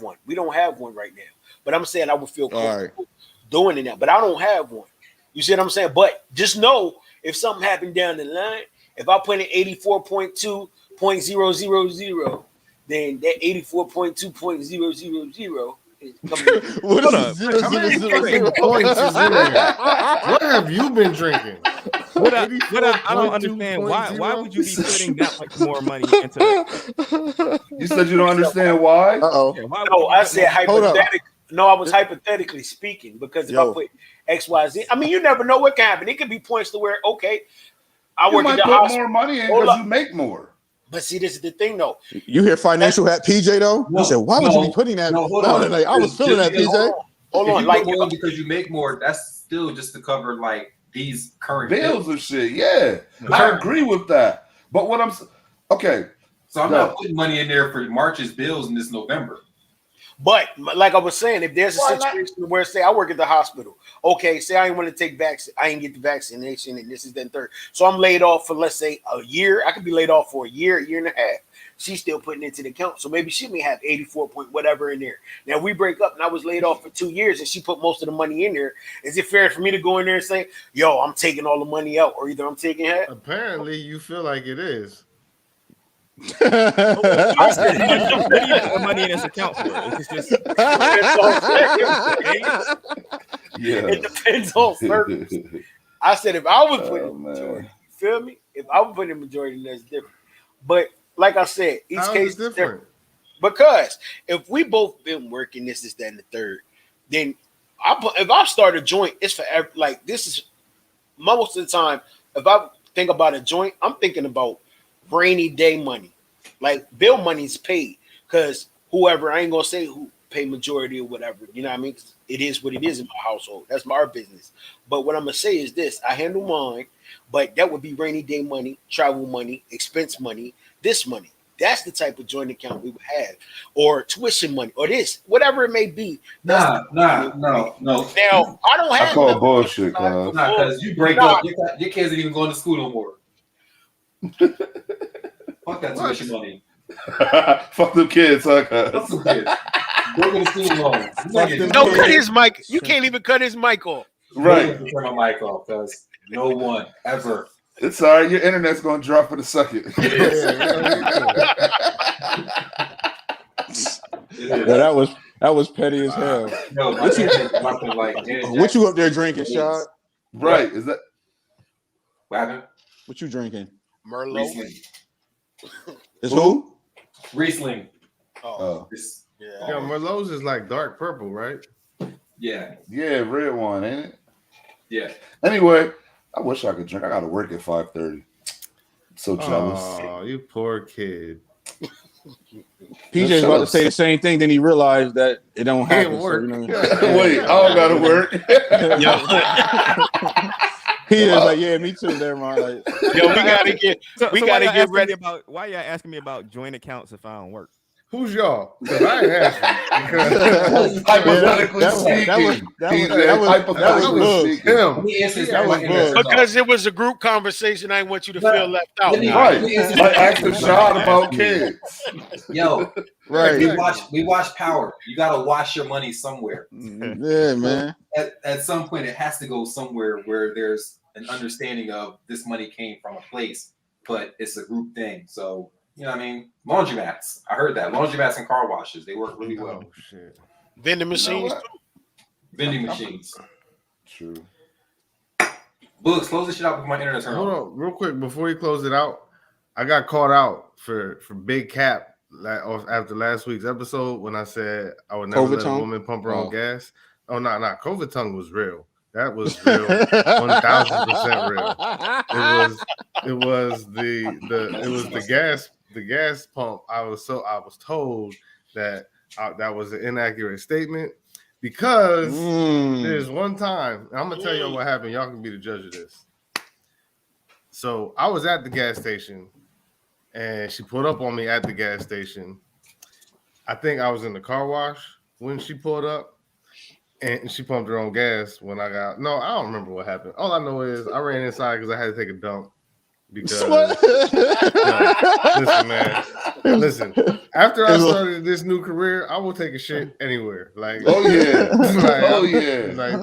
one. We don't have one right now. But I'm saying I would feel comfortable doing it now. But I don't have one. You see what I'm saying? But just know if something happened down the line, if I put in 84.2.000, then that 84.2.000 is coming. What have you been drinking? I don't understand. Why would you be putting that much more money into it? You said you don't understand why? No, I said hypothetically. No, I was hypothetically speaking because if I put XYZ, I mean, you never know what can happen. It could be points to where, okay, I work at the hospital. Put more money in because you make more. But see, this is the thing, though. You hear financial hat PJ though? No, he said, "Why would you be putting that?" No, hold on. Like, I was feeling that PJ. Hold on, like more because you make more. That's still just to cover like these current bills and shit. Yeah, I agree with that. But what I'm okay, so I'm not putting money in there for March's bills in this November. But like I was saying, if there's a situation where, say, I work at the hospital, okay, say I ain't want to take vaccine, I ain't get the vaccination, and this is then third, so I'm laid off for, let's say, a year. I could be laid off for a year and a half. She's still putting it into the account, so maybe she may have 84 point whatever in there. Now we break up, and I was laid off for 2 years, and she put most of the money in there. Is it fair for me to go in there and say, "Yo, I'm taking all the money out," or either I'm taking half? Apparently, you feel like it is. What do you put money in this account for? It's just it depends on circumstances. I said if I was putting majority, you feel me? If I was putting majority, that's different. But like I said, each How case is it different? Because if we both been working this, that, and the third, then if I start a joint, it's forever. Like this is most of the time. If I think about a joint, I'm thinking about rainy day money. Like bill money's paid because whoever, I ain't gonna say who pay majority or whatever. You know what I mean? It is what it is in my household. That's our business. But what I'm gonna say is this: I handle mine, but that would be rainy day money, travel money, expense money, this money. That's the type of joint account we would have, or tuition money, or this, whatever it may be. No. Now I don't have. I call bullshit, cuz. Because you break up, your kids ain't even going to school no more. Fuck that tuition money. Fuck them kids, huh? Fuck them kids. Go to the student loans. No, cut his mic. You can't even cut his mic off. Right. Turn my mic off, because no one ever. It's all right. Your internet's gonna drop in a second. Yeah, that was petty as hell. No, What you up there drinking, Shad? Right? Is that what happened? What you drinking? Merlot. Riesling. Is who? Riesling. Oh. Yeah, Merlot's is like dark purple, right? Yeah. Yeah, red one, ain't it? Yeah. Anyway, I wish I could drink. I gotta work at 5:30. So jealous. Oh, you poor kid. PJ's about to say the same thing, then he realized that it don't happen. So, you know, Wait, I don't gotta work. He is like, yeah, me too. There, man. Like, Yo, we gotta get ready. Why y'all asking me about joint accounts if I don't work? Who's y'all? Because I ain't asking. Hypothetically speaking, Because it was a group conversation. I didn't want you to feel left out. Right. Like asking Sean about kids. Yo, right. We watch Power. You gotta wash your money somewhere. Yeah, man. At some point, it has to go somewhere where there's an understanding of this money came from a place, but it's a group thing. So, you know what I mean? Laundromats. I heard that. Laundromats and car washes. They work really well. Oh, shit. Vending machines. Vending machines. True. Bullocks, close this shit out before my internet turns Hold on. on, real quick before you close it out. I got caught out for Big Cap after last week's episode when I said I would never let a woman pump her own gas. Oh, no, COVID tongue was real. That was real, 1,000% real. It was the gas pump. I was told that that was an inaccurate statement because there's one time, and I'm gonna tell y'all what happened. Y'all can be the judge of this. So I was at the gas station, and she pulled up on me at the gas station. I think I was in the car wash when she pulled up. And she pumped her own gas when I got. No, I don't remember what happened. All I know is I ran inside because I had to take a dump. Because listen, man. Listen. After I started this new career, I will take a shit anywhere. Like, oh yeah, like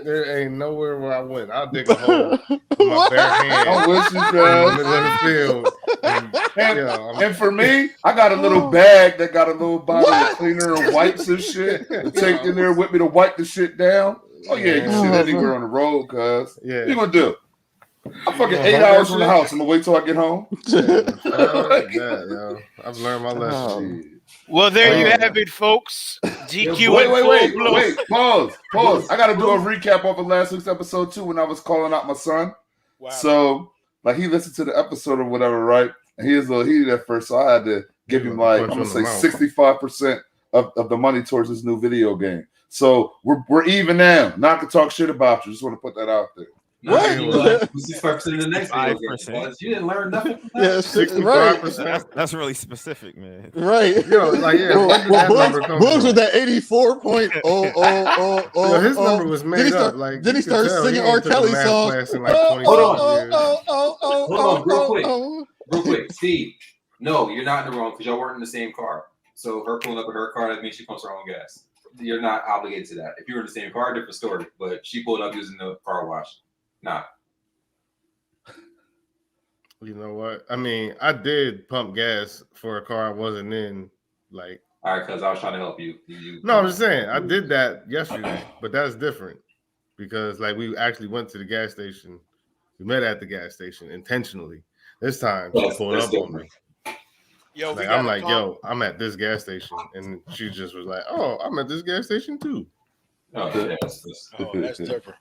there ain't nowhere where I went. I'll dig a hole with my bare hand. I'm with you, in bro. the field. And for me, I got a little bag that got a little bottle of cleaner and wipes and shit. Take in there with me to wipe the shit down. Oh yeah, you can shit anywhere on the road, cuz. Yeah. What you gonna do? I'm fucking 8 hours from the house. I'm gonna wait till I get home. I've learned my lesson. Well, there you have it, folks. GQ. Wait. Pause. I gotta do a recap of last week's episode too when I was calling out my son. Wow. So like he listened to the episode or whatever, right? And he was a little heated at first, so I had to give him like I'm gonna say 65% of the money towards this new video game. So we're even now. Not to talk shit about you. Just want to put that out there. What? 65% in the next video game. You didn't learn nothing. Yeah, 65%. That's really specific, man. Right. Yo, like Boogs with that 84.000. His number was made up. Like then he started singing R. Kelly songs. Hold on, real quick. Steve, no, you're not in the wrong because y'all weren't in the same car. So her pulling up in her car, that means she pumps her own gas. You're not obligated to that. If you were in the same car, different story. But she pulled up using the car wash. Nah. You know what? I mean, I did pump gas for a car I wasn't in. Like, all right, because I was trying to help you. No, I'm just saying I did that yesterday, but that's different because like we actually went to the gas station. We met at the gas station intentionally. This time she pulled up on me. Yo, Like I'm like, yo, I'm at this gas station, and she just was like, oh, I'm at this gas station too. Oh, that's different.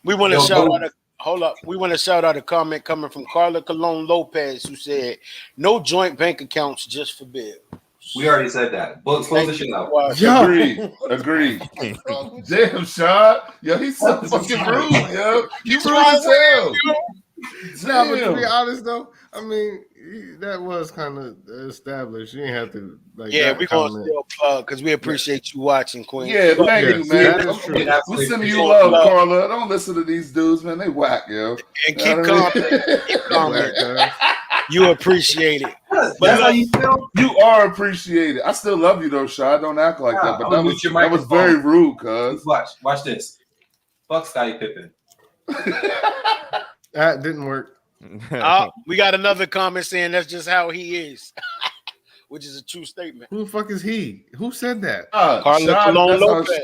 We want to shout out. Hold up. We want to shout out a comment coming from Carla Colon Lopez, who said, "No joint bank accounts, just for bills." We already said that. Books, close the shit out. Agreed. Damn, Sean. Yo, he's so fucking rude, yo. You rude as hell. Nah, but to be honest though, I mean, that was kind of established. You ain't have to like. Yeah, we're gonna still plug because we appreciate you watching, Queen. Yeah, thank you, man. That is true. We sending you love, Carla. Don't listen to these dudes, man. They whack, yo. And keep commenting. You appreciate it. That's how you feel? You are appreciated. I still love you though, Shy. Don't act like that. But that was very rude, cuz. Watch this. Fuck Scottie Pippen. That didn't work. We got another comment saying that's just how he is, which is a true statement. Who the fuck is he? Who said that? Carla Colon Lopez.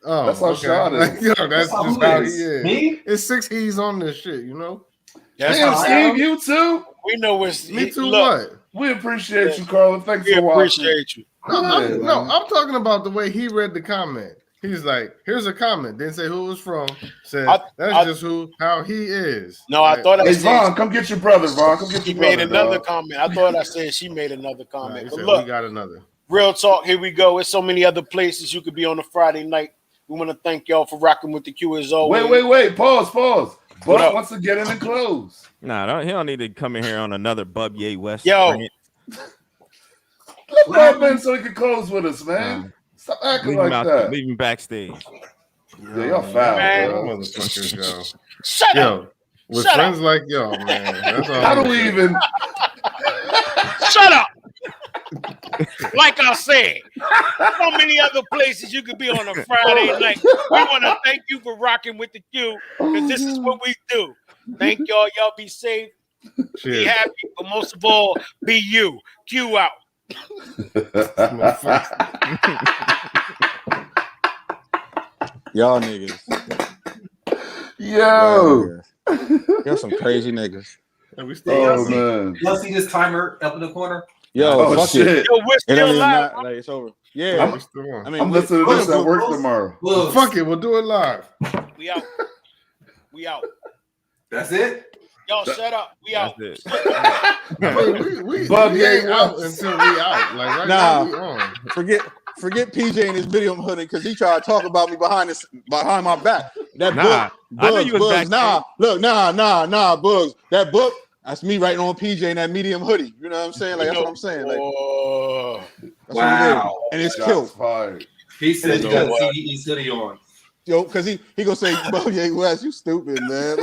Oh, that's how Sean is. Yo, that's just how he is. Me? It's 6 E's on this shit, you know? Damn, Steve, you too? We know it's Me too. What? We appreciate you, Carla. Thanks We for watching. appreciate you. No, I'm talking about the way he read the comment. He's like, here's a comment. Didn't say who it was from. Said that's just how he is. No, I thought I Hey, said Vaughn, come get your brother, Vaughn. Come get she your brother. made another dog. comment. I thought I said she made another comment. He But said, look, we got another. real talk. Here we go. There's so many other places you could be on a Friday night. We want to thank y'all for rocking with the Q as always. Wait. Pause. What But up? wants to get in and close. Nah, he don't need to come in here on another Bub Ye West. Yo. Bring it. Let Bob in so he can close with us, man. Stop acting Leave like him out that. leave him backstage. Yeah, y'all foul, Man. bro. Motherfuckers, yo. Shut up. Yo, with Shut friends like y'all, man. That's all How I'm do we saying. even? Shut up. Like I said, so many other places you could be on a Friday night. We want to thank you for rocking with the Q because this is what we do. Thank y'all. Y'all be safe, be Cheers. happy, but most of all, be you. Q out. Y'all niggas. Yo. Y'all some crazy niggas. And we Oh still man. Y'all see this timer up in the corner? Yo, Oh, fuck shit. it. Yo, we're It still don't even live. matter. Like, it's over. Yeah. we still on. I mean, I'm listening to this at work tomorrow. Look, Fuck it, we'll do it live. We out. We out. that's it? Y'all shut up. We out. That's it. I mean, we Bub ain't Ye out West. until we out. Like right Nah. now, we on. Forget PJ and his video hoodie because he tried to talk about me behind my back. That Nah, I knew you was Bugs, nah, Bugs. That book, that's me writing on PJ in that medium hoodie. You know what I'm saying? Like that's what I'm saying. Like Oh, that's what it is. Wow. And it's Shots killed. fired. He said You you know got what? CEE hoodie on. Yo, because he gonna say, Bub Ye West, you stupid, man.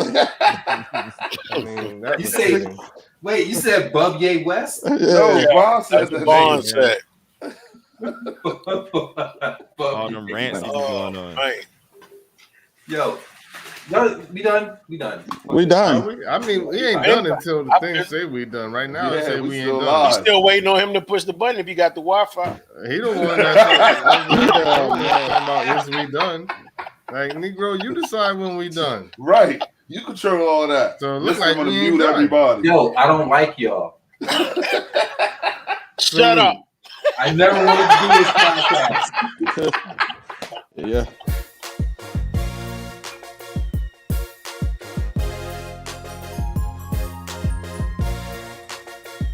I mean, that You was say, crazy. wait, you said Bub Ye West? No, Yeah. Vaughn said that's that. what Vaughn name. said. All them rants that be going on. Right. Yo, we done? We done. We done. I mean, we ain't done until the thing say we done. Right now, Yeah, it say we we ain't still done. live. Still waiting on him to push the button if he got the Wi-Fi. He the one that's talking about is we done. Like Negro, you decide when we done. Right. You control all that. So it looks Listen, like I'm we gonna ain't mute done. everybody. Yo, I don't like y'all. Shut up. I never wanted to do this podcast. Yeah.